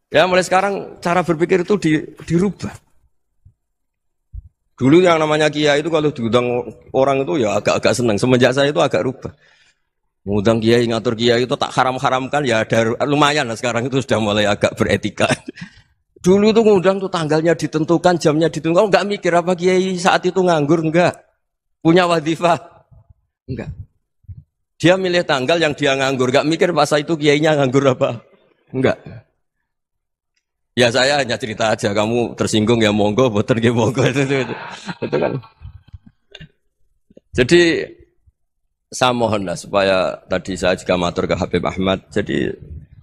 Ya mulai sekarang cara berpikir itu dirubah. Dulu yang namanya kiai itu kalau diundang orang itu ya agak-agak senang. Semenjak saya itu agak rubah. Mengundang kiai, ngatur kiai itu tak haram-haramkan ya ada lumayan lah sekarang itu sudah mulai agak beretika. Dulu itu ngundang tuh tanggalnya ditentukan, jamnya ditentukan. Enggak mikir apa kiai saat itu nganggur, enggak. Punya wadifah, enggak. Dia milih tanggal yang dia nganggur, enggak mikir masa itu kiainya nganggur apa. Enggak. Ya saya hanya cerita aja, kamu tersinggung ya monggo, boten ya monggo itu kan. Jadi saya mohonlah supaya tadi saya juga matur ke Habib Ahmad. Jadi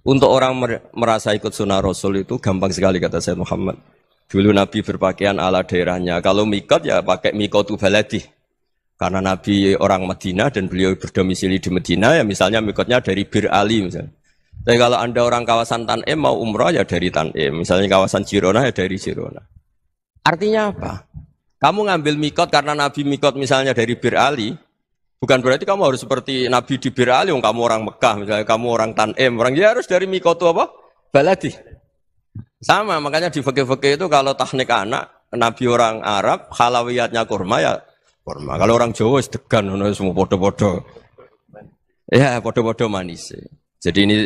untuk orang merasa ikut sunnah Rasul itu gampang sekali kata Sayyid Muhammad. Dulu Nabi berpakaian ala daerahnya. Kalau mikot ya pakai mikotu baladi. Karena Nabi orang Madinah dan beliau berdomisili di Madinah ya misalnya mikotnya dari Bir Ali misalnya. Tapi kalau Anda orang kawasan Tanim mau umrah ya dari Tanim. Misalnya kawasan Jirona ya dari Jirona. Artinya apa? Kamu ngambil mikot karena Nabi mikot misalnya dari Bir Ali. Bukan berarti kamu harus seperti Nabi di Bir Ali. Kamu orang Mekah misalnya. Kamu orang Tanim. Orang ya harus dari mikot itu apa? Baladi. Sama makanya di fikih-fikih itu kalau tahnik anak. Nabi orang Arab. Halawiyatnya kurma ya kurma. Kalau orang Jawa sedegan. Semua podo-podo. Ya podo-podo manis. Jadi ini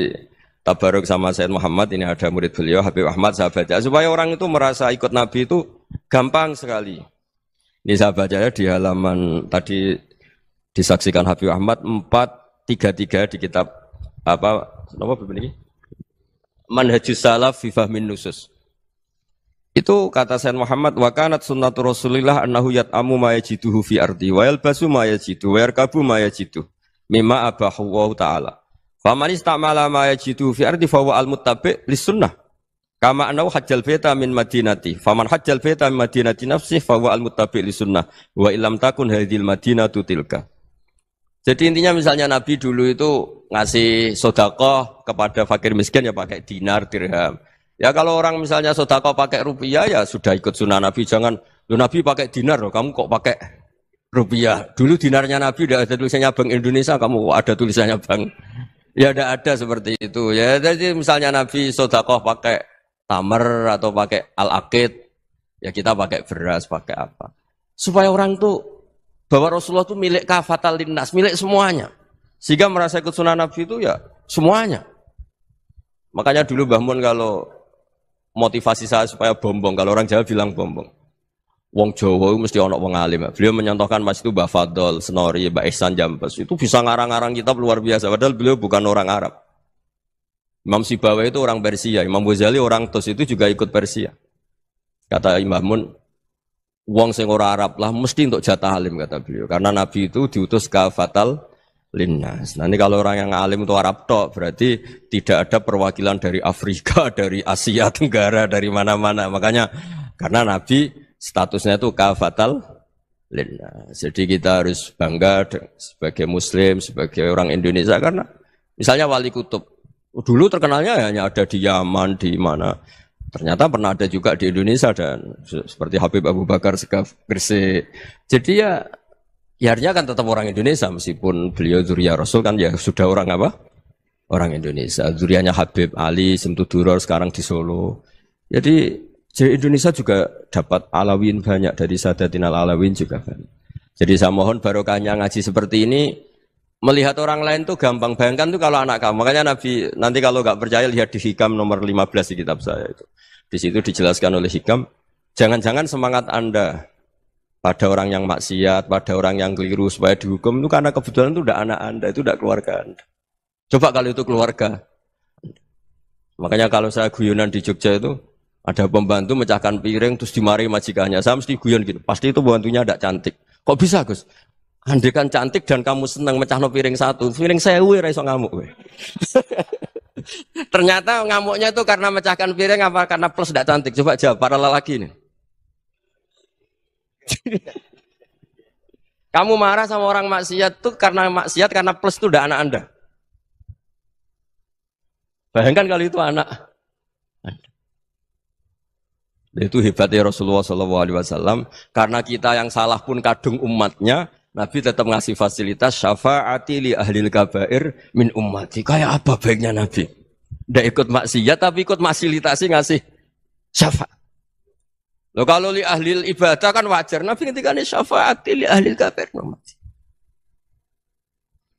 tabaruk sama Sayyid Muhammad, ini ada murid beliau, Habib Ahmad, sahabatnya. Supaya orang itu merasa ikut Nabi itu gampang sekali. Ini sahabatnya di halaman tadi disaksikan Habib Ahmad 433 di kitab apa ini? Manhajus Salaf fi Fahmin Nusus. Itu kata Sayyid Muhammad, wa kanat sunnatu Rasulillah annahu yat'amu ma yajiduhu fi ardi wa yalbasu ma yajidu wa yarkabu ma yajidu mimma abahu wa ta'ala. Faman istamala ma yajidu fi ardi fa huwa al-muttabi' lis-sunnah. Kama anau hajjal baita min madinati. Faman hajjal baita min madinati nafsih fa huwa al-muttabi' li sunnah wa illam takun hadhil madinatu tilka. Jadi intinya misalnya Nabi dulu itu ngasih sedekah kepada fakir miskin ya pakai dinar, dirham. Ya kalau orang misalnya sedekah pakai rupiah ya sudah ikut sunnah Nabi, jangan lu Nabi pakai dinar loh, kamu kok pakai rupiah. Dulu dinarnya Nabi udah ada tulisannya Bank Indonesia, kamu kok ada tulisannya Bank. Ya tidak ada seperti itu. Ya jadi misalnya Nabi sedekah pakai tamar atau pakai al-aqid, ya kita pakai beras, pakai apa. Supaya orang tuh bahwa Rasulullah itu milik kafatal linnas, milik semuanya. Sehingga merasa ikut sunnah Nabi itu ya semuanya. Makanya dulu Mbah Mun kalau motivasi saya supaya bombong, kalau orang Jawa bilang bombong. Wong Jawa itu mesti ono wong alim. Beliau menyontohkan Mas itu Mbah Fadol, Senori, Mbah Ihsan Jambes. Itu bisa ngarang-ngarang kitab luar biasa. Padahal beliau bukan orang Arab. Imam Sibawai itu orang Persia. Imam Ghazali orang Tus itu juga ikut Persia. Kata Imam Mun, wong sing ora Arab lah mesti untuk jatah alim kata beliau. Karena Nabi itu diutus kafatal linnas. Nanti kalau orang yang alim itu Arab tok, berarti tidak ada perwakilan dari Afrika, dari Asia Tenggara, dari mana-mana. Makanya karena Nabi statusnya itu kafatal linnas. Jadi kita harus bangga sebagai Muslim, sebagai orang Indonesia karena misalnya Wali Kutub dulu terkenalnya hanya ada di Yaman, di mana. Ternyata pernah ada juga di Indonesia dan seperti Habib Abu Bakar Segaf Gresik. Jadi ya artinya kan tetap orang Indonesia meskipun beliau zuriyah Rasul kan ya sudah orang apa? Orang Indonesia. Zuriyahnya Habib Ali Simtuduror sekarang di Solo. Jadi Indonesia juga dapat alawin banyak dari Sadatinal Alawin juga banyak. Jadi saya mohon barokahnya ngaji seperti ini. Melihat orang lain tuh gampang, bayangkan tuh kalau anak kamu. Makanya Nabi, nanti kalau nggak percaya lihat di Hikam nomor 15 di kitab saya itu. Di situ dijelaskan oleh Hikam, jangan-jangan semangat Anda pada orang yang maksiat, pada orang yang keliru supaya dihukum itu karena kebetulan itu udah anak Anda, itu udah keluarga Anda. Coba kalau itu keluarga. Makanya kalau saya guyonan di Jogja itu, ada pembantu mecahkan piring terus dimarahi majikannya. Saya mesti guyon gitu, pasti itu pembantunya tidak cantik. Kok bisa Gus? Andekan cantik dan kamu senang mecahno piring satu, piring 1000 ora iso ngamuk kowe. Ternyata ngamuknya itu karena mecahkan piring apa karena plus tidak cantik? Coba jawab para lelaki ini. Kamu marah sama orang maksiat tuh karena maksiat karena plus itu udah anak Anda. Bayangkan kalau itu anak Anda. Itu hebatnya Rasulullah SAW karena kita yang salah pun kadung umatnya. Nabi tetap ngasih fasilitas syafaati li ahlil kabair min ummati. Kayak apa baiknya Nabi? Tidak ikut maksiat tapi ikut fasilitasi ngasih syafaat. Loh kalau li ahlil ibadah kan wajar. Nabi ketika ini syafaati li ahlil kabair min ummati.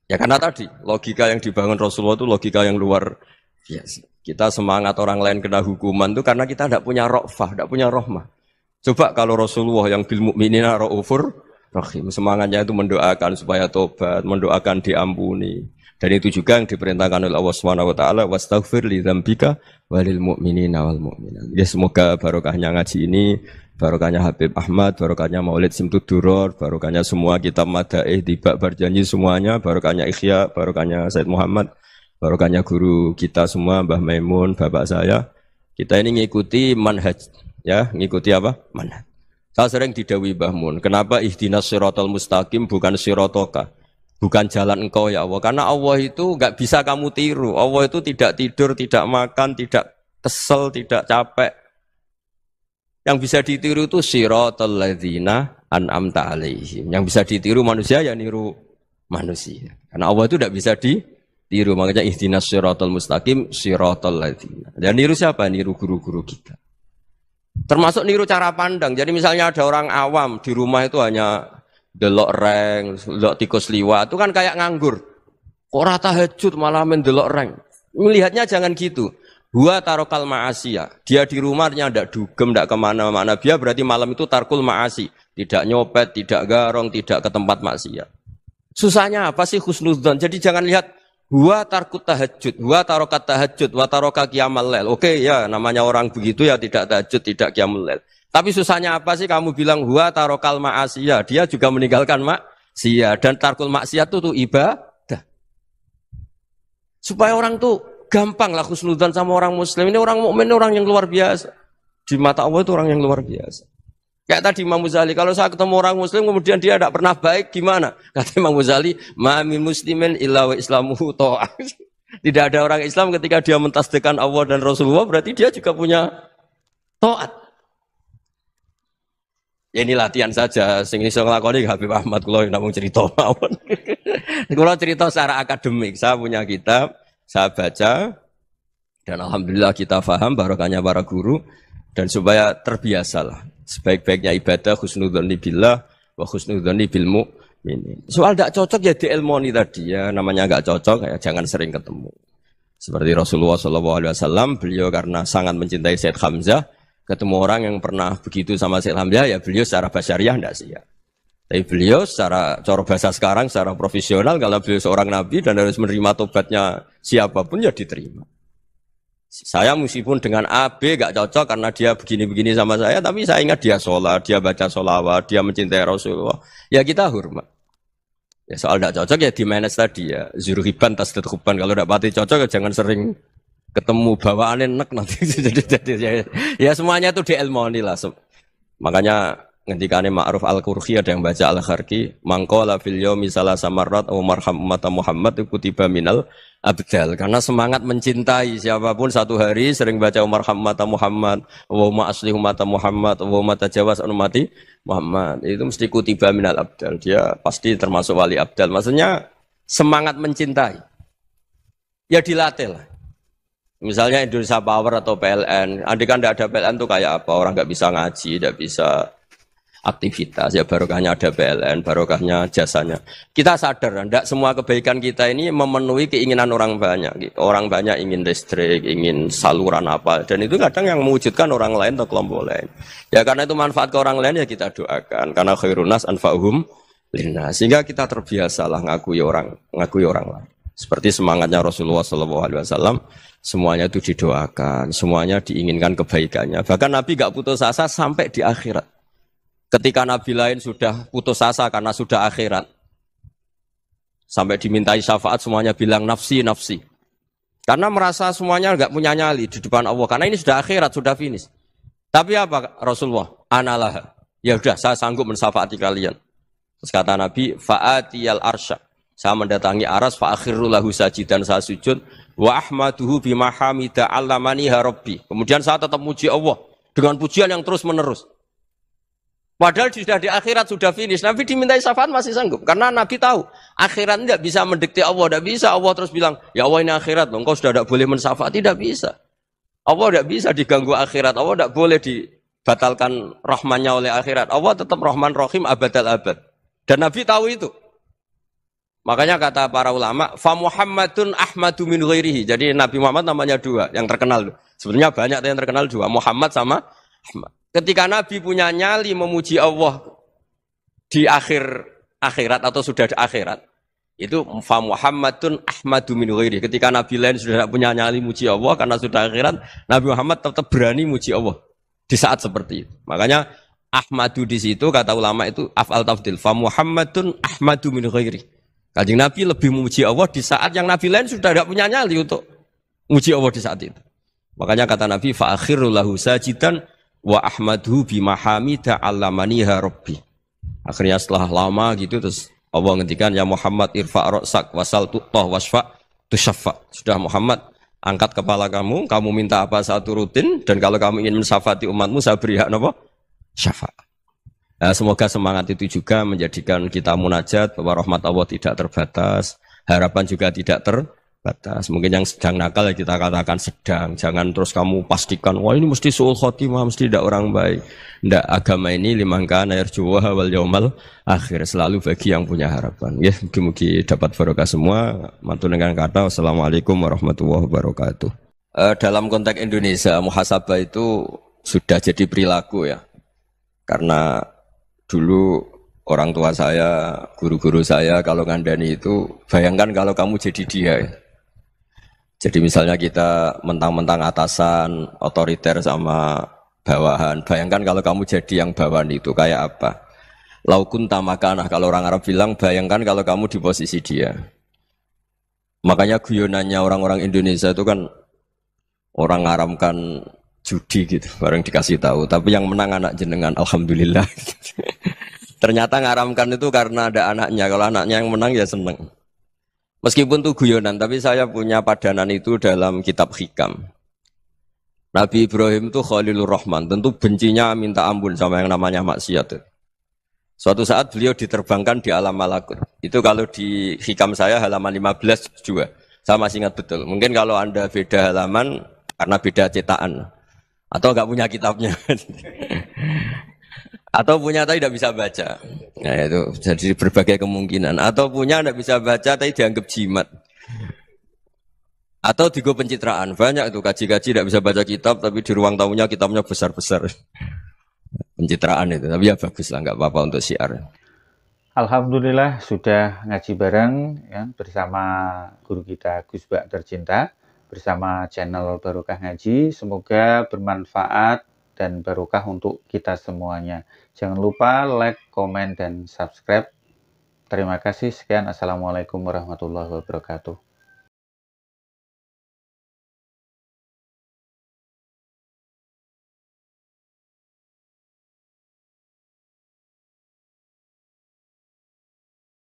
Ya karena tadi logika yang dibangun Rasulullah itu logika yang luar biasa. Kita semangat orang lain kena hukuman itu karena kita tidak punya ra'fah, tidak punya rahmah. Coba kalau Rasulullah yang bil mu'minina ra'ufur rahim, semangatnya itu mendoakan supaya tobat, mendoakan diampuni. Dan itu juga yang diperintahkan oleh Allah Subhanahu wa taala, wastaghfir li dzambika walil mu'minina wal mu'minat. Ya semoga barokahnya ngaji ini, barokahnya Habib Ahmad, barokahnya Maulid Simtuduror, barokahnya semua kitab madaih Tibak Berjanji semuanya, barokahnya Ikhya, barokahnya Said Muhammad, barokahnya guru kita semua Mbah Maimun, bapak saya. Kita ini ngikuti manhaj, ya, ngikuti apa? Manhaj. Saya sering didhawuhi Mbah Mun, kenapa ihdinas siratal mustaqim bukan siratoka, bukan jalan engkau ya Allah, karena Allah itu enggak bisa kamu tiru. Allah itu tidak tidur, tidak makan, tidak kesel, tidak capek. Yang bisa ditiru itu siratal ladzina an'amta alaihim. Yang bisa ditiru manusia ya niru manusia. Karena Allah itu tidak bisa ditiru, makanya ihdinas siratal mustaqim siratal ladzina. Dan niru siapa? Niru guru-guru kita. Termasuk niru cara pandang. Jadi misalnya ada orang awam di rumah itu hanya delok reng, delok tikus liwat, itu kan kayak nganggur. Kok ora tahajud malah mendelok reng. Melihatnya jangan gitu. Huwa tarokal ma'asiyah. Dia di rumahnya tidak dugem, tidak kemana-mana. Dia berarti malam itu tarkul ma'asi. Tidak nyopet, tidak garong, tidak ke tempat maksiat. Susahnya apa sih husnudzon? Jadi jangan lihat huwa tarkut tahajud, huwa tarokat tahajud, wa taroka qiyamul lail. Oke ya, namanya orang begitu ya tidak tahajud, tidak qiyamul lail. Tapi susahnya apa sih kamu bilang huwa tarokal ma'asiyah? Dia juga meninggalkan maksiat dan tarkul maksiat itu ibadah. Supaya orang tuh gampang lah khusnudzan sama orang muslim. Ini orang mukmin, orang yang luar biasa. Di mata Allah itu orang yang luar biasa. Kayak tadi Imam Ghazali, kalau saya ketemu orang muslim kemudian dia tidak pernah baik, gimana? Kata Imam Ghazali, ma min muslimin illa wa islamuhu ta'ah. Tidak ada orang Islam ketika dia mentasdihkan Allah dan Rasulullah, berarti dia juga punya taat. Ya ini latihan saja, sing iso nglakoni Habib Ahmad kula namung cerita mawon. Kula cerita secara akademik, saya punya kitab, saya baca dan alhamdulillah kita paham barokahnya para guru dan supaya terbiasalah. Sebaik-baiknya ibadah husnudzon billah wa husnudzon bil mu'minin. Soal tidak cocok ya diilmoni tadi ya, namanya enggak cocok ya jangan sering ketemu. Seperti Rasulullah SAW, beliau karena sangat mencintai Sayyid Hamzah, ketemu orang yang pernah begitu sama Sayyid Hamzah, ya beliau secara basyariah tidak siap. Tapi beliau secara cara bahasa sekarang, secara profesional, kalau beliau seorang nabi dan harus menerima tobatnya siapapun ya diterima. Saya meskipun dengan A, B gak cocok karena dia begini-begini sama saya, tapi saya ingat dia sholat, dia baca sholawat, dia mencintai Rasulullah. Ya kita hormat. Ya soal gak cocok ya di manage tadi ya. Zuruhiban tasdid huban. Kalau gak pati cocok ya jangan sering ketemu bawaannya enak nanti. Ya semuanya itu diilmoni lah. Makanya ngendikane Ma'ruf Al-Qurhi ada yang baca Al-Kharki, mangqala fil yaumi salasa marrat aw marham umat Muhammad kutiba minal abdal. Karena semangat mencintai siapapun satu hari sering baca marham umat Muhammad, wa asli umat Muhammad, wa tajawaz an umati Muhammad. Itu mesti kutiba minal abdal. Dia pasti termasuk wali abdal. Maksudnya semangat mencintai. Ya dilatih lah. Misalnya Indonesia Power atau PLN, andai kan tidak ada PLN tuh kayak apa? Orang nggak bisa ngaji, tidak bisa aktivitas, ya barokahnya ada PLN, barokahnya jasanya. Kita sadar, tidak semua kebaikan kita ini memenuhi keinginan orang banyak. Gitu. Orang banyak ingin listrik, ingin saluran apa, dan itu kadang yang mewujudkan orang lain atau kelompok lain. Ya karena itu manfaat ke orang lain ya kita doakan. Karena khairun nas anfa'uhum linnas. Sehingga kita terbiasalah ngakui orang lain. Seperti semangatnya Rasulullah SAW, semuanya itu didoakan, semuanya diinginkan kebaikannya. Bahkan Nabi gak putus asa sampai di akhirat. Ketika Nabi lain sudah putus asa karena sudah akhirat, sampai dimintai syafaat semuanya bilang nafsi, nafsi. Karena merasa semuanya enggak punya nyali di depan Allah. Karena ini sudah akhirat, sudah finish. Tapi apa Rasulullah? Analah. Ya sudah, saya sanggup mensyafaati kalian. Terus kata Nabi, fa'atiyal arsya. Saya mendatangi aras, fa'akhiru lahu sajidan, saya sujud. Wa ahmaduhu bimahamida allamani harabbi. Kemudian saya tetap muji Allah dengan pujian yang terus menerus. Padahal sudah di akhirat, sudah finish. Nabi dimintai syafaat masih sanggup. Karena Nabi tahu, akhirat tidak bisa mendikte Allah. Tidak bisa Allah terus bilang, ya Allah ini akhirat loh, engkau sudah tidak boleh mensyafaat. Tidak bisa. Allah tidak bisa diganggu akhirat. Allah tidak boleh dibatalkan rahmannya oleh akhirat. Allah tetap rahman rahim abadal abad. Dan Nabi tahu itu. Makanya kata para ulama, fa Muhammadun ahmadu min ghairihi. Jadi Nabi Muhammad namanya dua, yang terkenal. Sebenarnya banyak yang terkenal dua, Muhammad sama Ahmad. Ketika Nabi punya nyali memuji Allah di akhirat atau sudah di akhirat, itu fa Muhammadun ahmadu min ghairi. Ketika Nabi lain sudah tidak punya nyali muji Allah karena sudah akhirat, Nabi Muhammad tetap berani muji Allah di saat seperti itu. Makanya ahmadu di situ kata ulama itu af'al tafdil, fa Muhammadun ahmadu min ghairi. Kanjeng Nabi lebih memuji Allah di saat yang Nabi lain sudah tidak punya nyali untuk muji Allah di saat itu. Makanya kata Nabi fa akhiru lahu sajidan wa ahmadhu bimahamida allamaniha rabbi. Akhirnya setelah lama gitu terus Allah ngendikan ya Muhammad irfa' ra'sak wasal tu'tah wasfa' tusyaffa. Sudah Muhammad, angkat kepala kamu minta apa saat rutin, dan kalau kamu ingin mensyafaati umatmu saya beri hak apa? Syafaat. Nah, semoga semangat itu juga menjadikan kita munajat bahwa rahmat Allah tidak terbatas, harapan juga tidak terbatas. Mungkin yang sedang nakal ya kita katakan sedang. Jangan terus kamu pastikan, wah ini mesti su'ul khotimah, mesti tidak orang baik. Tidak, agama ini liman kana yarjuwa wal yaumal akhir, selalu bagi yang punya harapan. Ya, mungkin dapat barokah semua. Mantu dengan kata wassalamualaikum warahmatullahi wabarakatuh. Dalam konteks Indonesia, muhasabah itu sudah jadi perilaku ya. Karena dulu orang tua saya, guru-guru saya kalau ngandani itu, bayangkan kalau kamu jadi dia ya. Jadi misalnya kita mentang-mentang atasan, otoriter sama bawahan. Bayangkan kalau kamu jadi yang bawahan itu kayak apa? Laukun tamakanah, kalau orang Arab bilang, bayangkan kalau kamu di posisi dia. Makanya guyonannya orang-orang Indonesia itu kan orang ngaramkan judi gitu, bareng dikasih tahu. Tapi yang menang anak jenengan, alhamdulillah. Ternyata ngaramkan itu karena ada anaknya. Kalau anaknya yang menang ya seneng. Meskipun itu guyonan, tapi saya punya padanan itu dalam kitab Hikam. Nabi Ibrahim itu Khalilur Rahman, tentu bencinya minta ampun sama yang namanya maksiat. Suatu saat beliau diterbangkan di alam malakut. Itu kalau di Hikam saya halaman 15 juga. Saya masih ingat betul. Mungkin kalau Anda beda halaman karena beda cetakan. Atau nggak punya kitabnya. Atau punya tapi tidak bisa baca. Nah itu jadi berbagai kemungkinan. Atau punya tidak bisa baca tapi dianggap jimat. Atau digo pencitraan. Banyak itu kaji-kaji tidak bisa baca kitab tapi di ruang tamunya kitabnya besar-besar. Pencitraan itu, tapi ya bagus lah, nggak apa-apa untuk syiar.
Alhamdulillah sudah ngaji bareng ya, bersama guru kita Gus Bak tercinta, bersama channel Barokah Ngaji. Semoga bermanfaat dan barokah untuk kita semuanya. Jangan lupa like, komen, dan subscribe. Terima kasih. Sekian. Assalamualaikum warahmatullahi wabarakatuh.